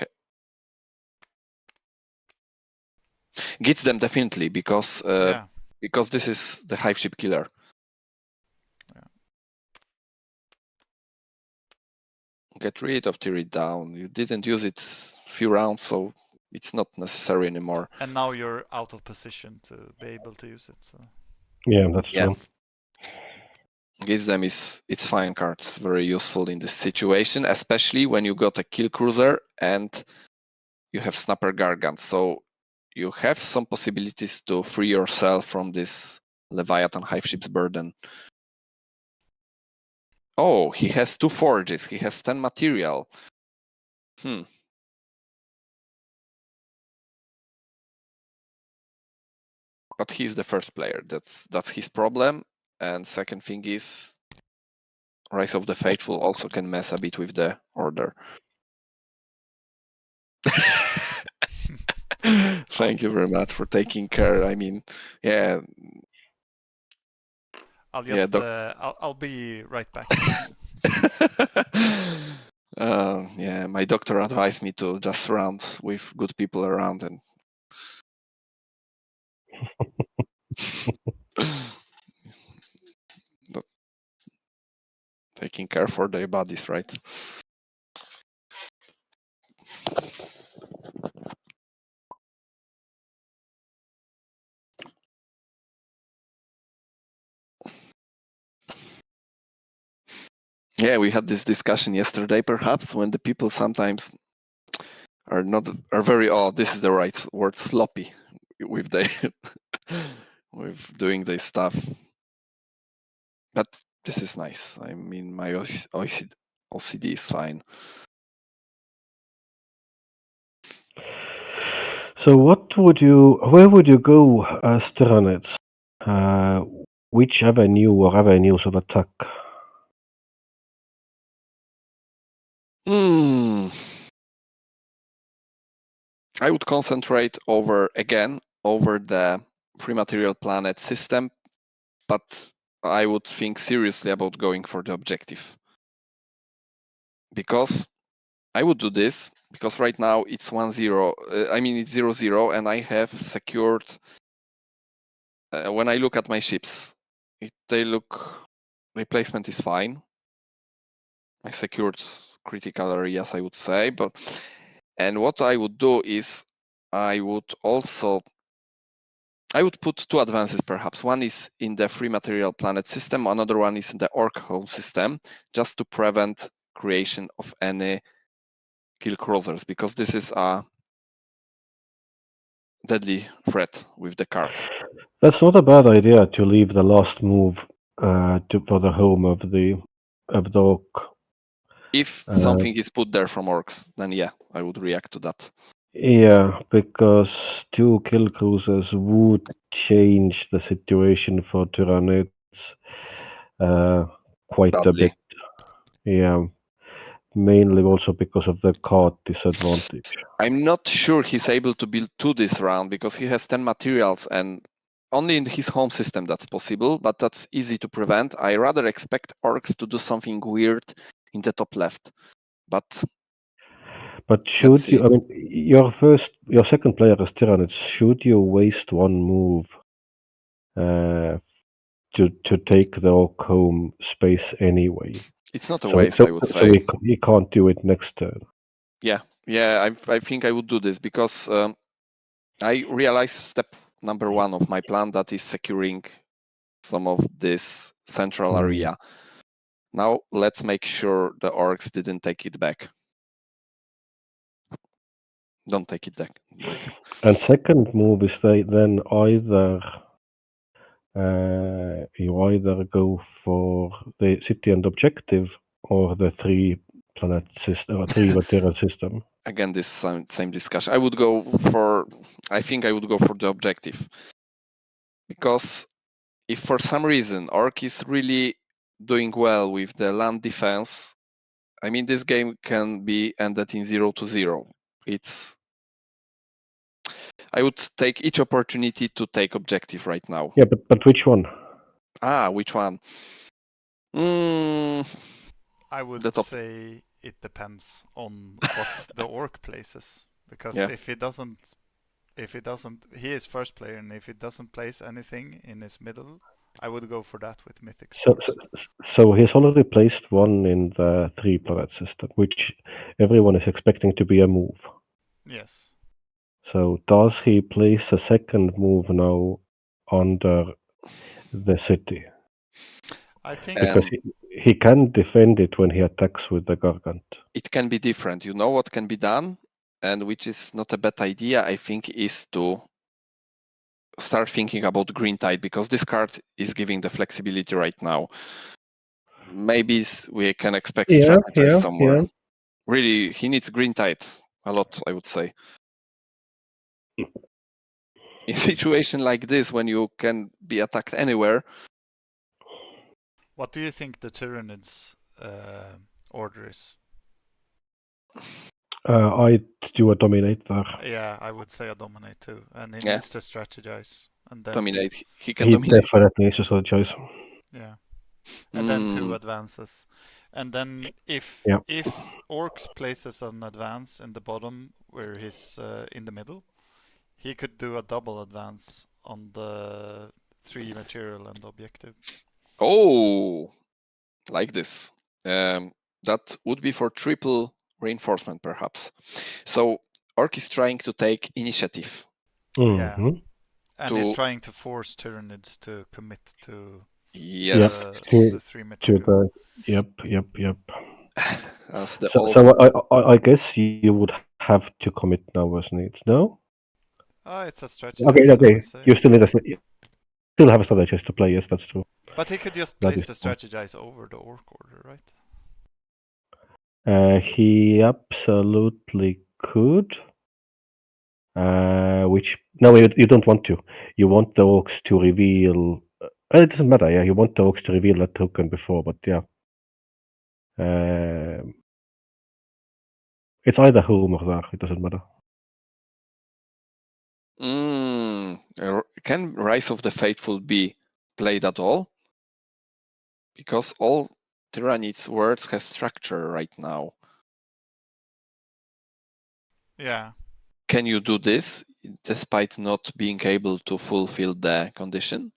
gets them definitely because this is the hive ship killer. Yeah. Get rid of Tyranid down. You didn't use it few rounds, so it's not necessary anymore. And now you're out of position to be able to use it. So. Yeah, that's true. Gets them it's fine card. It's very useful in this situation, especially when you got a kill cruiser and you have Snapper Gargant. So you have some possibilities to free yourself from this Leviathan hive ship's burden. Oh, he has 2 forges. He has 10 material. But he's the first player. That's his problem. And second thing is, Rise of the Faithful also can mess a bit with the order. Thank you very much for taking care. I mean, yeah. I'll just I'll be right back. Yeah, my doctor advised me to just surround with good people around and taking care for their bodies, right? Yeah, we had this discussion yesterday, perhaps, when the people sometimes are very this is the right word, sloppy with with doing this stuff. But this is nice. I mean, my OCD is fine. So where would you go as Tyranids? Which avenue or avenues of attack? I would concentrate over the free material planet system, but I would think seriously about going for the objective. Because I would do this, because right now it's 1-0, it's 0-0, and I have secured, when I look at my ships, replacement is fine. I secured critical areas, I would say, and what I would do is I would put 2 advances perhaps. One is in the free material planet system, another one is in the orc home system, just to prevent creation of any kill cruisers, because this is a deadly threat with the card. That's not a bad idea to leave the last move for the home of the orc. If something is put there from orcs, then yeah, I would react to that. Yeah, because 2 kill cruisers would change the situation for Tyranids quite Badly. a bit. Yeah, mainly also because of the card disadvantage. I'm not sure he's able to build 2 this round, because he has 10 materials, and only in his home system that's possible, but that's easy to prevent. I rather expect orcs to do something weird in the top left. But should you? I mean, your second player is Tyranids. Should you waste 1 move to take the Orc home space anyway. It's not a So, waste, so, I would so say. he can't do it next turn. Yeah, I think I would do this because I realized step number 1 of my plan, that is securing some of this central area. Now let's make sure the Orcs didn't take it back. Don't take it back. And second move is then either you either go for the city and objective or the 3-planet system or 3 material system. Again, this same discussion. I think I would go for the objective. Because if for some reason Orc is really doing well with the land defense, I mean, this game can be ended in 0-0. I would take each opportunity to take objective right now. Yeah, but which one? Which one? I would say it depends on what the Orc places, because if he doesn't, he is first player, and if he doesn't place anything in his middle, I would go for that with Mythic Sports. So he's already placed one in the 3-planet system, which everyone is expecting to be a move. Yes. So does he place a second move now under the city? I think because he can defend it when he attacks with the Gargant. It can be different. You know what can be done, and which is not a bad idea, I think, is to start thinking about Green Tide, because this card is giving the flexibility right now. Maybe we can expect strategies somewhere. Yeah. Really, he needs Green Tide a lot, I would say. In a situation like this, when you can be attacked anywhere. What do you think the Tyranids order is? I'd do a Dominate there. Yeah, I would say a Dominate too, and he needs to strategize. And then Dominate. He can dominate. Definitely needs to strategize. Yeah, and then 2 advances, and then if Orcs places an advance in the bottom where he's in the middle, he could do a double advance on the 3 material and objective. Oh, like this. That would be for triple reinforcement, perhaps. So Orc is trying to take initiative. Yeah, and he's trying to force Tyranids to commit to the 3 material. Yep. So I guess you would have to commit now as needs, no? It's a strategy. Okay. You still need still have a strategist to play, yes, that's true. But he could just place the strategize over the Orc order, right? He absolutely could. Which no, you don't want to. You want the Orcs to reveal. It doesn't matter. Yeah, you want the Orcs to reveal that token before, but yeah. It's either home or there. It doesn't matter. Can Rise of the Faithful be played at all? Because all Tyranids words have structure right now. Yeah. Can you do this despite not being able to fulfill the condition?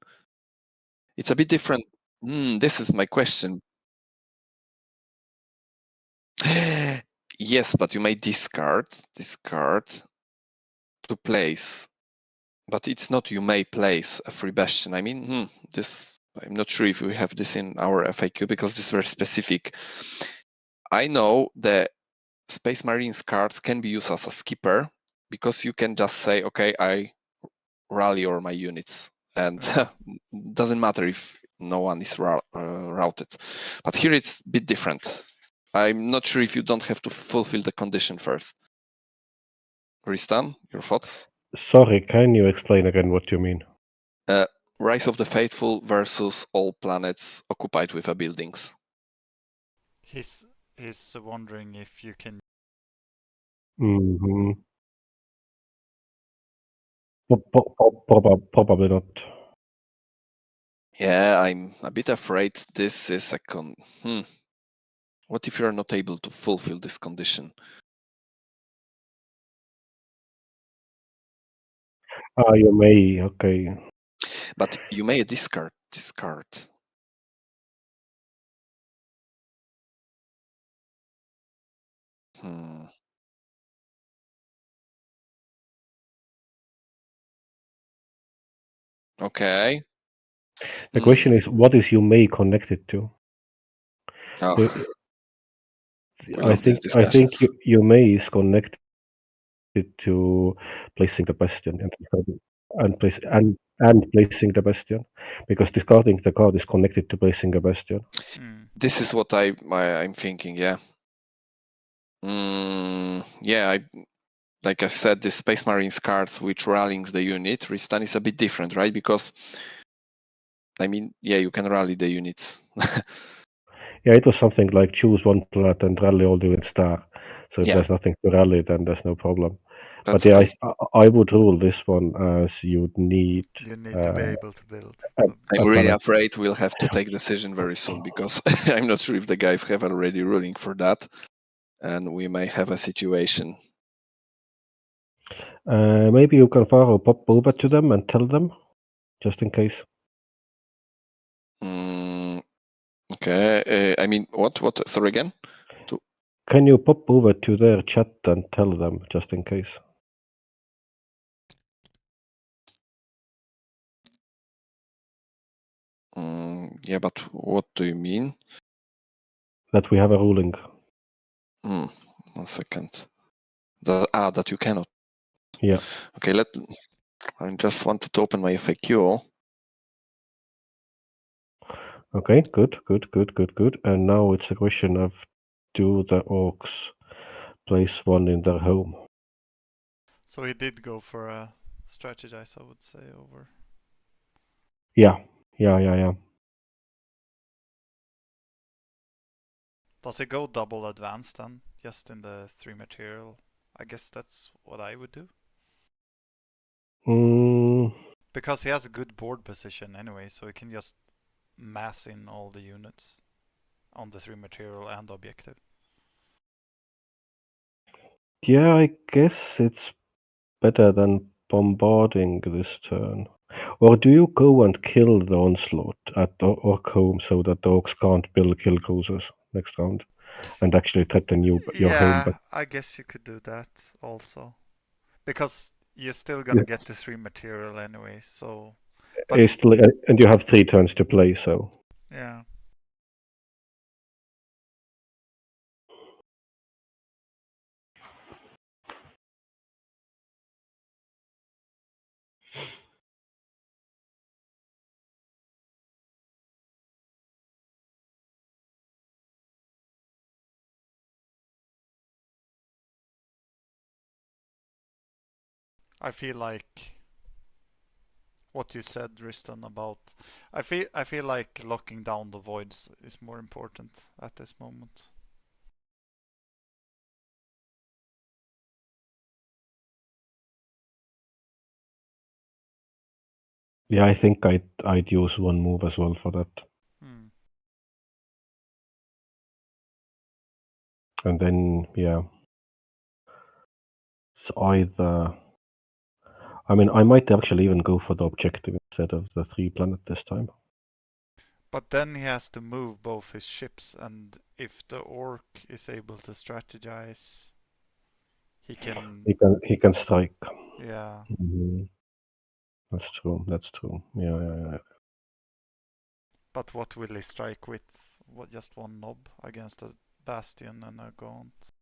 It's a bit different. This is my question. Yes, but you may discard this card to place. But it's not you may place a free bastion. I mean, this, I'm not sure if we have this in our FAQ because this is very specific. I know the Space Marines cards can be used as a skipper because you can just say, okay, I rally all my units, and doesn't matter if no one is routed. But here it's a bit different. I'm not sure if you don't have to fulfill the condition first. Riistan, your thoughts? Sorry, can you explain again what you mean? Rise of the Faithful versus all planets occupied with buildings. He's wondering if you can. Probably not. Yeah, I'm a bit afraid this is a What if you are not able to fulfill this condition? You may, okay. But you may discard. Okay. The question is, what is you may connected to? Oh, we I love these think discussions. you may is connected to placing the bastion and placing the bastion, because discarding the card is connected to placing a bastion. This is what I'm thinking. Yeah. Yeah. Like I said, the Space Marines cards which rallies the unit, Riistan is a bit different, right? Because I mean, yeah, you can rally the units. Yeah, it was something like choose one planet and rally all the units there. So if Yeah. there's nothing to rally, then there's no problem. That's But yeah, okay. I would rule this one as you'd need. You need to be able to build. I'm really afraid we'll have to take decision very soon, because I'm not sure if the guys have already ruling for that, and we may have a situation. Maybe you can Farau pop over to them and tell them, just in case. Okay. I mean, what? Sorry again. Can you pop over to their chat and tell them, just in case? Yeah, but what do you mean? That we have a ruling. 1 second. That you cannot. Yeah. Okay, I just wanted to open my FAQ. Okay, good. And now it's a question of, do the Orks place one in their home? So he did go for a strategize, I would say, over. Yeah. Does it go double advanced then? Just in the 3 material? I guess that's what I would do. Because he has a good board position anyway, so he can just mass in all the units on the 3 material and objective. Yeah, I guess it's better than bombarding this turn. Or do you go and kill the onslaught at the Ork home so that the Orks can't build kill cruisers next round and actually threaten your home? Yeah, I guess you could do that also. Because you're still gonna get the 3 material anyway, so... But and you have 3 turns to play, so... Yeah. I feel like what you said, Riistan, about I feel like locking down the voids is more important at this moment. Yeah, I think I'd use one move as well for that. And then, yeah, it's either... I mean, I might actually even go for the objective instead of the 3 planet this time. But then he has to move both his ships, and if the Ork is able to strategize, he can strike. Yeah. That's true. Yeah. But what will he strike with? What, just one knob against a bastion and a gaunt?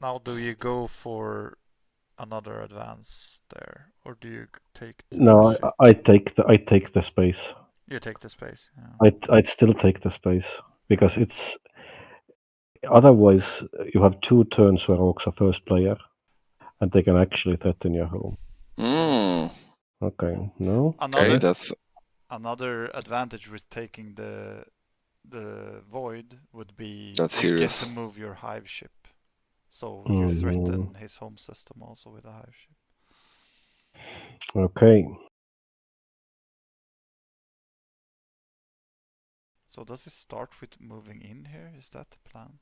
Now do you go for another advance there, or do you take the No, ship? I take the space. You take the space. Yeah. I'd still take the space, because it's otherwise you have 2 turns where Orks are first player, and they can actually threaten your home. Okay, no. Another advantage with taking the void would be That's you get serious. to move your hive ship, so you threaten his home system also with a hive ship. Okay. So does it start with moving in here? Is that the plan?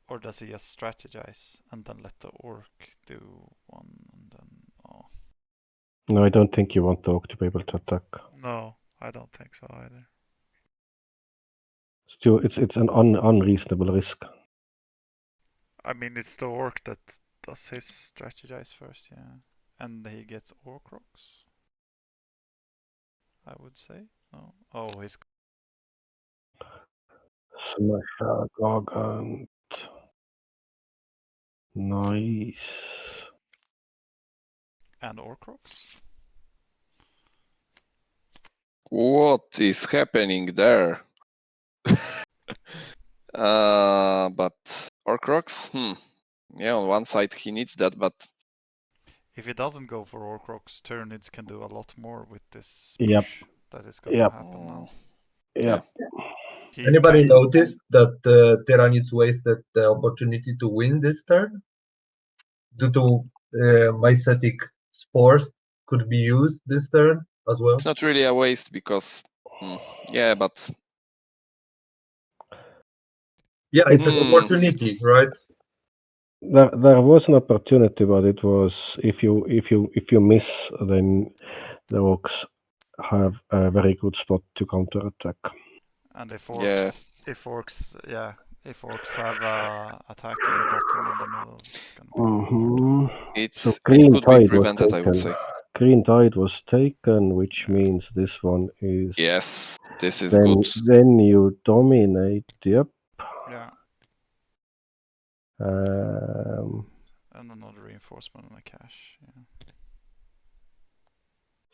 Or does he just strategize and then let the orc do one and then... Oh. No, I don't think you want the orc to be able to attack. No, I don't think so either. Still, it's an unreasonable risk. I mean, it's the orc that does his strategize first, yeah. And he gets orc rocks, I would say. No. Oh, he's... Smash Gargant. Nice. And orc rocks? What is happening there? But Orks? Yeah, on one side he needs that, but If he doesn't go for orc rocks, Tyranids can do a lot more with this Yep. push that is going to Yep. happen now. Yeah. He Anybody can- noticed that Tyranids wasted the opportunity to win this turn? Due to Mycetic spores could be used this turn as well. it's not really a waste because, yeah, but Yeah, it's an Hmm. opportunity, right? There was an opportunity, but it was if you miss, then the orcs have a very good spot to counter attack. And if Yeah. orcs have attack in the bottom and the middle, it's gonna be Mm-hmm. it So Green could be Tide was prevented, I would taken. say. Green Tide was taken, which Yeah. means this one is. Yes, this is Then good. then you dominate. Yep. Yeah. And another reinforcement and a cache. Yeah.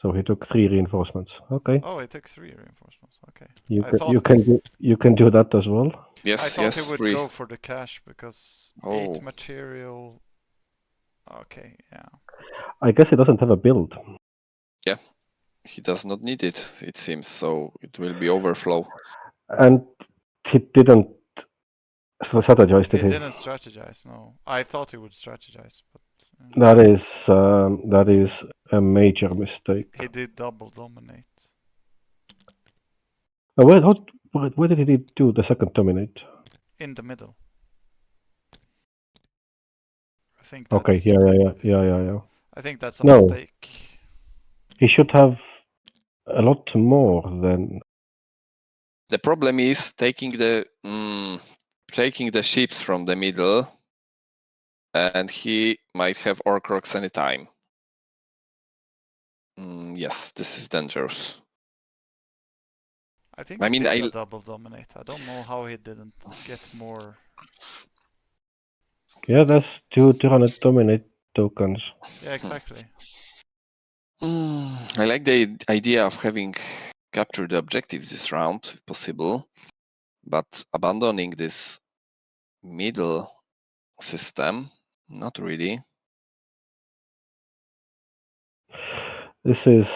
So he took 3 reinforcements. Okay. Oh, he took 3 reinforcements. Okay. You I can thought- you can do that as well. Yes, I thought yes, he would 3. go for the cache because Oh. 8 material. Okay, yeah. I guess he doesn't have a build. He does not need it, it seems, so it will be overflow. And he didn't strategize, did He he? didn't strategize. No, I thought he would strategize, but That is a major mistake. he did double dominate. Where did he do the second dominate? In the middle. I think that's... Okay, yeah. I think that's a No. mistake. He should have a lot more than. The problem is taking the ships from the middle, and he might have Orks anytime. Yes, this is dangerous. I think I he mean, did a double dominate. I don't know how he didn't get more. Yeah, that's 2 Tyranid dominate tokens. Yeah, exactly. I like the idea of having captured the objectives this round, if possible, but abandoning this middle system, not really. This is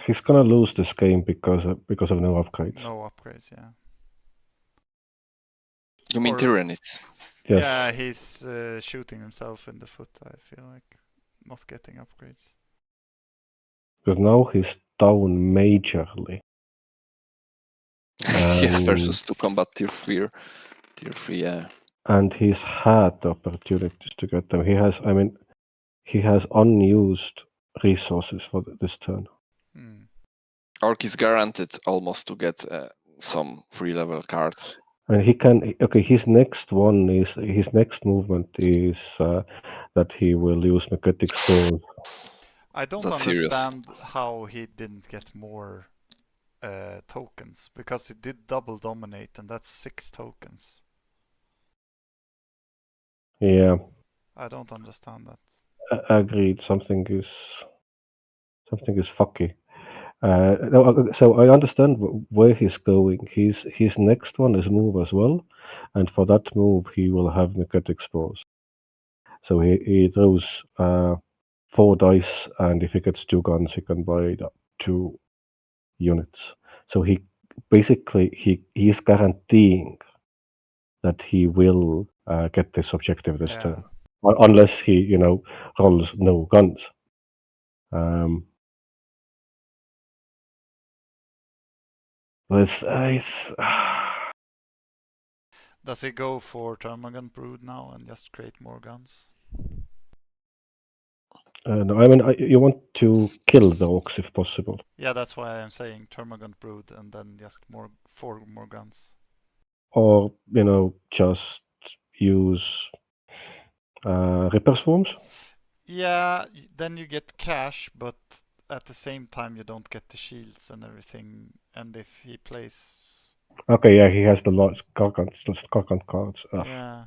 he's gonna lose this game because of no upgrades. No upgrades, yeah. You mean Or- Tyranids? Yes. Yeah, he's shooting himself in the foot, I feel like. Not getting upgrades. Because now he's down majorly. Yes, versus to combat tier 3, yeah. And he's had the opportunities to get them. He has unused resources for this turn. Orc is guaranteed almost to get some free level cards. And he can. Okay, his next movement is that he will use Magnetic Stone. I don't That's serious. understand how he didn't get more tokens, because he did double dominate, and that's 6 tokens. Yeah, I don't understand that. agreed. Something is fucky. No, so I understand where he's going. His next one is move as well, and for that move he will have Magnetic Spores. So he throws 4 dice, and if he gets 2 guns, he can buy 2 units. So he basically he's guaranteeing that he will get this objective this turn, unless he rolls no guns. It's Does he go for Termagant Brood now and just create more guns? No, I mean, you want to kill the Orcs if possible. Yeah, that's why I'm saying Termagant Brood and then just 4 more guns. Or, just use Ripper Swarms. Yeah, then you get cash, but at the same time you don't get the shields and everything. And if he plays... Okay, yeah, he has the large Gargant cards. Yeah.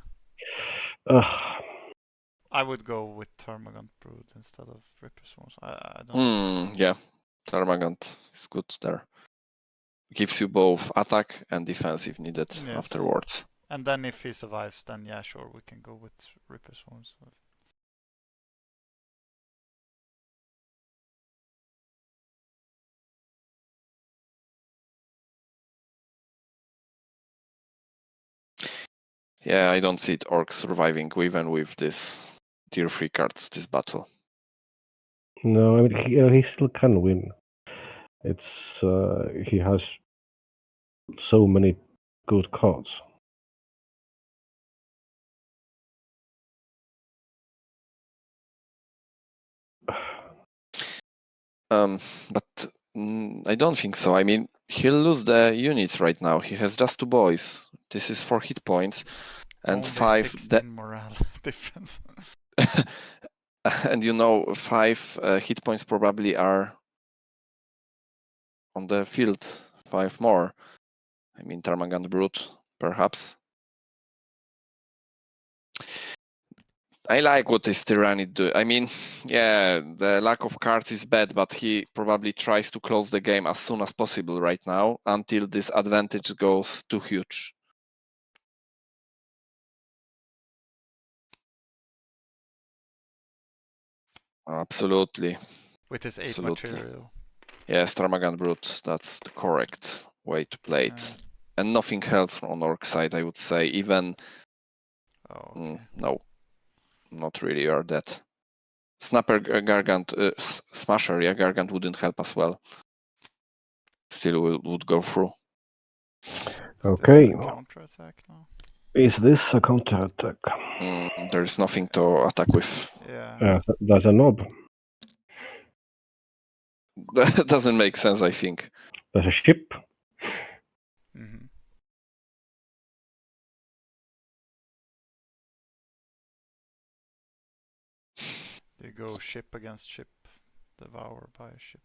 Ugh. I would go with Termagant Brood instead of Ripper Swarms. I don't... Yeah, Termagant is good there. Gives you both attack and defense if needed afterwards. And then if he survives, then yeah, sure, we can go with Ripper Swarms. Yeah, I don't see it Orcs surviving even with this tier 3 cards this battle. No, I mean, he still can win. It's he has so many good cards. But I don't think so. I mean, he'll lose the units right now. He has just 2 boys. This is 4 hit points and only 5 16 morale difference. and 5 hit points probably are on the field. 5 more. I mean, Termagant Brute, perhaps. I like what this Tyrannid do. I mean, yeah, the lack of cards is bad, but he probably tries to close the game as soon as possible right now until this advantage goes too huge. Absolutely. With his 8 Absolutely. material. Yes, Termagant Brute, that's the correct way to play it. And nothing helps on Orc side, I would say. Even... no. Not really, you are dead. Snapper Gargant, Smasher, yeah, Gargant wouldn't help as well. Still would go through. Okay. Is this a counter-attack now? Is this a counter-attack? There's nothing to attack with. Yeah. There's a knob. That doesn't make sense, I think. There's a ship. Mm-hmm. They go ship against ship. Devour by a ship.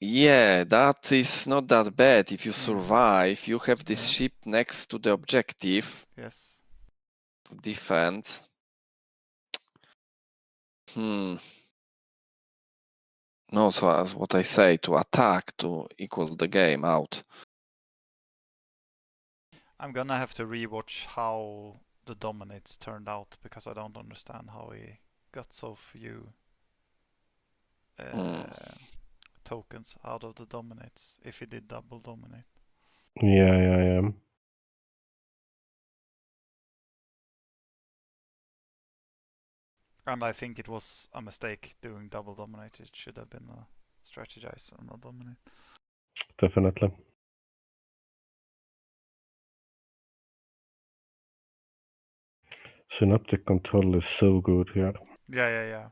Yeah, that is not that bad. If you survive, you have this ship next to the objective. Yes. To defend. No, so as what I say, to attack to equal the game out. I'm gonna have to rewatch how the Dominates turned out because I don't understand how he got so few tokens out of the Dominates if he did double Dominate. Yeah. And I think it was a mistake doing double Dominate. It should have been a strategize and not Dominate. Definitely. Synaptic control is so good here. Yeah.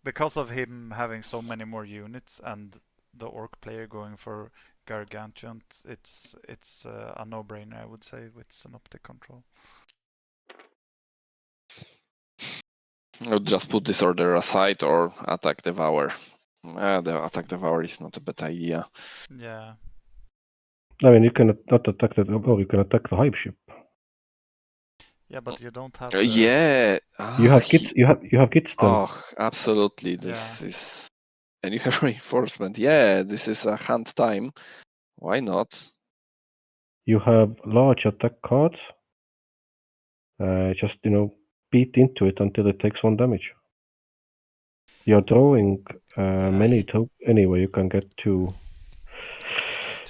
Because of him having so many more units and the Orc player going for Gargantuan, it's a no-brainer, I would say, with Synaptic control. I would just put this order aside or attack Devour. The attack Devour is not a bad idea. Yeah. I mean, you can not attack the, or you can attack the hive ship. Yeah, but you don't have. Yeah. You have kits. You have kits. Oh, absolutely. This is, and you have reinforcement. Yeah, this is a hand time. Why not? You have large attack cards. Just beat into it until it takes 1 damage. You're drawing many anyway. You can get 2.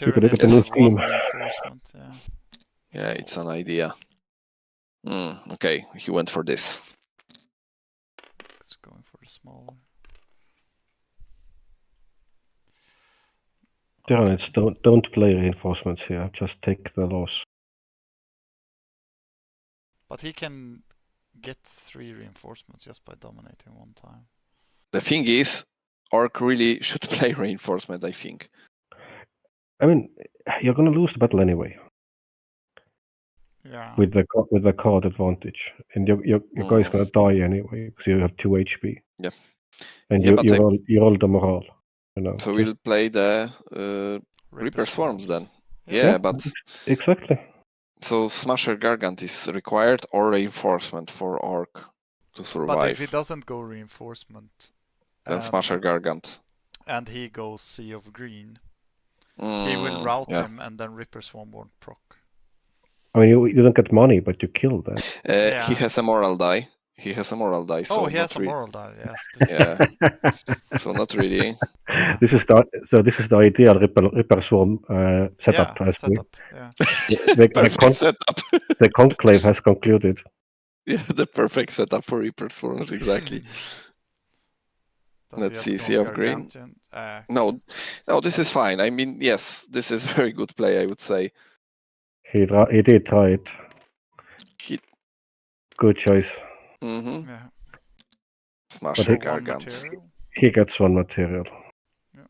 You could look at the new scheme. Reinforcement, yeah, it's an idea. Okay, he went for this. It's going for the smaller. Tyranids, don't play reinforcements here. Just take the loss. But he can get 3 reinforcements just by dominating one time. The thing is, Orc really should play reinforcement, I think. I mean, you're gonna lose the battle anyway Yeah. with the card advantage, and your guy's gonna die anyway because you have 2 HP. Yeah. And Yeah, you roll the morale. You know. So we'll play the Reaper Swarms then. Yeah, but exactly. so Smasher Gargant is required or reinforcement for Orc to survive. But if he doesn't go reinforcement, then Smasher Gargant. And he goes Sea of Green, he will rout him, and then Reaper Swarm won't proc. I mean, you don't get money, but you kill them. He has a moral die. He has a moral die. So he has a moral die. Yes. Yeah. So not really. This is the ideal Reaper Swarm setup. Yeah, setup. Yeah. Setup. The conclave has concluded. Yeah, the perfect setup for Reaper Swarms, exactly. Let's see, Sea of Green. No, this is fine. I mean, yes, this is very good play, I would say. He did try it. Good choice. Mm-hmm. Yeah. Smasher Gargant. He gets 1 material. Yeah.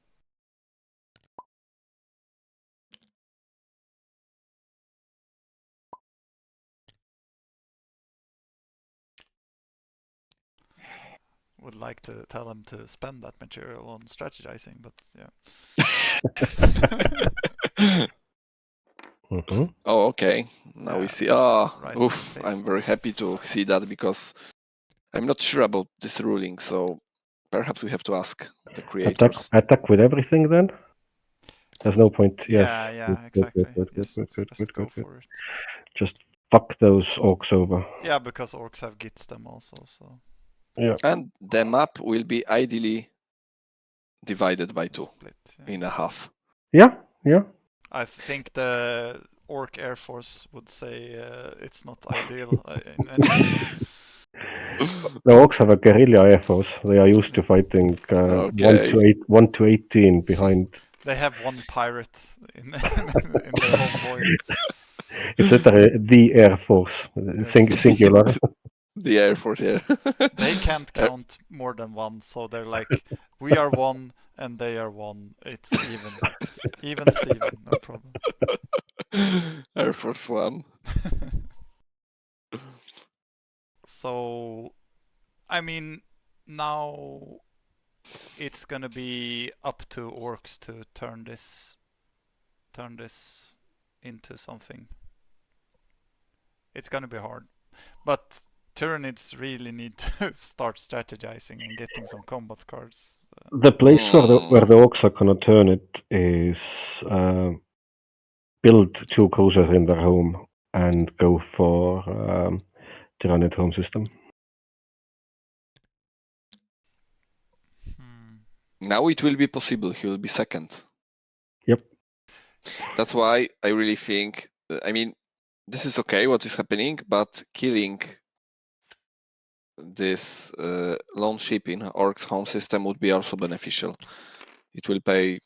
Would like to tell him to spend that material on strategizing, but yeah. Mm-hmm. Oh, okay. Now we see. I'm very happy to see that because I'm not sure about this ruling, so perhaps we have to ask the creators. Attack with everything then? There's no point. Yes. Yeah, exactly. Let's go for it. Just fuck those Orcs over. Yeah, because Orcs have gits them also, so. Yeah. And the map will be ideally divided by 2 split, in a half. Yeah. I think the Orc Air Force would say it's not ideal. The Orcs have a guerrilla Air Force. They are used to fighting 1 to 18 behind. They have 1 pirate in their home void. It's literally the Air Force, singular. The Air Force, yeah. They can't count more than 1, so they're like, we are 1 and they are 1. It's even. Even Steven, no problem. Air Force 1. So, I mean, now it's gonna be up to Orcs to turn this into something. It's gonna be hard, but Tyranids really need to start strategizing and getting some combat cards. The place where the Orcs are gonna turn it is build 2 cruisers in their home and go for Tyranid home system. Now it will be possible. He will be second. Yep. That's why I really think. I mean, this is okay. What is happening, but killing this lone ship in Orcs home system would be also beneficial. It will pay.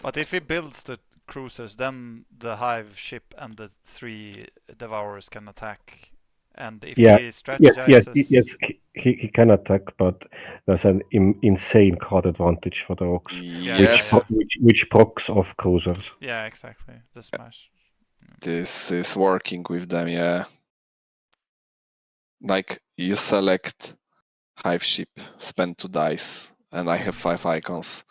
But if he builds the cruisers, then the hive ship and the 3 devourers can attack. And if he strategizes... Yes, he can attack, but there's an insane card advantage for the Orcs, which procs off cruisers. Yeah, exactly. The smash. This is working with them, yeah. Like, you select hive ship, spend 2 dice, and I have 5 icons.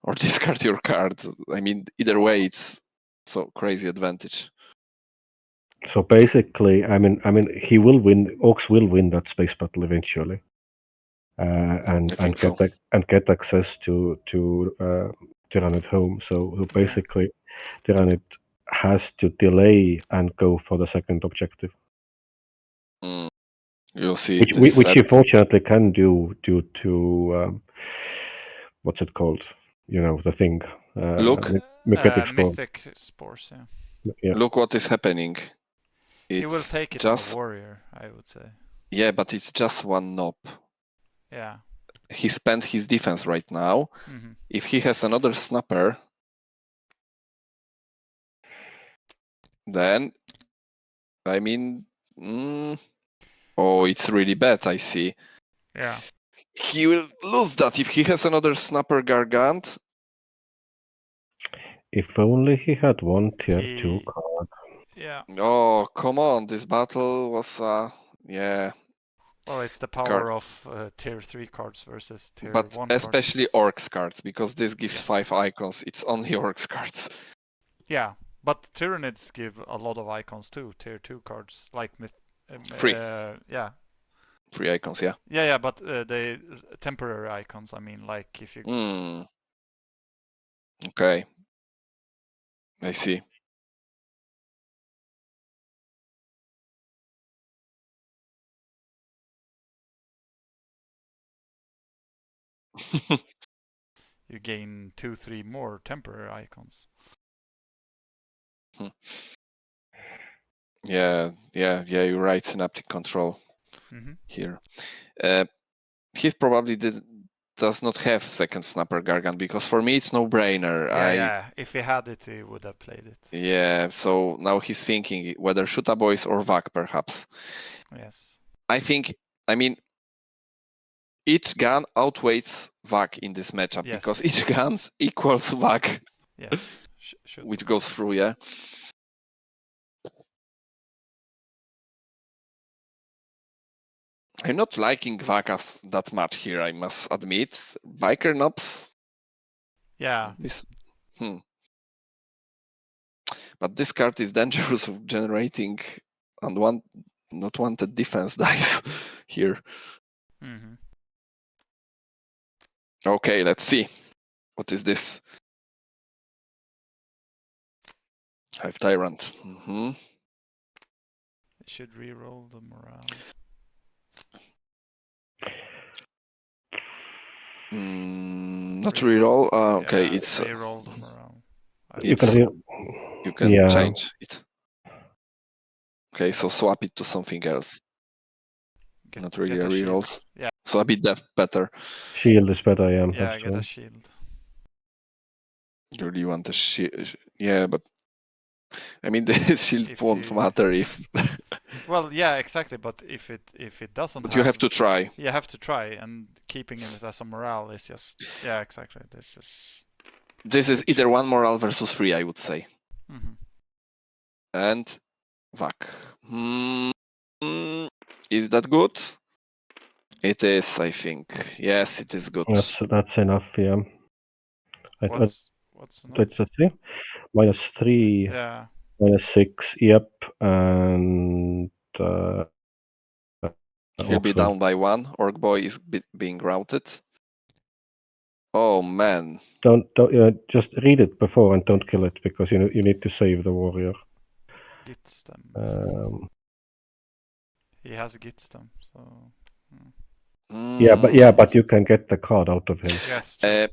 Or discard your card. I mean, either way, it's so crazy advantage. So basically, I mean, he will win. Orcs will win that space battle eventually, and get access to Tyranid home. So basically, Tyranid has to delay and go for the second objective. You'll see. Which he fortunately can do due to what's it called? You know, the thing. Mythic spores. Yeah. Look what is happening. He will take it as a warrior, I would say. Yeah, but it's just 1 knob. Yeah. He spent his defense right now. Mm-hmm. If he has another snapper, then, I mean, oh, it's really bad, I see. Yeah. He will lose that if he has another Snapper Gargant. If only he had one tier 2 He- card. Yeah. Oh, come on, this battle was, yeah. Well, it's the power of tier 3 cards versus tier But 1 especially Orcs cards, because this gives Yes. 5 icons. It's only Orcs cards. cards. Yeah, but Tyranids give a lot of icons too, tier 2 cards, like Free. Yeah. 3 icons, yeah. Yeah, but they temporary icons. I mean, like if you Okay. I see. you gain 2-3 more temporary icons. Yeah, you're right. Synaptic control here. He probably does not have second Snapper Gargant, because for me it's no-brainer. Yeah. If he had it, he would have played it. Yeah, so now he's thinking whether Shoota Boys or VAC perhaps. Yes. I think, I mean, each gun outweighs VAC in this matchup, Yes. because each gun equals VAC, Yes. which goes through, yeah. I'm not liking Vakas that much here, I must admit. Biker Knobs. Yeah. But this card is dangerous of generating not wanted defense dice here. Okay, let's see. What is this? I have Tyrant. Should re-roll the morale. Not reroll. Okay, Yeah, it's re-roll the morale. You can you can change it. Okay, so swap it to something else. Not really a reroll. Yeah. Swap it better. Shield is better, yeah. Yeah, that's get a true. shield. You really want a shield? Yeah, but I mean the shield If won't you- matter if. Well, yeah, exactly. But if it doesn't, But you have to try. You have to try, and keeping it as a morale is just exactly. This is either one morale versus 3, I would say. And VAC. Is that good? It is, I think. Yes, it is good. That's enough, yeah. What's enough? Let's just see. -3, Yeah. -6, yep, and He'll be also down by 1. Orc Boy is being routed. Oh man. don't just read it before and don't kill it, because you need to save the warrior. Gets them. He has gets them, so. Yeah, but you can get the card out of him. Yes. True.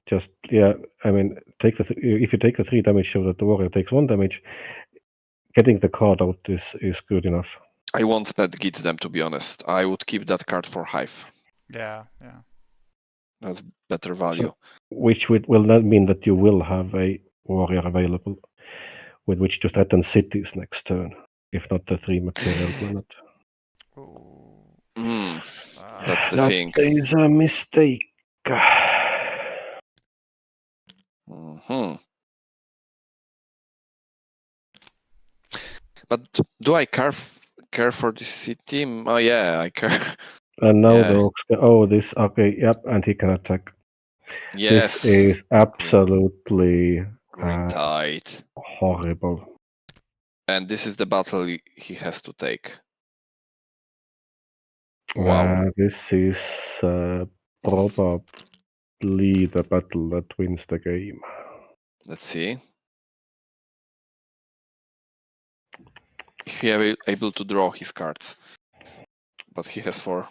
Just yeah. I mean, if you take the 3 damage so that the warrior takes 1 damage, getting the card out is good enough. I won't spend gets them, to be honest. I would keep that card for Hive. Yeah. That's better value. Which will not mean that you will have a warrior available with which to threaten cities next turn, if not the 3 material planet. That's the thing. That is a mistake. But do I care for this city? Oh yeah, I care. And now the Orks. Oh, this. Okay, yep, and he can attack. Yes. This is absolutely Green Tide. horrible. And this is the battle he has to take. Wow. This is probably the battle that wins the game. Let's see. He is able to draw his cards, but he has 4.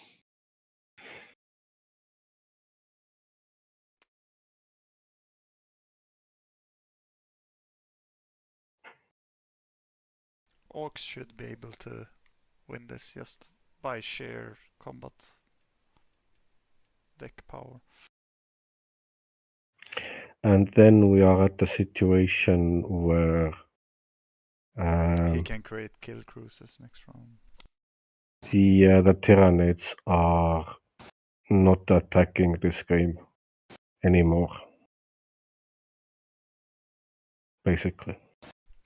Orcs should be able to win this just by sheer combat deck power. And then we are at the situation where He can create kill cruises next round. The Tyranids are not attacking this game anymore. Basically,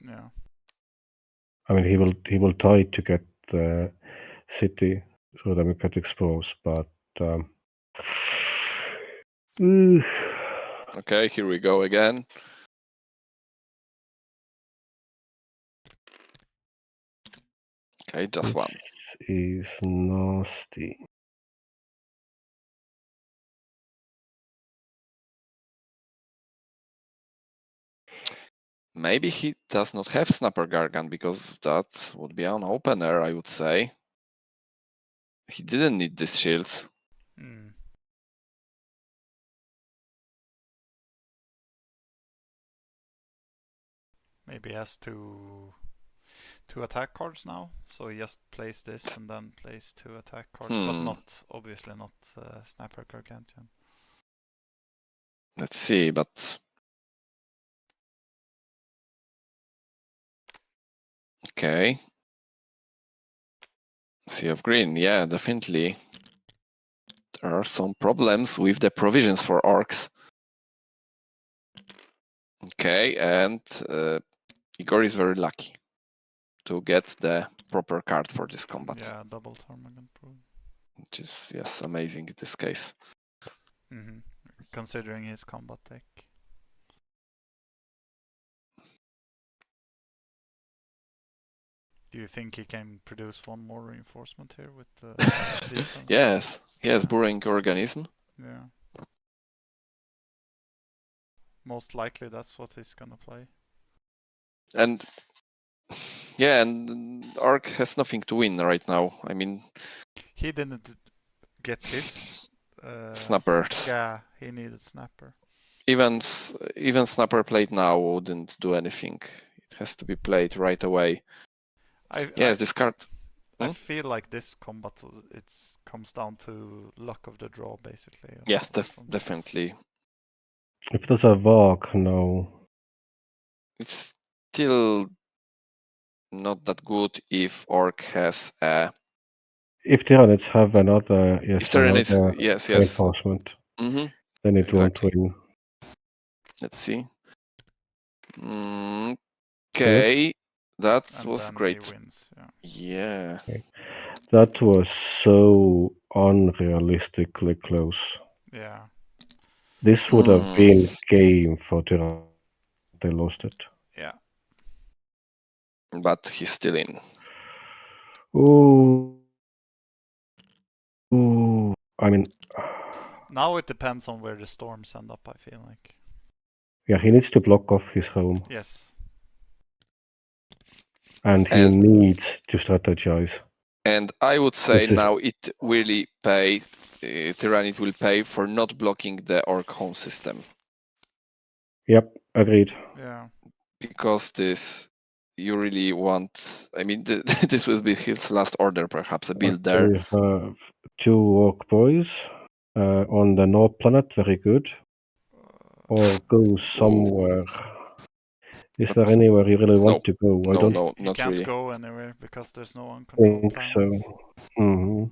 Yeah. I mean he will try to get the city so that we get exposed, but Okay, here we go again. Okay, just this one. is nasty. Maybe he does not have Snapper Gargan because that would be an opener, I would say. He didn't need these shields. Mm. Maybe he has two attack cards now, so he just plays this and then plays 2 attack cards, but not obviously not Sniper Gargantuan. Let's see, but okay. Sea of Green, yeah, definitely. There are some problems with the provisions for Orks. Okay, and Igor is very lucky to get the proper card for this combat. Yeah, double Termagant Brood. Which is, yes, amazing in this case. Mm-hmm. Considering his combat deck. Do you think he can produce one more reinforcement here with the defense? Yes, Burrowing Organism. Yeah. Most likely that's what he's gonna play. And yeah, and Orc has nothing to win right now. I mean, he didn't get his snappers. Yeah, he needed Snapper. Even Snapper played now wouldn't do anything. It has to be played right away. Yes, this card. I feel like this combat comes down to luck of the draw, basically. Yes, definitely. If there's a Varg now, it's still not that good if Orc has a. If Tyranids have another, yes, reinforcement, then it won't win. Let's see. Okay, that and was then great. He wins, yeah. Okay. That was so unrealistically close. Yeah. This would have been game for Tyranids. They lost it. Yeah. But he's still in. Ooh. I mean, now it depends on where the storms end up, I feel like. Yeah, he needs to block off his home. Yes. And he needs to strategize. And I would say now it really Tyranid will pay for not blocking the Orc home system. Yep, agreed. Yeah. Because this, you really want, I mean, this will be his last order, perhaps, a build there. We have 2 Orc boys on the North planet, very good. Or go somewhere. Is there anywhere you really want to go? No, not he can't really. go anywhere because there's no uncontrolled planets. So. Mm-hmm.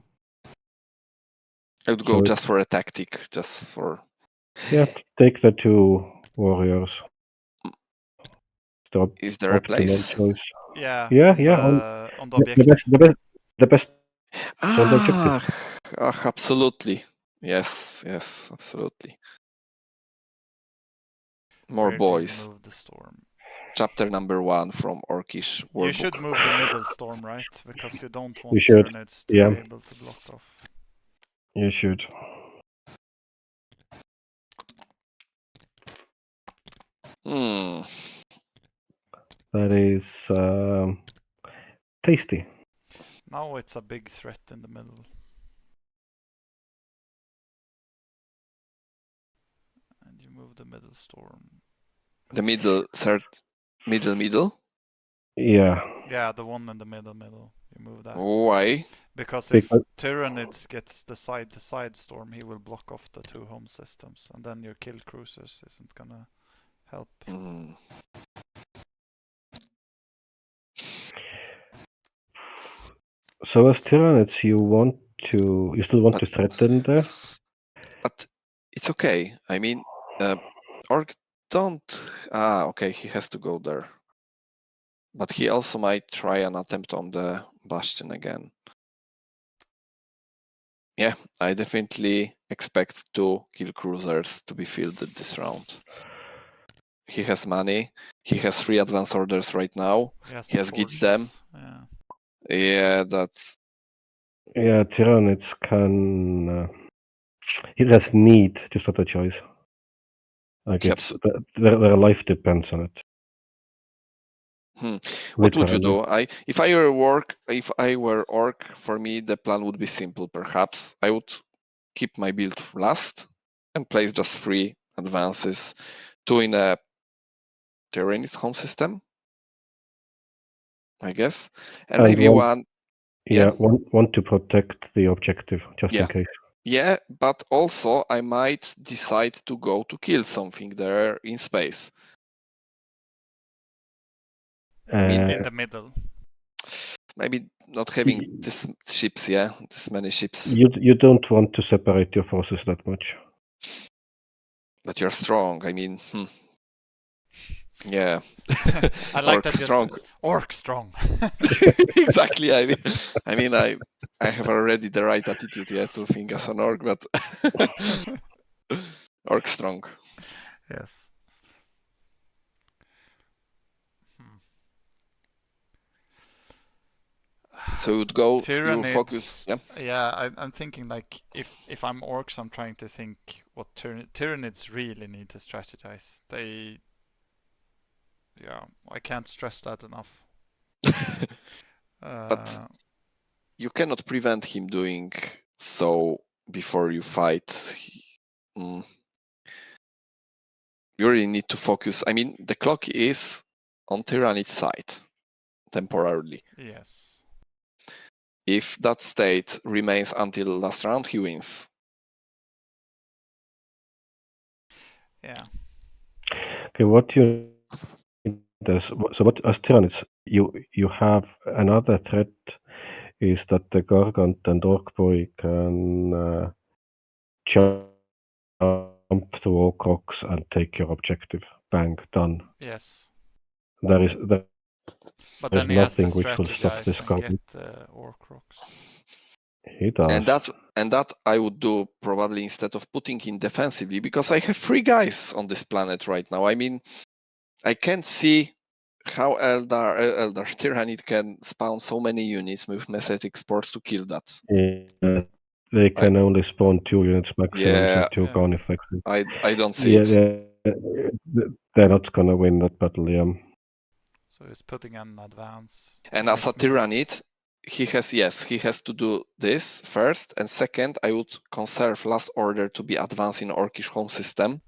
I would go just for a tactic, just for. Yeah, take the 2 warriors. Is there a place? Choice. Yeah. On the objective. The best. On the objective. Absolutely. Yes, absolutely. More Where boys. Do you move the storm? Chapter number 1 from Orcish Workbook. You should move the middle storm, right? Because you don't want Tyranids to be able to block off. You should. That is tasty. Now it's a big threat in the middle. And you move the middle storm. The middle, middle? Yeah. Yeah, the one in the middle. You move that. Why? Because if Tyranids gets the side-to-side storm, he will block off the 2 home systems, and then your kill cruisers isn't gonna help. So as Tyranids, you still want to threaten there? But it's okay. I mean, Orc don't. Okay, he has to go there. But he also might try an attempt on the Bastion again. Yeah, I definitely expect 2 kill cruisers to be fielded this round. He has money. He has 3 advance orders right now. He has gets them. Yeah. Yeah, that's. Yeah, Tyranids can. He has need to strategize. Like it's their life depends on it. What would you do? If I were Orc, for me the plan would be simple. Perhaps I would keep my build last and place just 3 advances, 2 in a Tyranids home system, I guess, and maybe one. Yeah, want to protect the objective just in case. Yeah, but also I might decide to go to kill something there in space. I mean, in the middle. Maybe not having this ships, this many ships. You don't want to separate your forces that much. But you're strong. I mean, yeah. I like Orc that. Strong. Orc strong. Exactly. I mean, I have already the right attitude, to think as an orc, but Orc strong. Yes. So you'd go. Tyranids, you focus. Yeah, I'm thinking like if I'm Orcs, I'm trying to think what Tyranids really need to strategize. I can't stress that enough. But you cannot prevent him doing so before you fight. You really need to focus. I mean, the clock is on Tyranids' side temporarily. Yes. If that state remains until last round, he wins. Yeah. Okay, what you does so what as Tyranids you have another threat is that the Gargant and Orc Boy can jump through Orks and take your objective. Bang, done. Yes. But then he has to nothing which will stop strategize this and Gargant. get Orcs. He does. And that I would do probably instead of putting in defensively, because I have 3 guys on this planet right now. I mean, I can't see how Eldar Tyranid can spawn so many units with Messianic sports to kill that. Yeah, they can only spawn 2 units maximum, so 2 gone effective. I don't see it. Yeah, they're not gonna win that battle, So he's putting an advance. And as a Tyranid, he has to do this first, and second, I would conserve last order to be advanced in Orcish home system.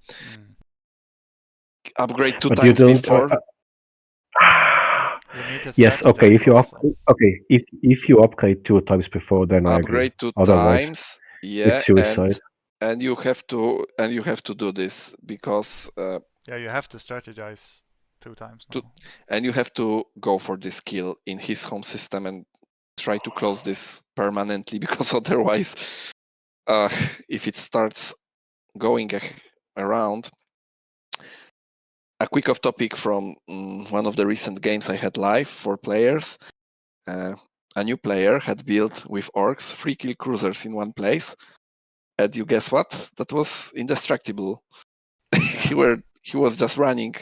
Upgrade 2 times before. Yes, okay. If you upgrade 2 times before, then I agree. Upgrade 2 Otherwise, times, it's suicide. and you have to do this because you have to strategize 2 times now. And you have to go for this kill in his home system and try to close this permanently, because otherwise, if it starts going around. A quick off topic from one of the recent games I had live for players. A new player had built with Orks 3 kill cruisers in one place. And you guess what? That was indestructible. He was just running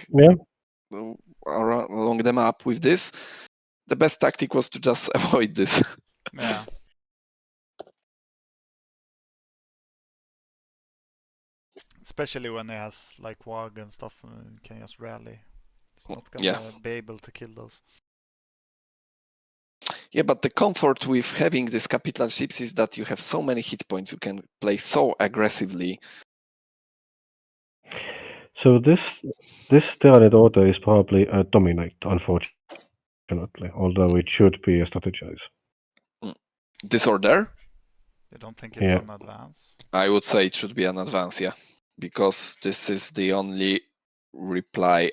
along the map with this. The best tactic was to just avoid this. Yeah. Especially when he has like WAG and stuff and can just rally. It's not gonna be able to kill those. Yeah, but the comfort with having these capital ships is that you have so many hit points, you can play so aggressively. So this Tyranid order is probably a dominate, unfortunately, although it should be a strategize. This order? You don't think it's an advance? I would say it should be an advance, because this is the only reply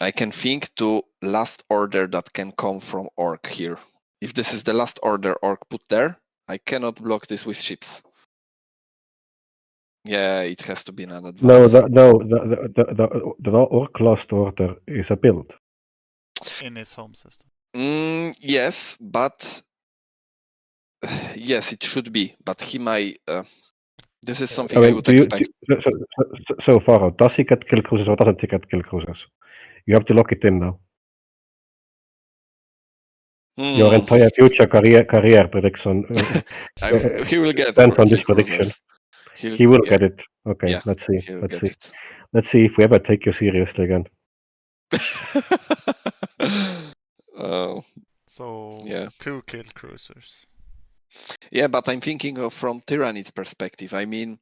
I can think to last order that can come from Orc here. If this is the last order Orc put there, I cannot block this with ships. Yeah, it has to be an advance. No, the Orc last order is a build. In his home system. Yes, but yes, it should be. But he might. This is something I would expect. So Farau, does he get kill cruisers or doesn't he get kill cruisers? You have to lock it in now. Your entire future career prediction He will get depends for on this kill prediction. cruisers. He will get it. Okay, Yeah, let's see. he'll Let's get see. it. Let's see if we ever take you seriously again. So Yeah. 2 kill cruisers. Yeah, but I'm thinking of from Tyranids perspective. I mean,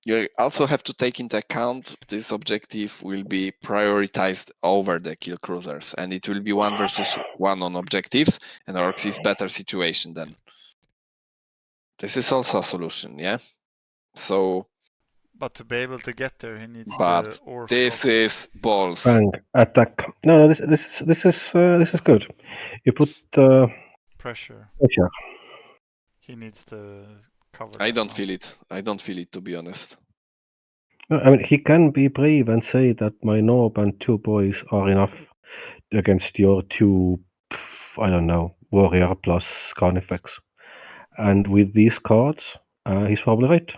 you also have to take into account this objective will be prioritized over the kill cruisers, and it will be 1 versus 1 on objectives, and Orcs is better situation then. This is also a solution, yeah. So, But to be able to get there, he needs but to orc this off. is balls. Bang, attack. No, this is good. You put Pressure. pressure. He needs to cover. I that don't now. feel it. I don't feel it, to be honest. I mean, he can be brave and say that my Norb and 2 boys are enough against your 2, I don't know, warrior plus carnifex. And with these cards, he's probably right.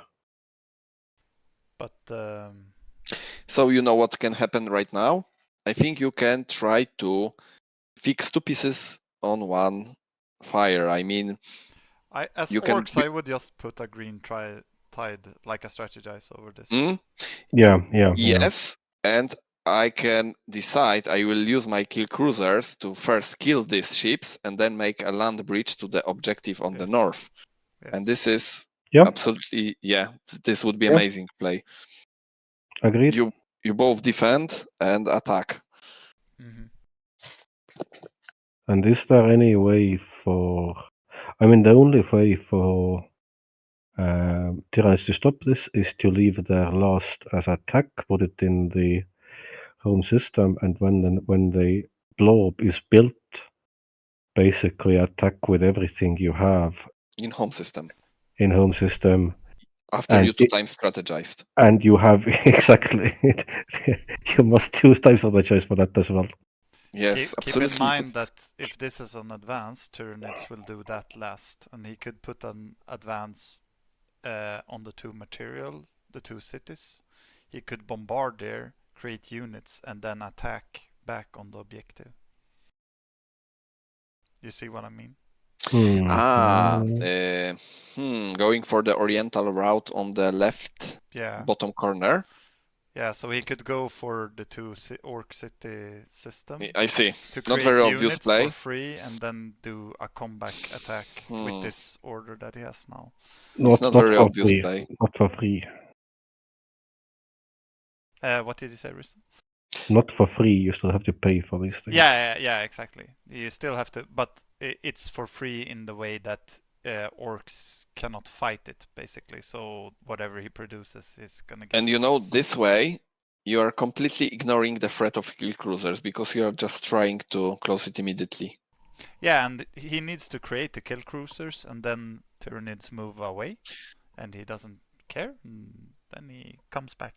But So you know what can happen right now? I think you can try to fix 2 pieces on 1 fire. I mean, as you can Orcs, I would just put a green tide like a strategize over this. Yeah. Yes, and I can decide I will use my kill cruisers to first kill these ships and then make a land bridge to the objective on the Yes. north. Yes. And this is Yeah. absolutely, this would be Yeah. amazing play. Agreed. You both defend and attack. Mhm. And is there any way for... I mean, the only way for Tyranids to stop this is to leave their last as attack, put it in the home system, and when the blob is built, basically attack with everything you have In home system. in home system. After And you 2 times strategized. And you have exactly you must 2 times strategize for that as well. Yes, Keep absolutely. in mind that if this is an advance, Tyranids will do that last, and he could put an advance on the 2 material, the 2 cities. He could bombard there, create units, and then attack back on the objective. You see what I mean? Going for the oriental route on the left bottom corner. Yeah, so he could go for the 2 Orc city system. I see. To Not create very obvious units play. for free and then do a comeback attack with this order that he has now. It's not very obvious play. Not for free. What did you say, Riistan? Not for free. You still have to pay for these things. Yeah, exactly. You still have to, but it's for free in the way that Orcs cannot fight it, basically. So whatever he produces is gonna get. And you know, this way, you are completely ignoring the threat of kill cruisers because you are just trying to close it immediately. Yeah, and he needs to create the kill cruisers, and then Tyranids move away, and he doesn't care. And then he comes back.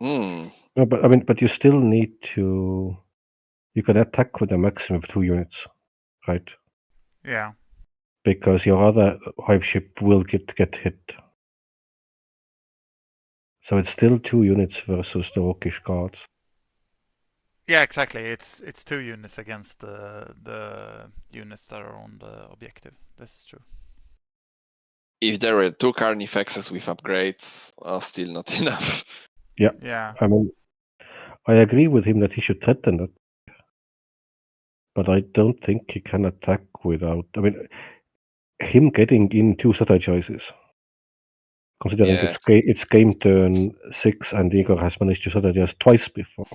No, but I mean, but you still need to. You can attack with a maximum of 2 units, right? Yeah. Because your other hive ship will get hit. So it's still 2 units versus the Orcish guards. Yeah, exactly. It's 2 units against the units that are on the objective. This is true. If there were 2 carnifexes with upgrades, still not enough. Yeah. I mean, I agree with him that he should threaten that. But I don't think he can attack without... I mean, him getting in 2 strategizes, considering it's game turn 6 and Igor has managed to strategize twice before.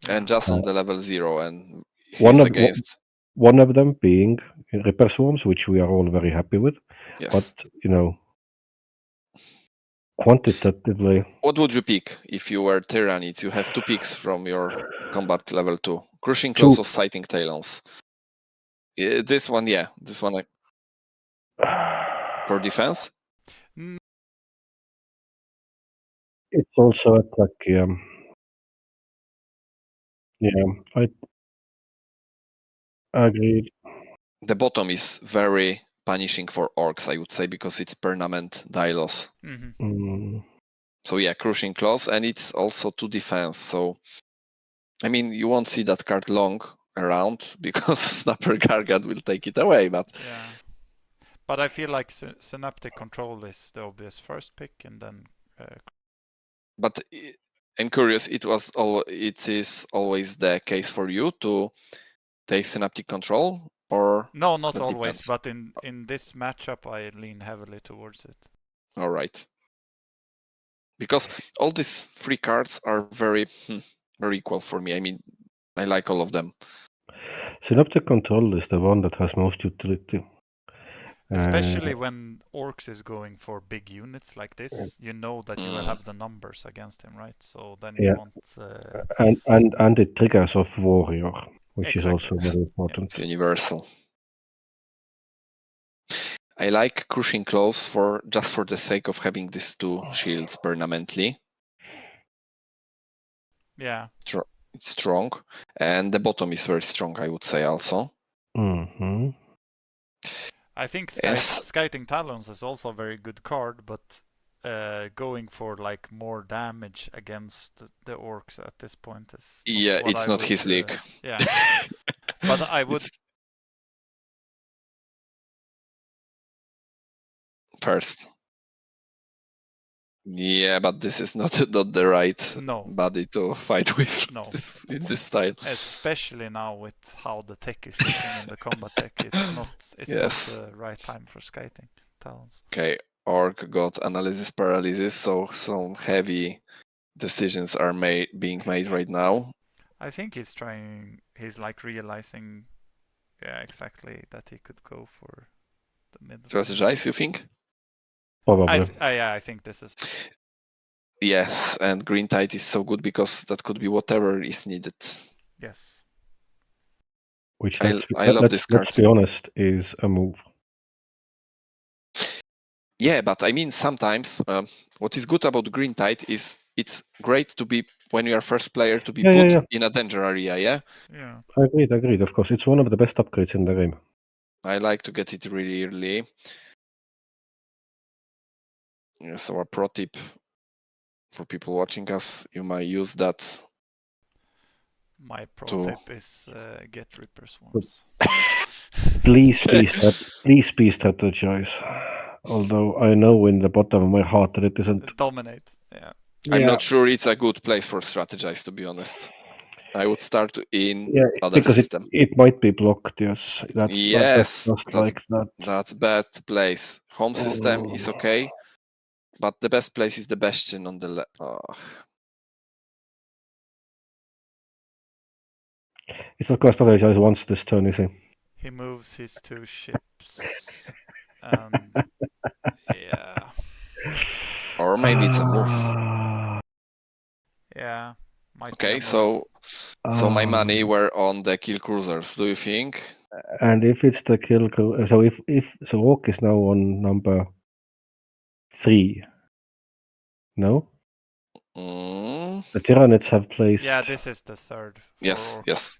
And just on the level 0, and one of them being Reaper Swarms, which we are all very happy with. Yes. But, you know, Quantitatively, What would you pick if you were Tyranids? You have 2 picks from your combat level 2. Crushing Two. Claws or Sighting Talons? This one, yeah. This one for defense? it's also attack. Yeah, I agreed. The bottom is very punishing for Orks, I would say, because it's permanent die loss. So yeah, Crushing Claws, and it's also 2 defense. So, I mean, you won't see that card long around because Snapper Gargant will take it away, but... Yeah. But I feel like Synaptic Control is the obvious first pick, and then... But I'm curious, it is always the case for you to take Synaptic Control, or... No, not that always, depends? but in this matchup I lean heavily towards it. All right. Because all these 3 cards are very equal for me. I mean, I like all of them. Synaptic Control is the one that has most utility. Especially when Orks is going for big units like this, you know that you will have the numbers against him, right? So then you want... And it triggers off Warrior, which is Exactly. also very important. It's universal. I like Crushing Claws just for the sake of having these 2 shields permanently. Yeah. It's strong. And the bottom is very strong, I would say also. Mm-hmm. I think Yes. Skiting Talons is also a very good card, but going for like more damage against the Orks at this point is not Yeah, what it's I not would, his league. Yeah. But I would... First. Yeah, but this is not the right body to fight with in this style. Especially now with how the tech is looking in the combat tech, it's not the right time for Skiting Talons. Okay, Orc got analysis paralysis, so some heavy decisions are being made right now. I think he's like realizing, exactly that he could go for the middle. Strategize, you think? Probably. I think this is... Yes, and Green Tide is so good because that could be whatever is needed. Yes. Which, I love this card. Let's be honest, is a move. Yeah, but I mean, sometimes what is good about Green Tide is it's great to be, when you are first player, to be put in a danger area, yeah? Yeah. Agreed, of course. It's one of the best upgrades in the game. I like to get it really early. So a pro tip for people watching us, you might use that. My pro tip is get Ripper Swarms. Please be strategize. Although I know in the bottom of my heart that it isn't. It dominates, yeah. I'm not sure it's a good place for strategize, to be honest. I would start in other because system. It might be blocked, yes. That's bad place. Home system is okay, but the best place is the Bastion on the left. It's of course strategize once this turn, is he? He moves his 2 ships. And yeah. Or maybe it's a move. Yeah. Okay, so my money were on the kill cruisers. Do you think? And if it's the kill cruiser, so if Orc is now on number 3, no? The Tyranids have placed. Yeah, this is the 3rd. Yes.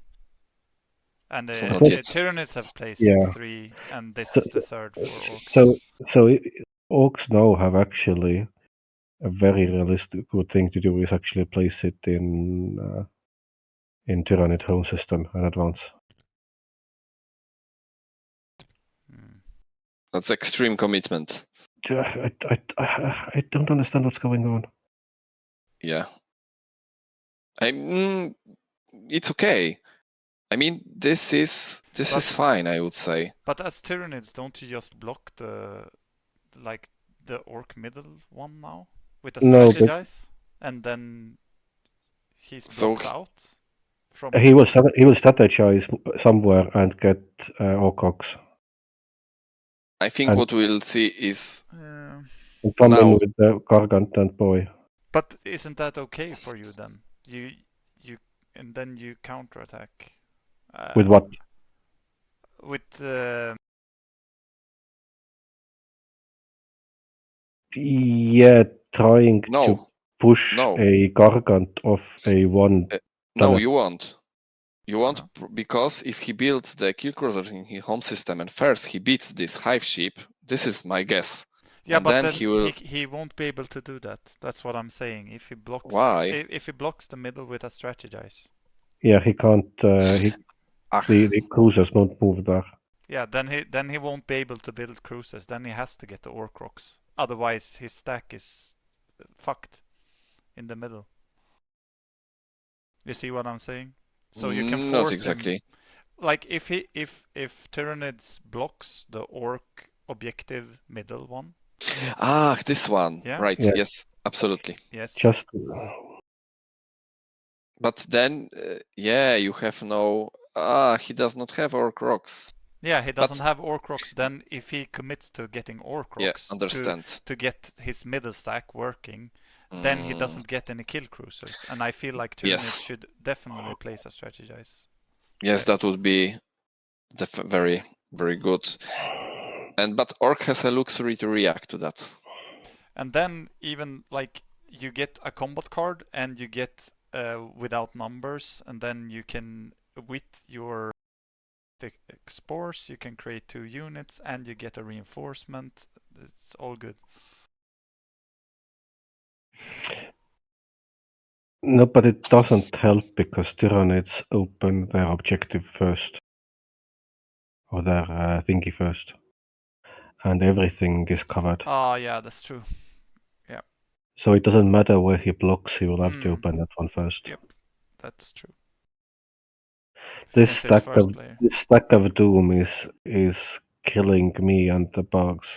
And the Tyranids have placed 3, and this is the 3rd for Orcs. So Orcs now have actually a very realistic good thing to do is actually place it in Tyranid home system in advance. That's extreme commitment. I don't understand what's going on. Yeah. It's okay. I mean, this is fine, I would say. But as Tyranids, don't you just block the Orc middle one now with a strategize, and then he's blocked out from. He will strategize somewhere and get Orcs. I think what we'll see is And come Now. in with the Gargant and Boy. But isn't that okay for you then? You and then you counterattack. With what? With Yeah, trying to No, push No. a Gargant off a 1. no, Damn it. you won't. You won't Uh-huh. because if he builds the kill cruiser in his home system and first he beats this hive ship, this is my guess. yeah, and but then then he will. he won't be able to do that. That's what I'm saying. If he blocks, Why? if he blocks the middle with a strategize, Yeah, he can't. The cruisers won't move there. yeah, then he won't be able to build cruisers. Then he has to get the Orks. Otherwise, his stack is fucked in the middle. You see what I'm saying? So you can Not force exactly. him. Like if Tyranids blocks the Ork objective middle one. Ah, this one. Yeah. Right. Yeah. Yes, absolutely. Yes. Just But then, yeah, you have no. He does not have Orc Rocks. Yeah, he doesn't But- have Orks. Then if he commits to getting Yeah, Orks understand. to get his middle stack working, then he doesn't get any kill cruisers. And I feel like Tyranids Yes. should definitely place a strategize. Yes, that would be very, very good. But Orc has a luxury to react to that. And then even like you get a combat card and you get without numbers, and then you can with your spores you can create 2 units and you get a reinforcement. It's all good. no, but it doesn't help because Tyranids open their objective first, or their thingy first, and everything is covered. Ah, yeah, that's true. So it doesn't matter where he blocks; he will have to Mm. open that one first. Yep, that's true. This Since he's stack first of player. this stack of doom is killing me and the bugs.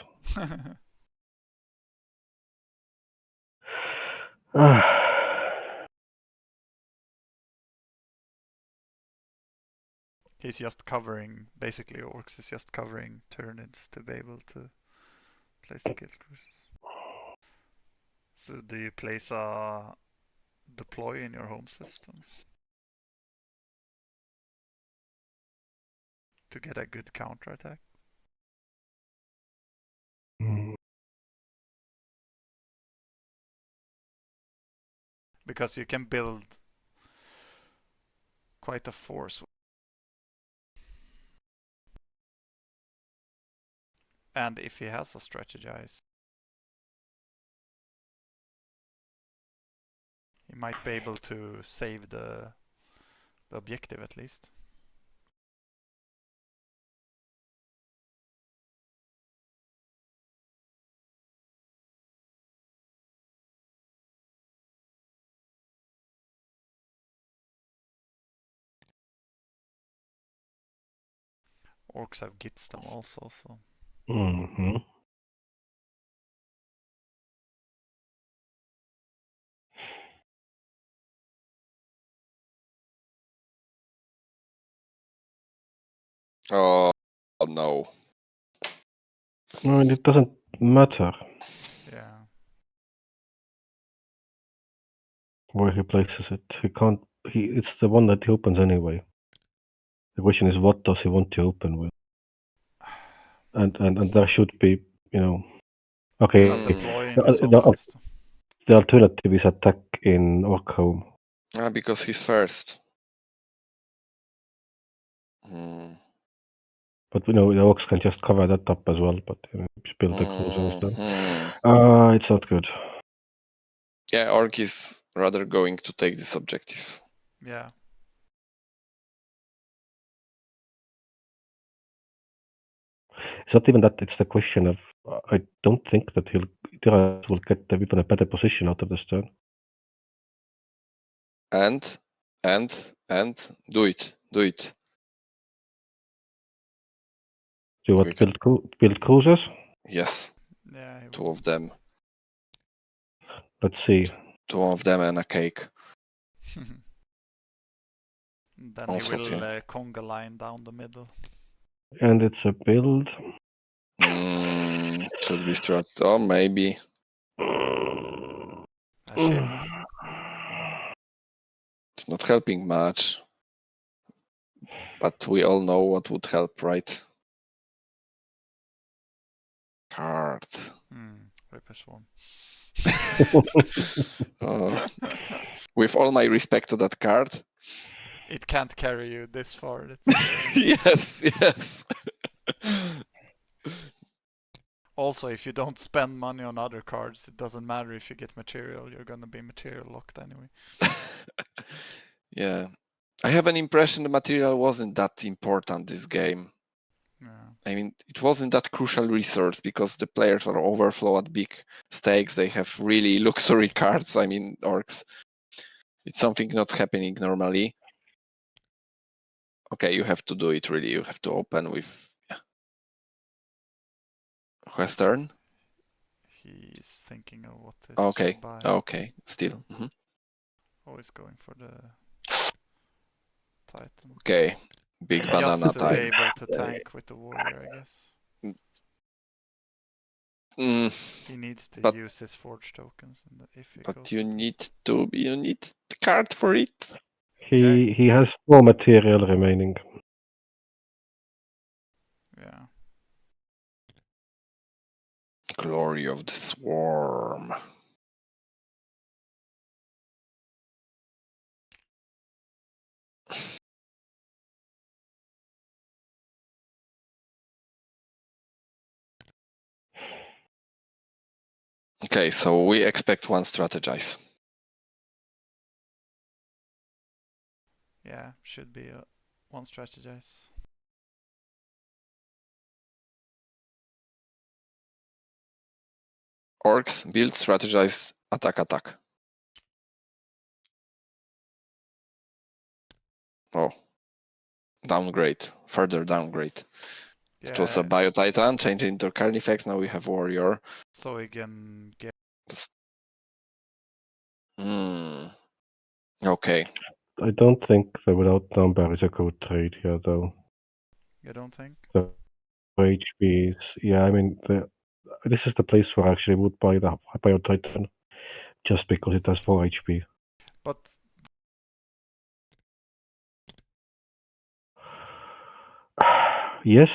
He's just covering, basically Orks is just covering Tyranids to be able to place the kill cruisers. So do you place a deploy in your home system? To get a good counterattack? Mm. Because you can build quite a force. And if he has a strategize, he might be able to save the objective at least. Orks have gits them also, so Mm-hmm. Oh no. No, it doesn't matter yeah. where he places it. He can't. It's the one that he opens anyway. The question is, what does he want to open with? And there should be, okay. A deploy in his home The system. alternative is attack in Orc home. Because he's first. Hmm. But the Orcs can just cover that up as well. But build the cruiser instead. Mhm. It's not good. Yeah, Orc is rather going to take this objective. Yeah. It's not even that. It's the question of I don't think that Tyranids will get even a better position out of this turn. And do it. Do you want We to build cruisers? Yes, Yeah. he 2 will. of them. Let's see. 2 of them and a cake. Then Also he will too. conga line down the middle. And it's a build. Should be strat. Oh, maybe. A ship. It's not helping much. But we all know what would help, right? Card. Reaper Swarm. With all my respect to that card. It can't carry you this far. Yes. Also, if you don't spend money on other cards, it doesn't matter if you get material. You're gonna be material locked anyway. Yeah. I have an impression the material wasn't that important this game. Yeah. I mean, it wasn't that crucial resource because the players are overflow at big stakes. They have really luxury cards. I mean, Orks. It's something not happening normally. Okay, you have to do it really. You have to open with Western. He's thinking of what is Okay. buy. Okay. Still. Always going for the Titan. Okay. Big banana Just to be type. able to tank with the warrior, I guess. He needs to use his forge tokens, if he But goes you with need the card for it. He has no material remaining. Yeah. Glory of the Swarm. Okay, so we expect one strategize. Yeah, should be one strategize. Orks, build, strategize, attack. Oh. Downgrade. Further downgrade. Yeah. It was a Bio-Titan, change it into Carnifex, now we have Warrior. So we can get... Okay. I don't think the without number is a good trade here, though. You don't think? The HP is... Yeah, I mean, this is the place where I actually would buy the Bio-Titan, just because it has 4 HP. But... Yes,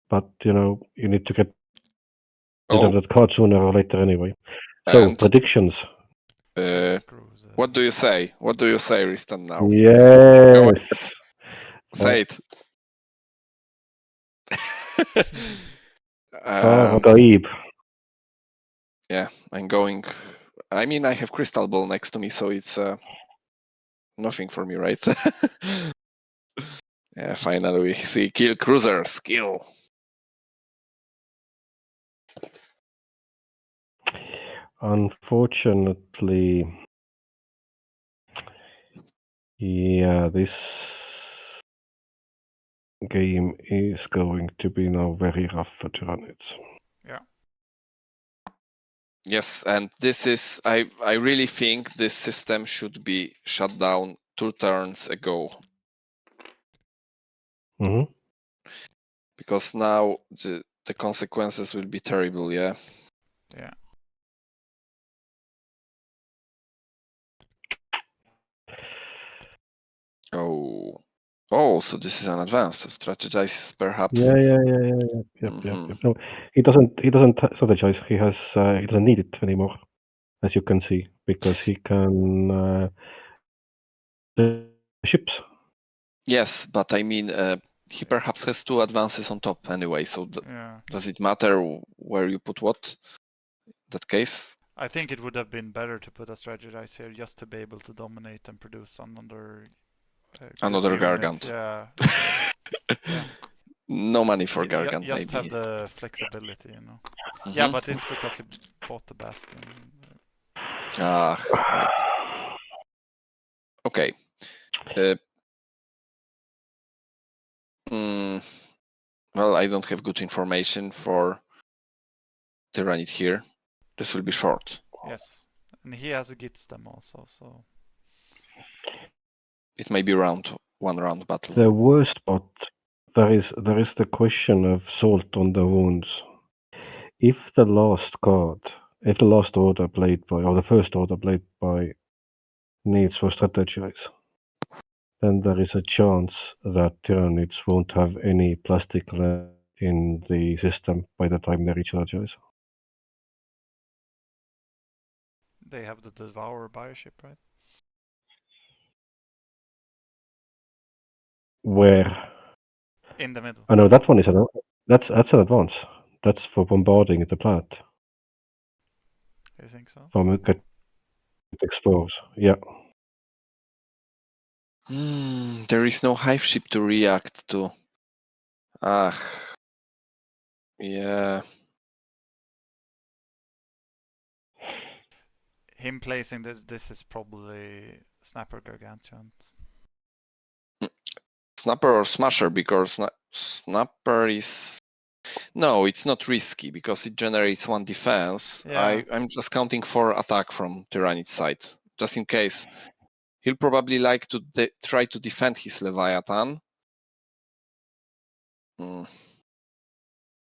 but, you need to get rid of that card sooner or later anyway. So, And, predictions. What do you say? What do you say, Riistan, now? Yes! Say it. Yeah, I'm going... I mean, I have Crystal Ball next to me, so it's nothing for me, right? Yeah, finally we see kill cruisers, kill. Unfortunately, yeah, this game is going to be now very rough for Tyranids. Yeah. Yes, and this is... I really think this system should be shut down 2 turns ago. Mm-hmm. Because now the consequences will be terrible, yeah? Yeah. Oh, so this is an advance. So strategize perhaps. Yeah. Yep. No, he doesn't strategize. He doesn't need it anymore, as you can see, because he can the ships. Yes, but I mean, he perhaps has 2 advances on top anyway. So Yeah. does it matter where you put what? That case? I think it would have been better to put a strategize here just to be able to dominate and produce another Gargant. Yeah. Yeah. No money for Gargant, just maybe. have the flexibility, Mm-hmm. Yeah, but it's because he bought the Bastion. Right. Okay. Well, I don't have good information for Tyranid here. This will be short. Yes, and he has a Git stem also, so... It may be one round battle. The worst part, there is the question of salt on the wounds. If the last card if the last order played by, or the first order played by, needs to strategize, then there is a chance that Tyranids won't have any plastic left in the system by the time they recharges. They have the Devour bioship, right? Where? In the middle. I know that one is that's an advance. That's for bombarding the plant You think so? from it explodes. Yeah. There is no hive ship to react to. Yeah. Him placing this is probably Snapper Gargantuan. Snapper or Smasher, because Snapper is... No, it's not risky because it generates 1 defense. Yeah. I'm just counting 4 attack from Tyranid's side, just in case. He'll probably like to try to defend his Leviathan.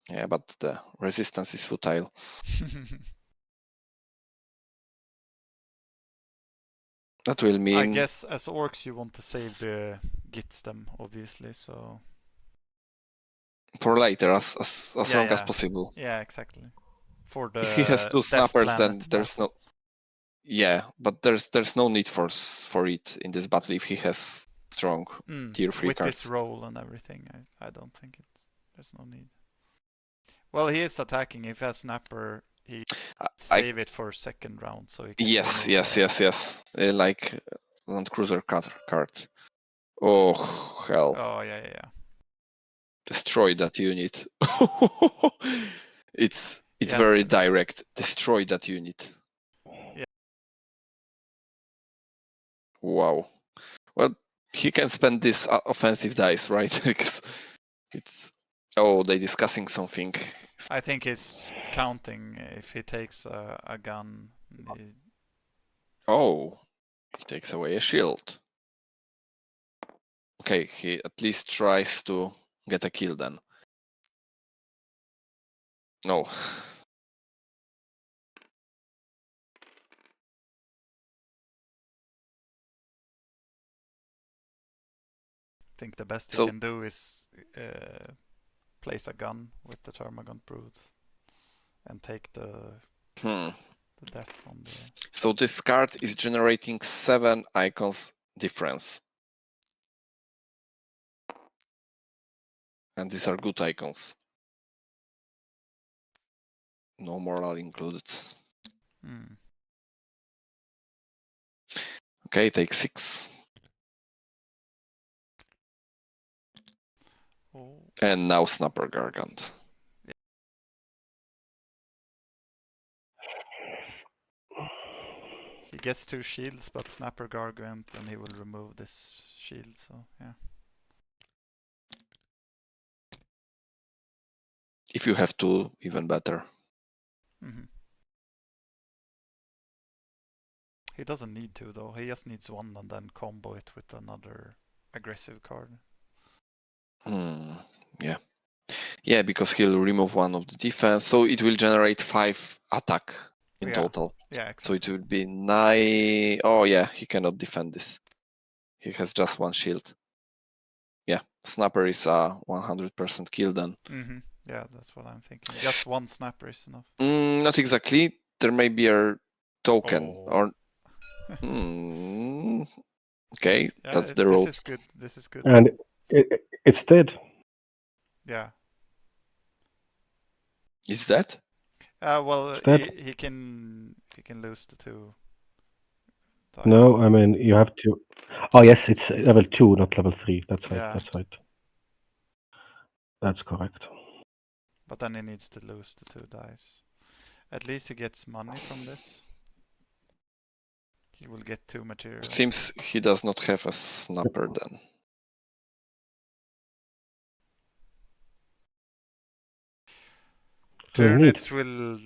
Yeah, but the resistance is futile. That will mean... I guess as Orks you want to save the gits them, obviously, so... For later, as long as yeah. possible. Yeah, exactly. For the If he has 2 Death snappers, then Planet there's battle. no... Yeah, but there's no need for it in this battle if he has strong tier 3 with cards. this roll and everything, I don't think there's no need. Well, he is attacking. If he has Snapper, he save it for second round, so he can Yes. Like Land Cruiser card. Oh, hell. Oh, yeah. Destroy that unit. It's very direct. Destroy that unit. Yeah. Wow. Well, he can spend this offensive dice, right? Because it's... Oh, they're discussing something. I think he's counting if he takes a gun. Oh, he takes away a shield. Okay, he at least tries to get a kill then. No. I think the best he can do is place a gun with the Termagant Brood and take the death from the... So this card is generating 7 icons difference. And these are good icons. No moral included. Okay, take 6. Oh. And now Snapper Gargant. Yeah. He gets 2 shields, but Snapper Gargant, and he will remove this shield, so yeah. If you have 2, even better. He doesn't need to, though. He just needs 1 and then combo it with another aggressive card. Yeah. Yeah, because he'll remove 1 of the defense, so it will generate 5 attack in total. Yeah, exactly. So it will be 9... Oh yeah, he cannot defend this. He has just 1 shield. Yeah, Snapper is a 100% kill then. Yeah, that's what I'm thinking. Just 1 Snapper is enough. Not exactly. There may be a token or... Okay, yeah, that's the roll. This is good. And it's dead. Yeah. Is that? Well, he can lose the 2 dice. No, I mean you have to. Oh yes, it's level 2, not level 3. That's right. Yeah. That's right. That's correct. But then he needs to lose the 2 dice. At least he gets money from this. He will get 2 materials. Seems he does not have a Snapper then. Tyranids will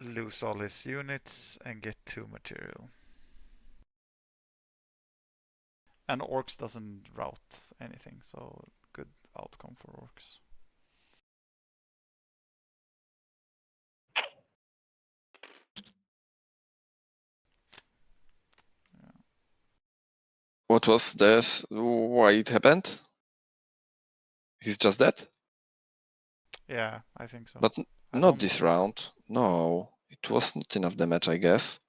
lose all his units and get 2 material. And Orks doesn't route anything, so good outcome for Orks. What was this? Why it happened? He's just dead? Yeah, I think so. But I not don't- this round. No, it was not enough damage, I guess.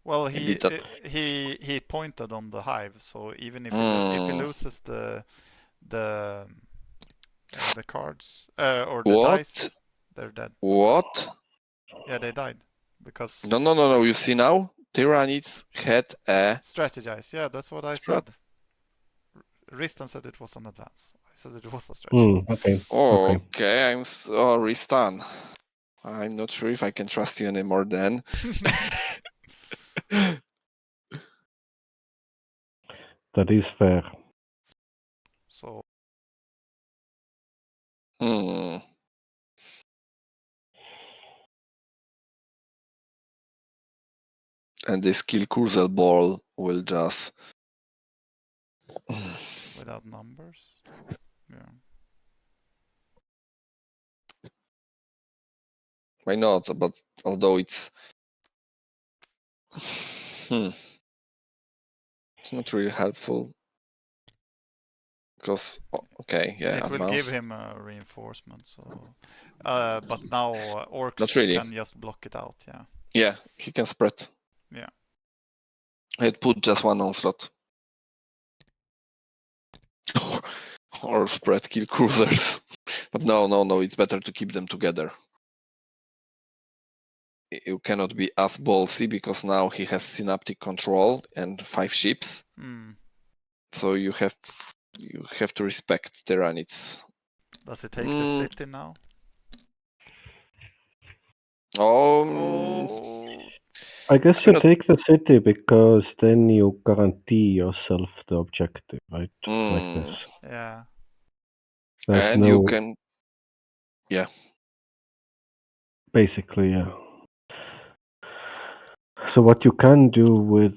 Well, Maybe that- he pointed on the hive, so even if if he Mm. loses the cards or the What? dice, they're dead. What? Yeah, they died because No. You see now? Tyranids had a... strategize. Yeah, that's what I Strat. said. Riistan said it was an advance. I said it was a strategy. Okay. Oh, Okay. okay, I'm sorry, Stan. I'm not sure if I can trust you anymore then. That is fair. So Hmm. And this kill Kurzel ball will just... without numbers, yeah. Why not? But although it's... It's not really helpful. Because, okay, yeah, It will give advance. him a reinforcement. So, but now Orks Not really. can just block it out. Yeah. Yeah, he can spread. Yeah. I'd put just one onslaught. Or spread kill cruisers. But no, it's better to keep them together. You cannot be as ballsy because now he has synaptic control and 5 ships. Mm. So you have to respect Tyranids. Does it take the city now? Oh, I guess you Not- take the city because then you guarantee yourself the objective, right? Like this. Yeah. There's and you can... basically, yeah. So what you can do with,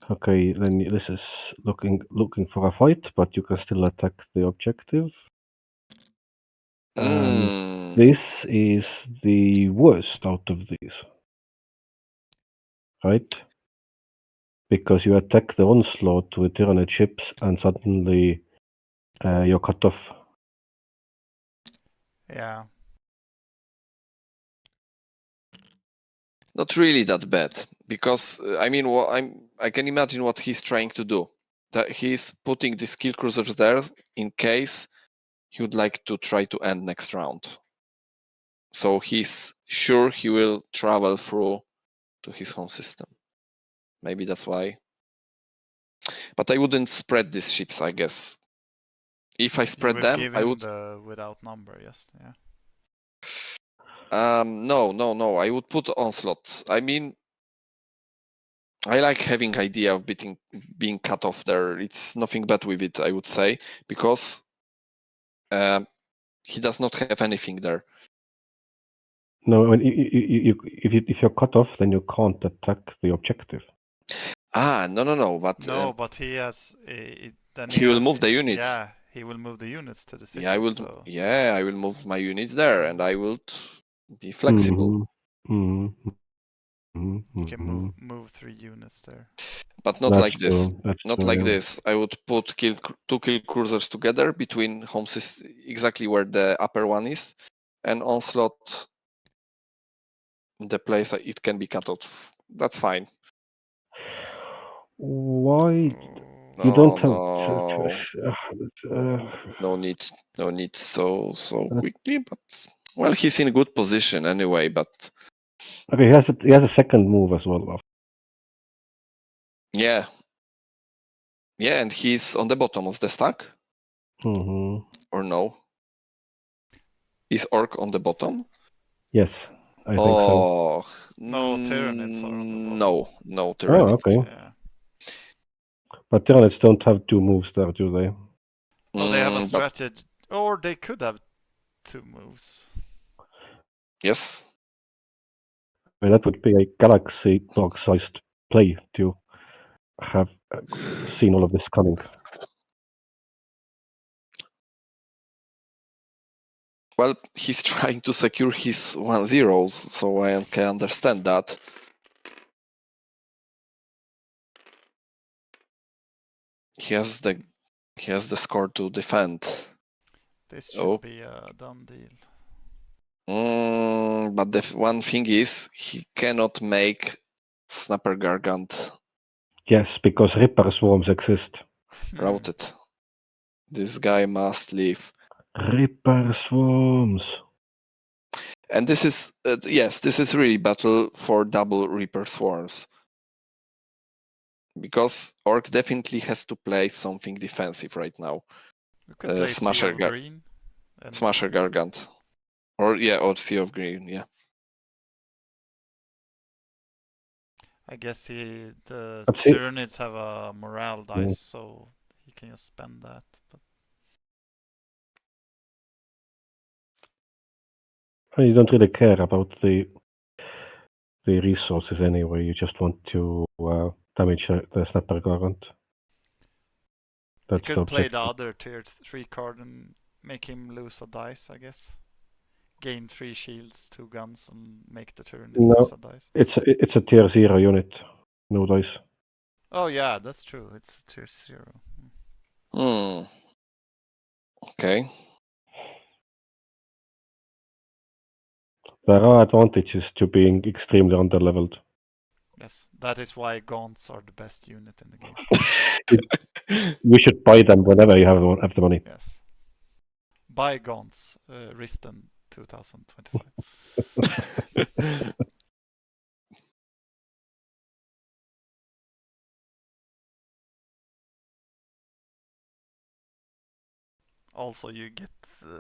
okay, then this is looking for a fight, but you can still attack the objective. And this is the worst out of these, right? Because you attack the onslaught with Tyranid ships, and suddenly you're cut off. Yeah. Not really that bad, because I mean, I can imagine what he's trying to do. That he's putting the skill cruisers there in case he would like to try to end next round. So he's sure he will travel through to his home system. Maybe that's why. But I wouldn't spread these ships, I guess. If I spread them, give I him would. the without number. Yes. Yeah. No. I would put onslaught. I mean, I like having idea of being cut off there. It's nothing bad with it, I would say, because he does not have anything there. No, when if you're cut off, then you can't attack the objective. No. But No, but he has. Then he will move the units. Yeah, he will move the units to the city. Yeah, I will. So... Yeah, I will move my units there, and I will be flexible. You can move 3 units there. But not That's like this. true. That's Not true, like yeah. this. I would put 2 kill cruisers together between homes, exactly where the upper one is, and onslaught the place it can be cut off. That's fine. Why Oh. you don't have No need so quickly, but well, he's in a good position anyway. But okay, he has a second move as well. yeah, and he's on the bottom of the stack, or no? Is Orc on the bottom? Yes, I think so. No, Tyranids are on the bottom. No Tyranids. Oh, okay. Yeah. But Tyranids don't have 2 moves there, do they? Oh, they have a But strategy, or they could have 2 moves. yes, I mean, that would be a galaxy dog-sized play to have seen all of this coming. well, he's trying to secure his 1-0s, so I can understand that. he has the score to defend. This should Oh. be a done deal. But the one thing is, he cannot make Snapper Gargant Yes, because Ripper Swarms exist. routed. This guy must leave. Ripper Swarms. And this is, yes, this is really battle for double Reaper Swarms. Because Orc definitely has to play something defensive right now. You could play Sea Smasher of Green. And Smasher Gargant. Or Sea of Green, yeah. I guess the Let's see. Tyranids have a morale dice, so he can just spend that. But You don't really care about the resources anyway. You just want to damage the Snapper Gargant. you That's the could play objective. the other tier 3 card and make him lose a dice, I guess. Gain 3 shields, 2 guns, and make the Tyranid No. lose a dice. It's a tier 0 unit. No dice. Oh yeah, that's true. It's a tier 0. Okay. There are advantages to being extremely underleveled. Yes, that is why Gaunts are the best unit in the game. You should buy them whenever you have the money. Yes. Buy Gaunts, Riistan 2025. Also, you get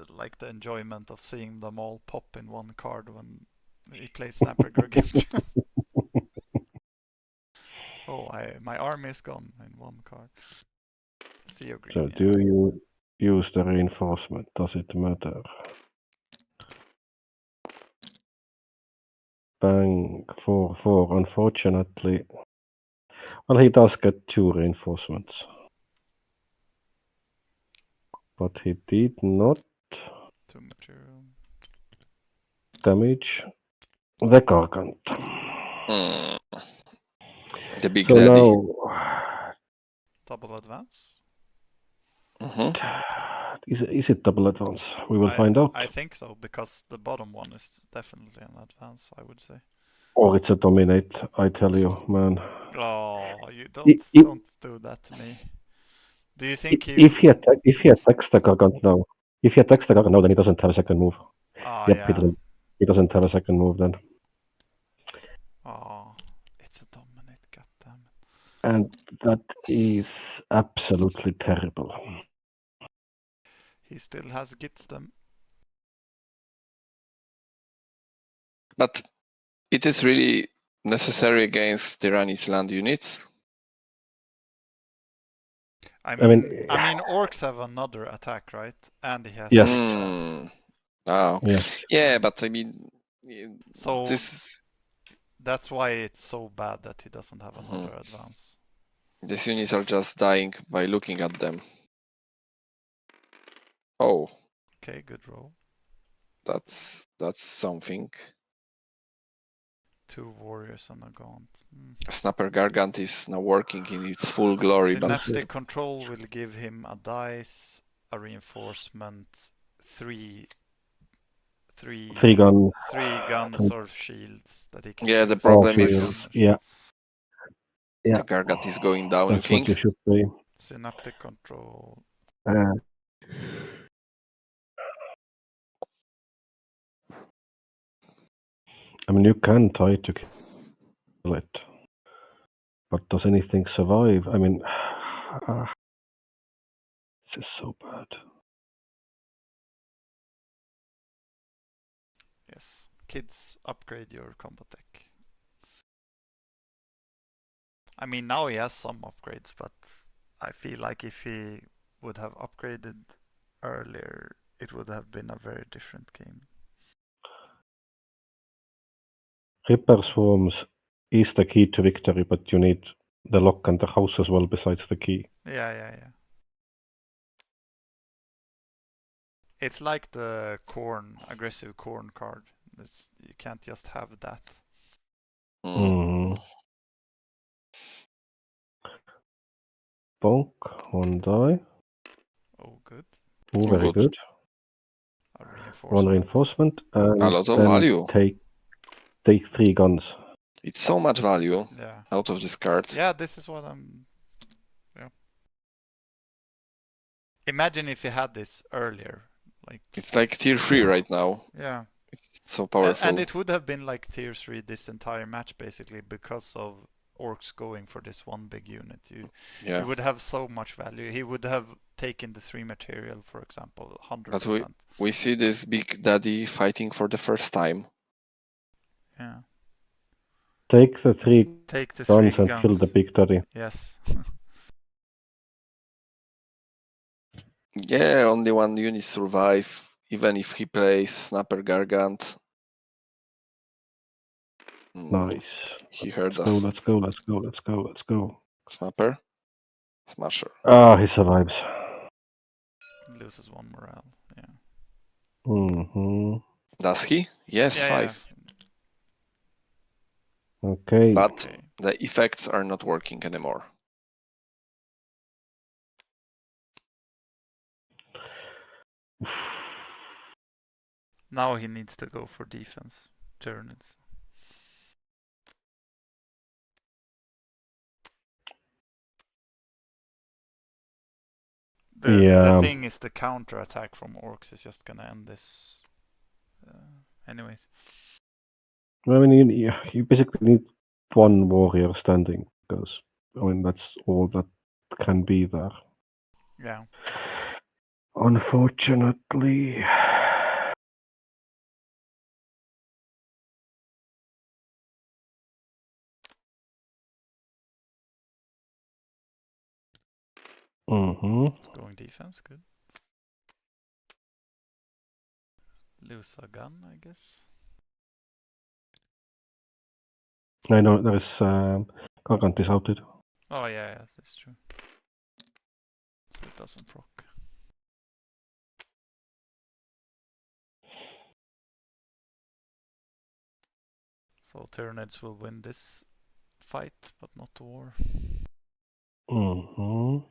like the enjoyment of seeing them all pop in one card when he plays Snapper Gargant. Oh, my army is gone in one card. Sea of Green. So Yeah. do you use the reinforcement? Does it matter? Bang, 4/4. Unfortunately, well, he does get 2 reinforcements. But he did not 2 material. damage the Gargant. The big So daddy. now, Double advance? is it double advance? We will find out. I think so, because the bottom one is definitely an advance, I would say. Or it's a dominate, I tell you, man. Oh, you If- don't do that to me. Do you think If he attacks the Gargant now, then he doesn't have a second move. Oh, Yep, yeah. he doesn't have a second move then. Oh, it's a dominate, goddammit. And that is absolutely terrible. He still has gets them. But it is really necessary against Tyranids land units. I mean, Orks have another attack, right? And he has Yes. Okay. Yes. Yeah, but I mean, so this that's why it's so bad that he doesn't have another advance. these units are just dying by looking at them. Oh, Okay, good roll. that's something. 2 warriors and a gaunt. Snapper Gargant is now working in its full glory. Synaptic control will give him a dice, a reinforcement, 3 guns or shields that he can Yeah, the choose. problem is Yeah. the Gargant is going down, That's you what think? you should say. Synaptic control. I mean, you can try to kill it, but does anything survive? I mean, this is so bad. Yes, kids, upgrade your combat deck. I mean, now he has some upgrades, but I feel like if he would have upgraded earlier, it would have been a very different game. Ripper Swarms is the key to victory, but you need the lock and the house as well besides the key. Yeah. It's like the aggressive corn card. You can't just have that. bonk, 1 die. Oh, good. Oh, very Good. good. A 1 reinforcement. reinforcement, and A lot of then value. take 3 guns. It's so much value Yeah. out of this card. Yeah, this is what I'm. Yeah. Imagine if you had this earlier. Like. It's like tier 3 right now. Yeah. It's so powerful. And it would have been like tier 3 this entire match basically because of Orks going for this one big unit. You would have so much value. He would have taken the 3 material, for example, 100%. But we see this big daddy fighting for the first time. Yeah. Take the 3 Take the 3 guns and kill the big daddy. Yes. Yeah, only 1 unit survive, even if he plays Snapper Gargant. Nice. He heard Let's us. Let's go. Snapper. Smasher. Ah, he survives. Loses 1 morale. Yeah. Mm-hmm. Does he? Yes, Yeah, 5. Okay. But the effects are not working anymore. Now he needs to go for defense. Tyranids. The thing is the counter attack from Orks is just gonna end this. Anyways. I mean, you basically need 1 warrior standing because that's all that can be there. Yeah. Unfortunately. Mm-hmm. It's going defense, good. Lose a gun, I guess. I know there is Gargant is outed. Oh yeah, that's true. So it doesn't proc. So Tyranids will win this fight, but not the war. Mm-hmm.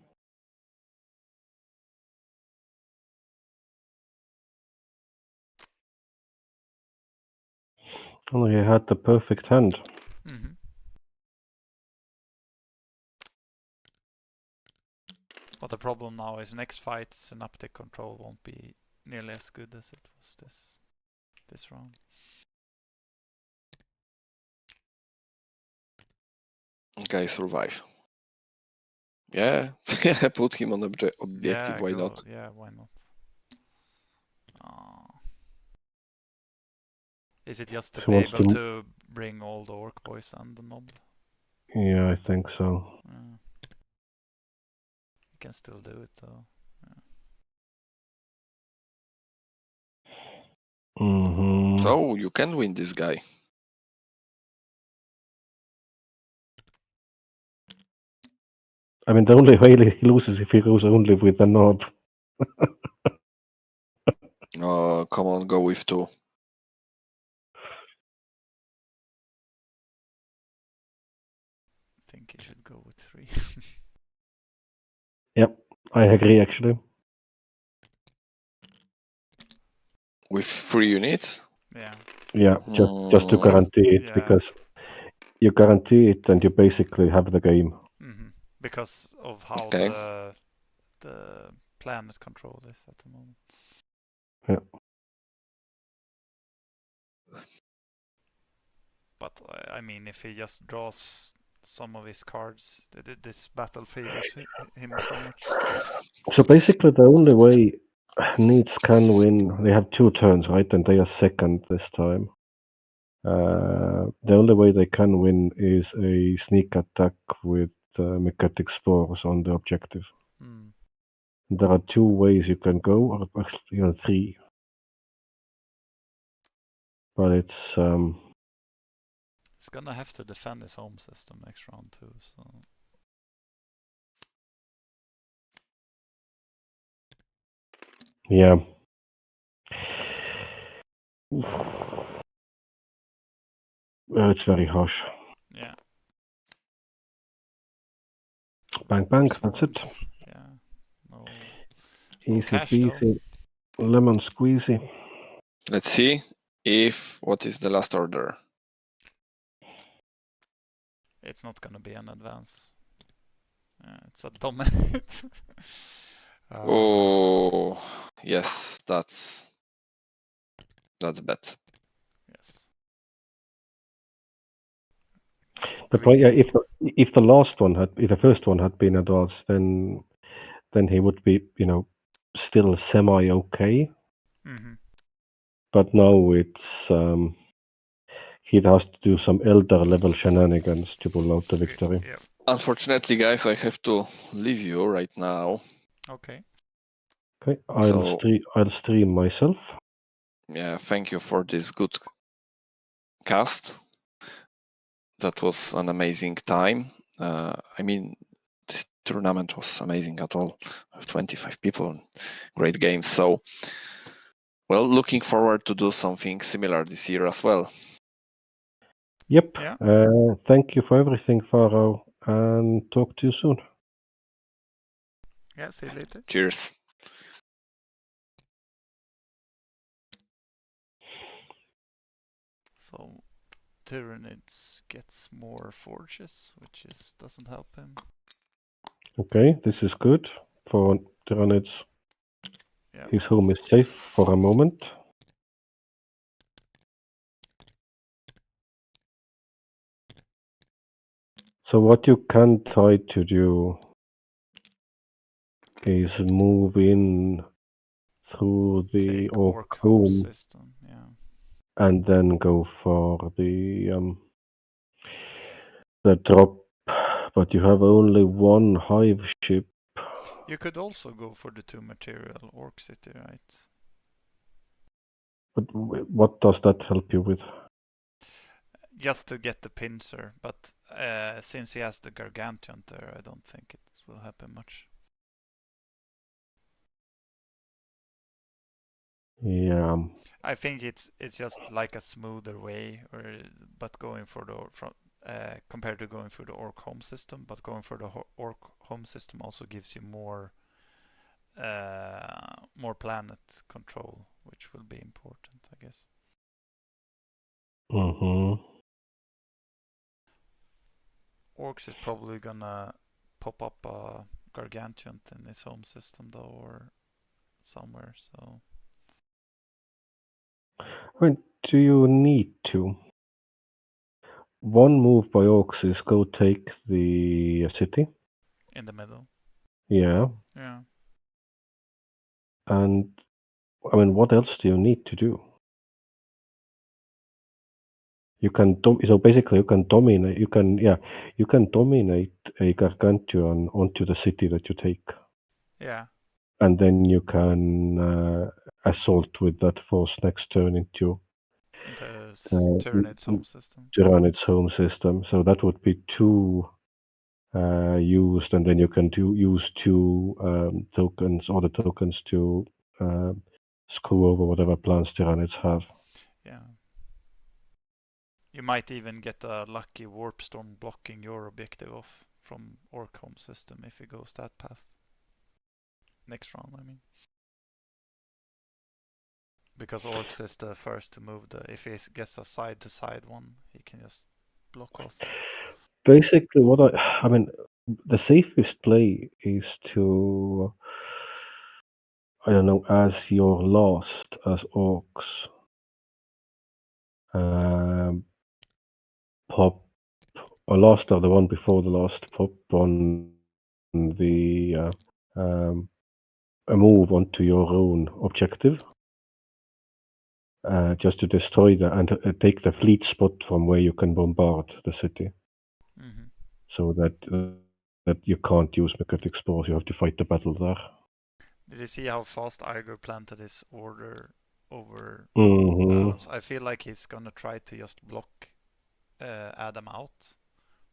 Oh, he had the perfect hand. Mm-hmm. But the problem now is next fight synaptic control won't be nearly as good as it was this round. Guy survive. Yeah, put him on objective, why not? Yeah, why not? Is it just to be able to bring all the orc boys and the mob? Yeah, I think so. You can still do it though. Mm-hmm. So you can win this guy. I mean, the only way he loses if he goes only with the knob. Oh, come on, go with 2. I think he should go with 3. Yep, I agree actually. With 3 units? Yeah. Yeah, just to guarantee it, because you guarantee it and you basically have the game. Mm-hmm. Because of how the planet control is at the moment. Yeah. But I mean, if he just draws some of his cards, this battle favors him so much. So basically, the only way Needs can win, they have 2 turns, right? And they are second this time. The only way they can win is a sneak attack with Mechatic Spores on the objective. There are 2 ways you can go, or actually 3. But it's gonna have to defend his home system next round too. So yeah. It's very harsh. yeah. Bang bang, that's it. swords. Yeah. No Easy cash though. peasy, lemon squeezy. Let's see if what is the last order. It's not gonna be an advance. It's a dominate. Oh, yes, that's bet. Yes. The point, yeah, Greedy. if the first one had been advanced, then he would be, still semi okay. Mm-hmm. But now it's he has to do some elder level shenanigans to pull out the victory. Yeah. Unfortunately, guys, I have to leave you right now. Okay. Okay, I'll stream myself. Yeah, thank you for this good cast. That was an amazing time. I mean, this tournament was amazing at all. 25 people, great games. So, well, looking forward to do something similar this year as well. Yep. Yeah. Thank you for everything, Farau, and talk to you soon. Yeah. See you later. Cheers. So Tyranids gets more forges, which doesn't help him. Okay, this is good for Tyranids. Yeah. His home is safe for a moment. So what you can try to do is move in through the Take Orc Orc home home system. Yeah. and then go for the drop. But you have only one hive ship. You could also go for the 2 material Orc city, right? But what does that help you with? Just to get the pincer, but since he has the Gargantuan there, I don't think it will happen much. Yeah. I think it's just like a smoother way, but going for compared to going through the Orc home system, but going for the Orc home system also gives you more planet control, which will be important, I guess. Mm-hmm. Orcs is probably gonna pop up a Gargantuan in his home system though, or somewhere. So I mean, do you need to? One move by Orcs is go take the city. in the middle. Yeah. Yeah. And I mean, what else do you need to do? You can so basically you can dominate. You can dominate a Gargantuan onto the city that you take, Yeah. and then you can assault with that force next turn into Tyranids home system. Tyranids home system. So that would be 2 used, and then you can use 2 tokens, other tokens to screw over whatever plans Tyranids have. Yeah. You might even get a lucky warp storm blocking your objective off from Orc home system if he goes that path. Next round, I mean. Because Orcs is the first to move if he gets a side to side one, he can just block off. Basically, I mean, the safest play is to, I don't know, as your last as Orcs, pop, or last or the one before the last, pop on the a move onto your own objective, just to destroy and take the fleet spot from where you can bombard the city, Mm-hmm. so that you can't use magnetic spores. You have to fight the battle there. Did you see how fast Igor planted his order over Mm-hmm. Adam's? I feel like he's gonna try to just block Adam out,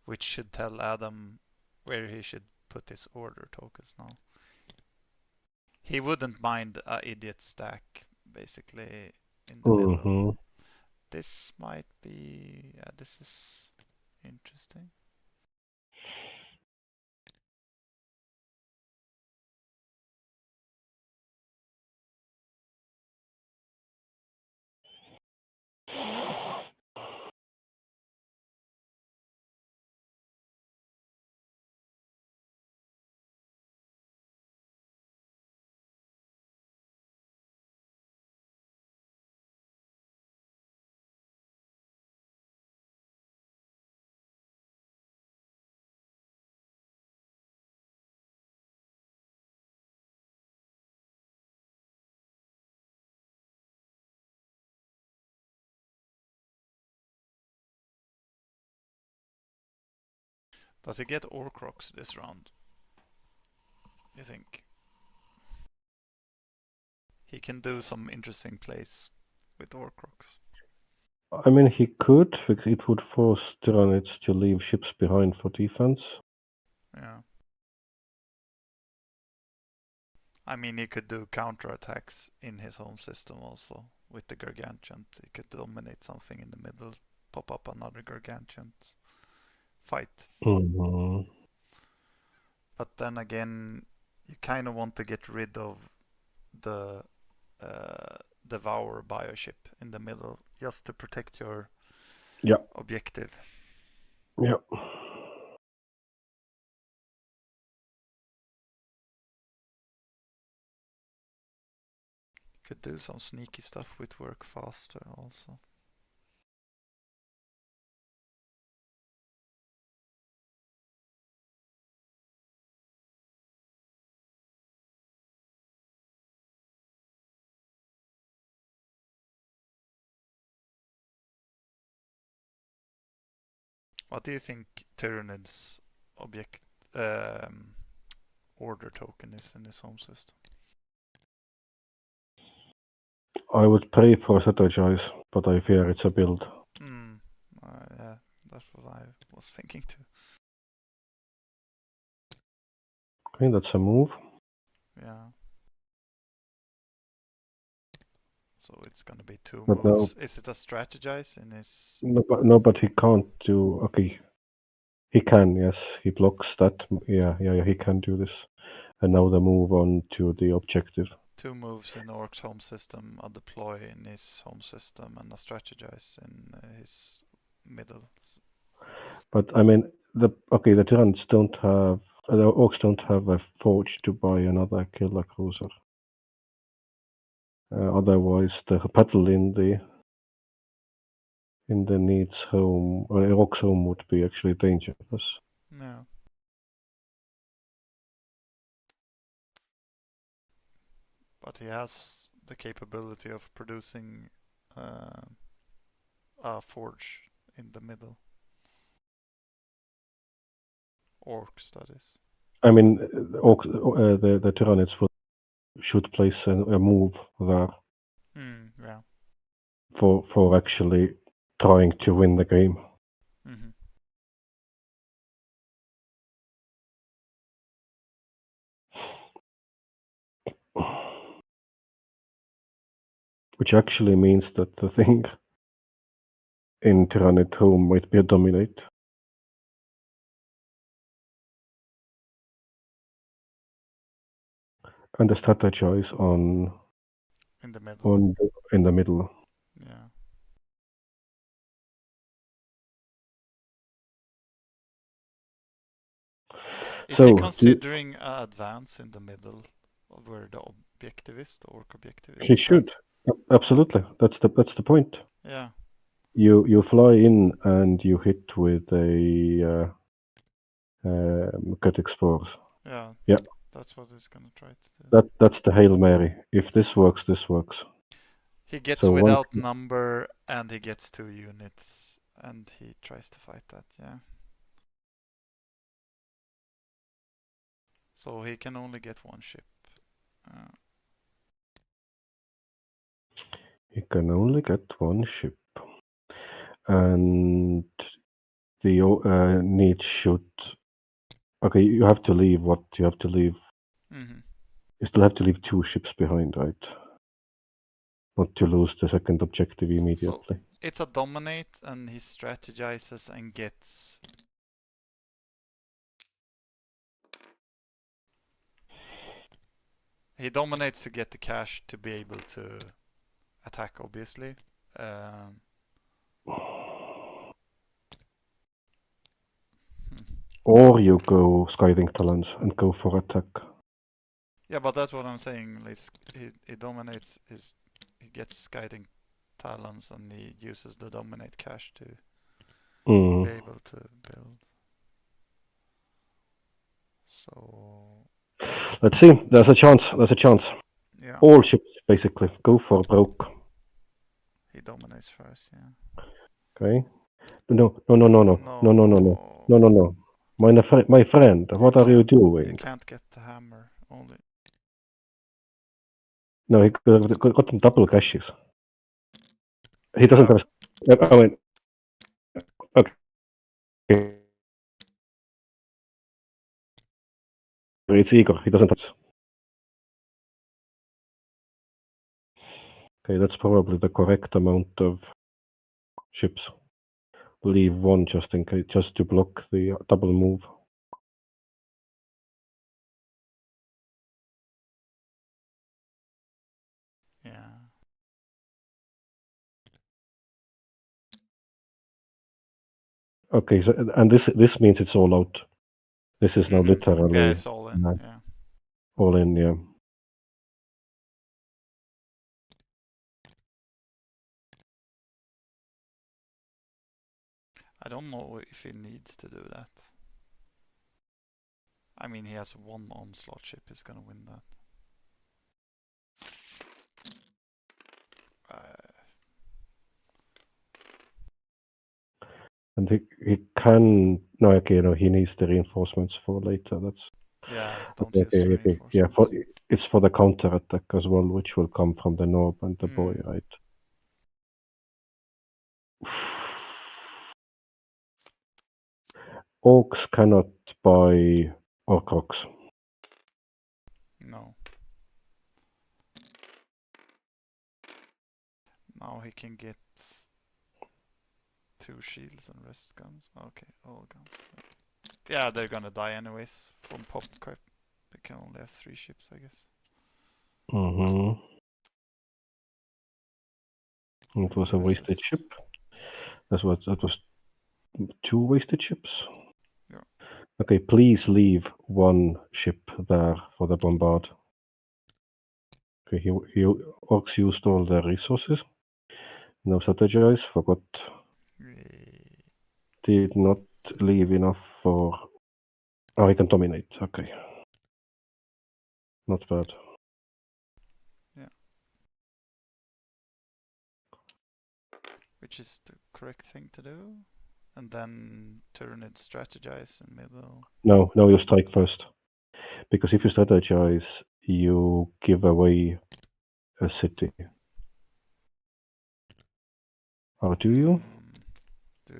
which should tell Adam where he should put his order tokens now. He wouldn't mind a idiot stack, basically, in the middle. This might be... this is interesting. Does he get Orks this round? You think? He can do some interesting plays with Orks. I mean, he could. It would force Tyranids to leave ships behind for defense. Yeah. I mean, he could do counterattacks in his home system also with the Gargantuan. He could dominate something in the middle, pop up another Gargantuan, fight. Mm-hmm. But then again, you kind of want to get rid of the Devour bioship in the middle just to protect your objective. Yeah. Could do some sneaky stuff with work faster also. What do you think Tyranids order token is in his home system? I would pray for Strategize, but I fear it's a build. Yeah, that's what I was thinking too. Okay, that's a move. Yeah. So it's gonna be two But moves. Is it a strategize in his? No, but he can't do. Okay, he can. Yes, he blocks that. Yeah. He can do this. And now the move on to the objective. Two moves in Orcs home system, a deploy in his home system, and a strategize in his middle. But I mean, the Tyranids don't have. The Orcs don't have a forge to buy another killer cruiser. Otherwise, the battle in the Needs home or Orcs home would be actually dangerous. Yeah. But he has the capability of producing a forge in the middle. Orcs, that is. I mean, the Tyranids should place a move there Yeah. for actually trying to win the game. Mm-hmm. Which actually means that the thing in Tyranid home might be a dominate. And the strategize on in the middle. In the middle. Yeah. Is he considering advance in the middle of where the objective is, the Orc objective is? He should. Absolutely. That's the point. Yeah. You fly in and you hit with a Cut Explorers. Yeah. Yeah. That's what he's gonna try to do. That's the Hail Mary. If this works, this works. He gets without number and he gets 2 units and he tries to fight that, yeah. So he can only get 1 ship. He can only get 1 ship. And the need should... Okay, you have to leave what you have to leave. Mm-hmm. You still have to leave 2 ships behind, right? Not to lose the second objective immediately. So it's a dominate and he strategizes and gets... He dominates to get the cash to be able to attack, obviously. Or you go Skyring Talons and go for attack. Yeah, but that's what I'm saying. He dominates he gets Guiding Talons and he uses the dominate cash to be able to build. So let's see. There's a chance. yeah. All ships basically go for broke. He dominates first, yeah. Okay. No. My friend, what are you You doing? can't get the hammer only. No, he got them double cashes. He doesn't have. I mean, okay. It's Igor. He doesn't have. Okay, that's probably the correct amount of ships. Leave one just in case, just to block the double move. Yeah. Okay, so and this means it's all out. This is now literally Yeah, it's all in. Yeah. all in. Yeah. I don't know if he needs to do that. I mean, he has one onslaught ship. He's gonna win that. And he can no. Okay, no. He needs the reinforcements for later. That's Yeah. Don't okay. use the Okay. Yeah. reinforcements. It's for the counter attack as well, which will come from the Norb and the boy, right? Orks cannot buy Orks. No. Now he can get 2 shields and rest guns. Okay, all guns. Yeah, they're gonna die anyways from pop cap. They can only have 3 ships, I guess. Mm-hmm. It was a wasted ship. That was 2 wasted ships. Yeah. Okay, please leave 1 ship there for the bombard. Okay, he Orcs used all their resources. No strategize, forgot. Did not leave enough for. Oh, he can dominate. Okay. Not bad. Yeah. Which is the correct thing to do. And then Tyranids strategize in middle. No, you strike first. Because if you strategize, you give away a city. Or do you?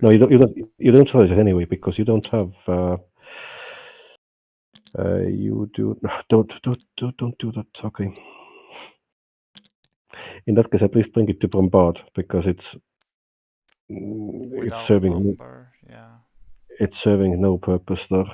No, you don't strategize anyway because you don't have. You do don't do that. Okay. In that case, at least bring it to bombard because it's serving number, yeah. It's serving no purpose there.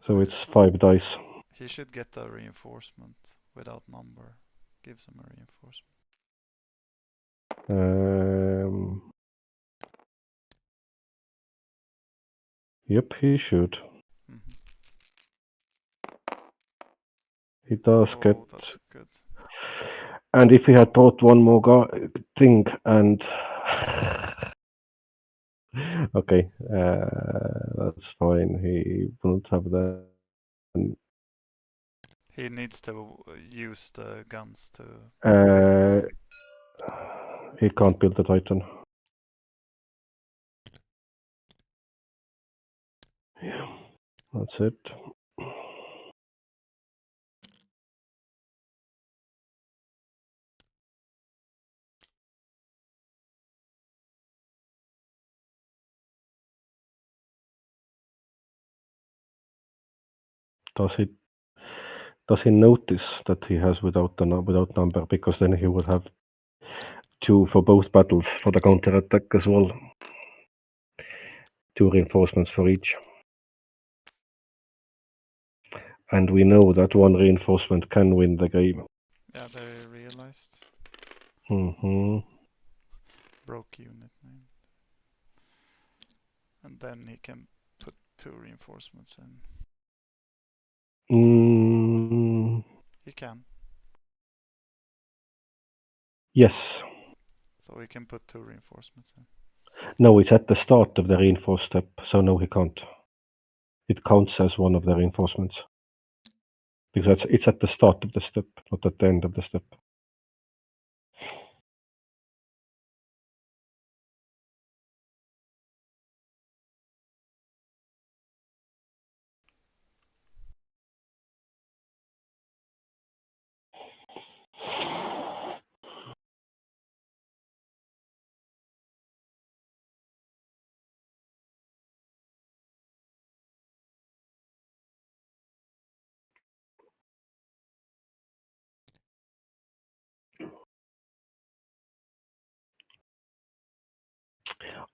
So it's 5 dice. He should get a reinforcement without number. Gives him a reinforcement. Yep, he should. He does get. That's good. And if he had brought one more thing and. Okay, that's fine. He won't have that. He needs to use the guns to. He can't build the Titan. Yeah, that's it. Does he notice that he has without number? Because then he would have 2 for both battles for the counter attack as well. 2 reinforcements for each. And we know that 1 reinforcement can win the game. Yeah, they realized. Broke unit name. And then he can put 2 reinforcements in. He can. Yes. So he can put 2 reinforcements in. No, it's at the start of the reinforce step, so no, he can't. It counts as one of the reinforcements. Because it's at the start of the step, not at the end of the step.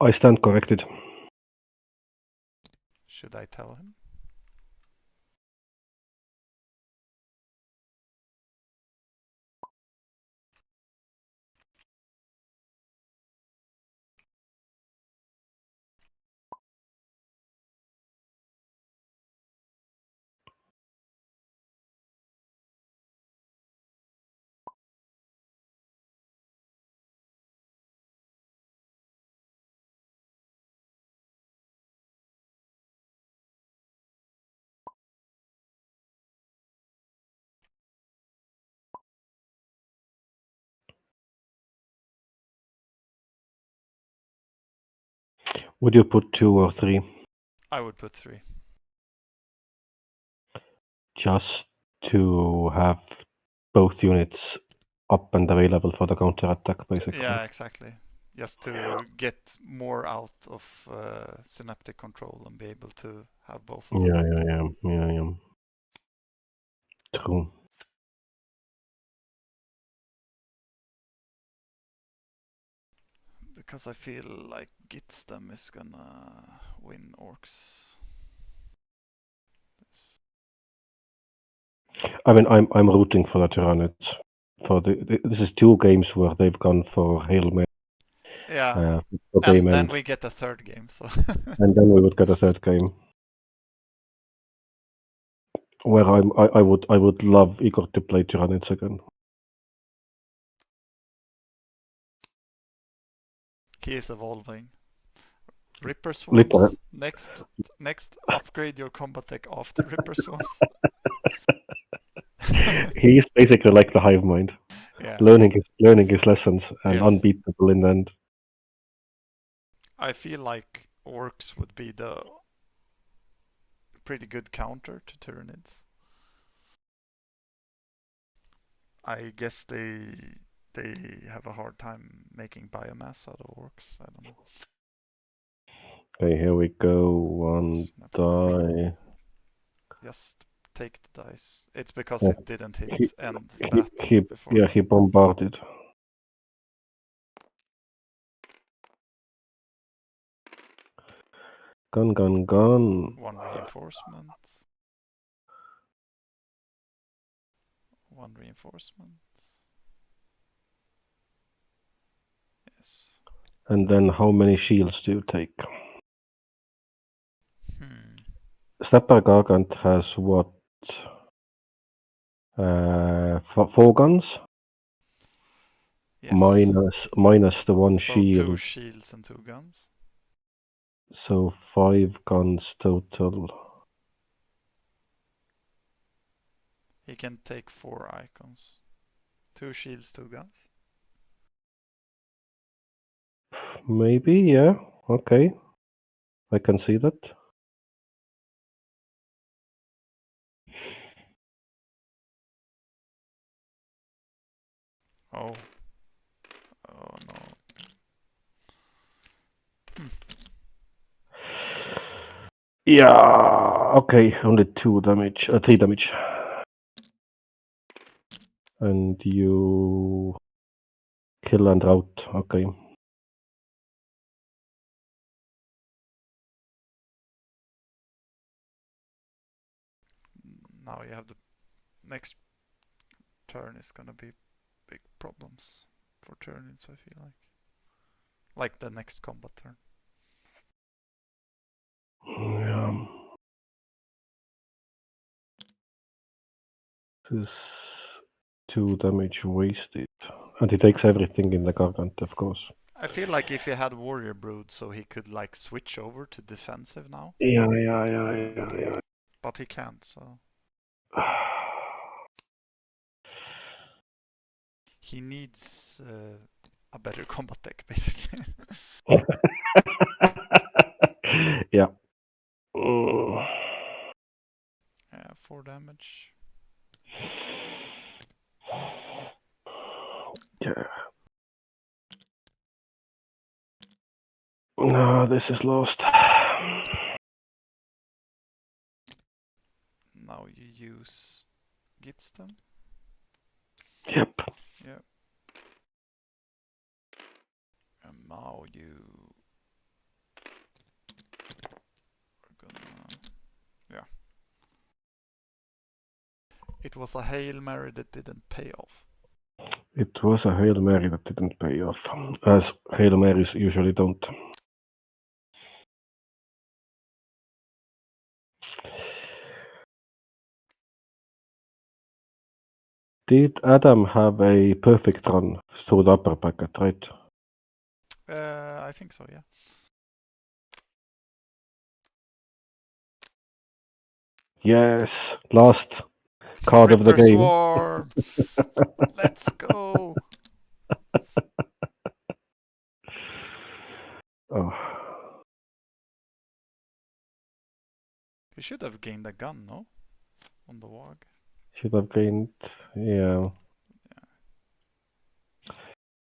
I stand corrected. Should I tell him? Would you put 2 or 3? I would put 3. Just to have both units up and available for the counter attack, basically. Yeah, exactly. Just to get more out of synaptic control and be able to have both of them. Yeah. True. Because I feel like Gitstem is gonna win Orks. I mean, I'm rooting for the Tyranids. This is 2 games where they've gone for Hail Mary. Yeah, for game and then end, we get a third game. So and then we would get a third game. Where I would love Igor to play Tyranids again. he is evolving. Ripper Swarms. Next, upgrade your combat tech after Ripper Swarms. He is basically like the hive mind, Yeah. learning his lessons and Yes. unbeatable in the end. I feel like Orks would be the pretty good counter to Tyranids. I guess they have a hard time making biomass out of Orks. I don't know. Okay, here we go. 1 Synaptic control. die. Just take the dice. It's because Yeah. it didn't hit He- end battle before. Yeah, he bombarded. Gun. 1 reinforcement. 1 reinforcement. Yes. And then how many shields do you take? Stepper Gargant has what? 4 guns? Yes. Minus the 1 So shield. 2 shields and 2 guns. So 5 guns total. He can take 4 icons. 2 shields, 2 guns. Maybe, yeah. Okay. I can see that. Oh. Oh no. Yeah, okay, only 2 damage, 3 damage. And you kill and rout, okay. Now you have the next turn is gonna be big problems for Tyranids, I feel like. Like the next combat turn. Yeah. This is 2 damage wasted. And he takes everything in the Gargant, of course. I feel like if he had Warrior Brood, so he could like switch over to defensive now. Yeah. But he can't, so he needs a better combat deck, basically. Yeah. Yeah, 4 damage. Yeah. No, this is lost. Now you use Gitstem. Yep. Yeah. And now you It was a Hail Mary that didn't pay off. It was a Hail Mary that didn't pay off, as Hail Marys usually don't. Did Adam have a perfect run through the upper packet, right? I think so, yeah. Yes, last card of the Ripper game. Swarm! Let's go! Oh, We should have gained a gun, no? On the Wog. should have gained, yeah.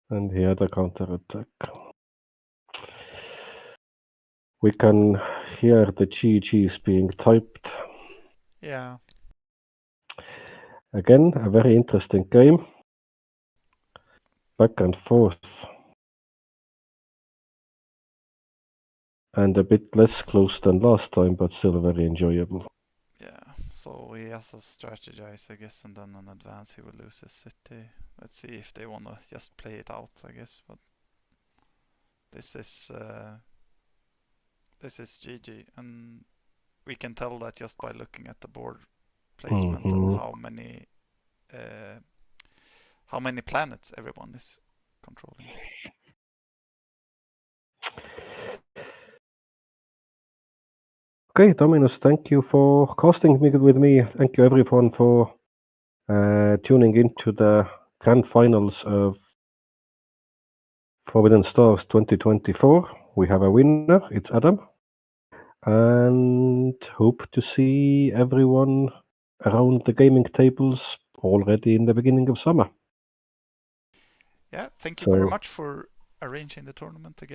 And he had a counter attack. We can hear the GGs being typed. Yeah. Again, a very interesting game. Back and forth. And a bit less close than last time, but still very enjoyable. Yeah, so he has to strategize, I guess, and then on advance he will lose his city. Let's see if they want to just play it out, I guess. But this is GG, and we can tell that just by looking at the board placement and how many planets everyone is controlling. Okay, Dominus, thank you for casting with me. Thank you everyone for tuning into the grand finals of Forbidden Stars 2024. We have a winner, it's Adam. And hope to see everyone around the gaming tables already in the beginning of summer. Yeah, thank you very much for arranging the tournament again.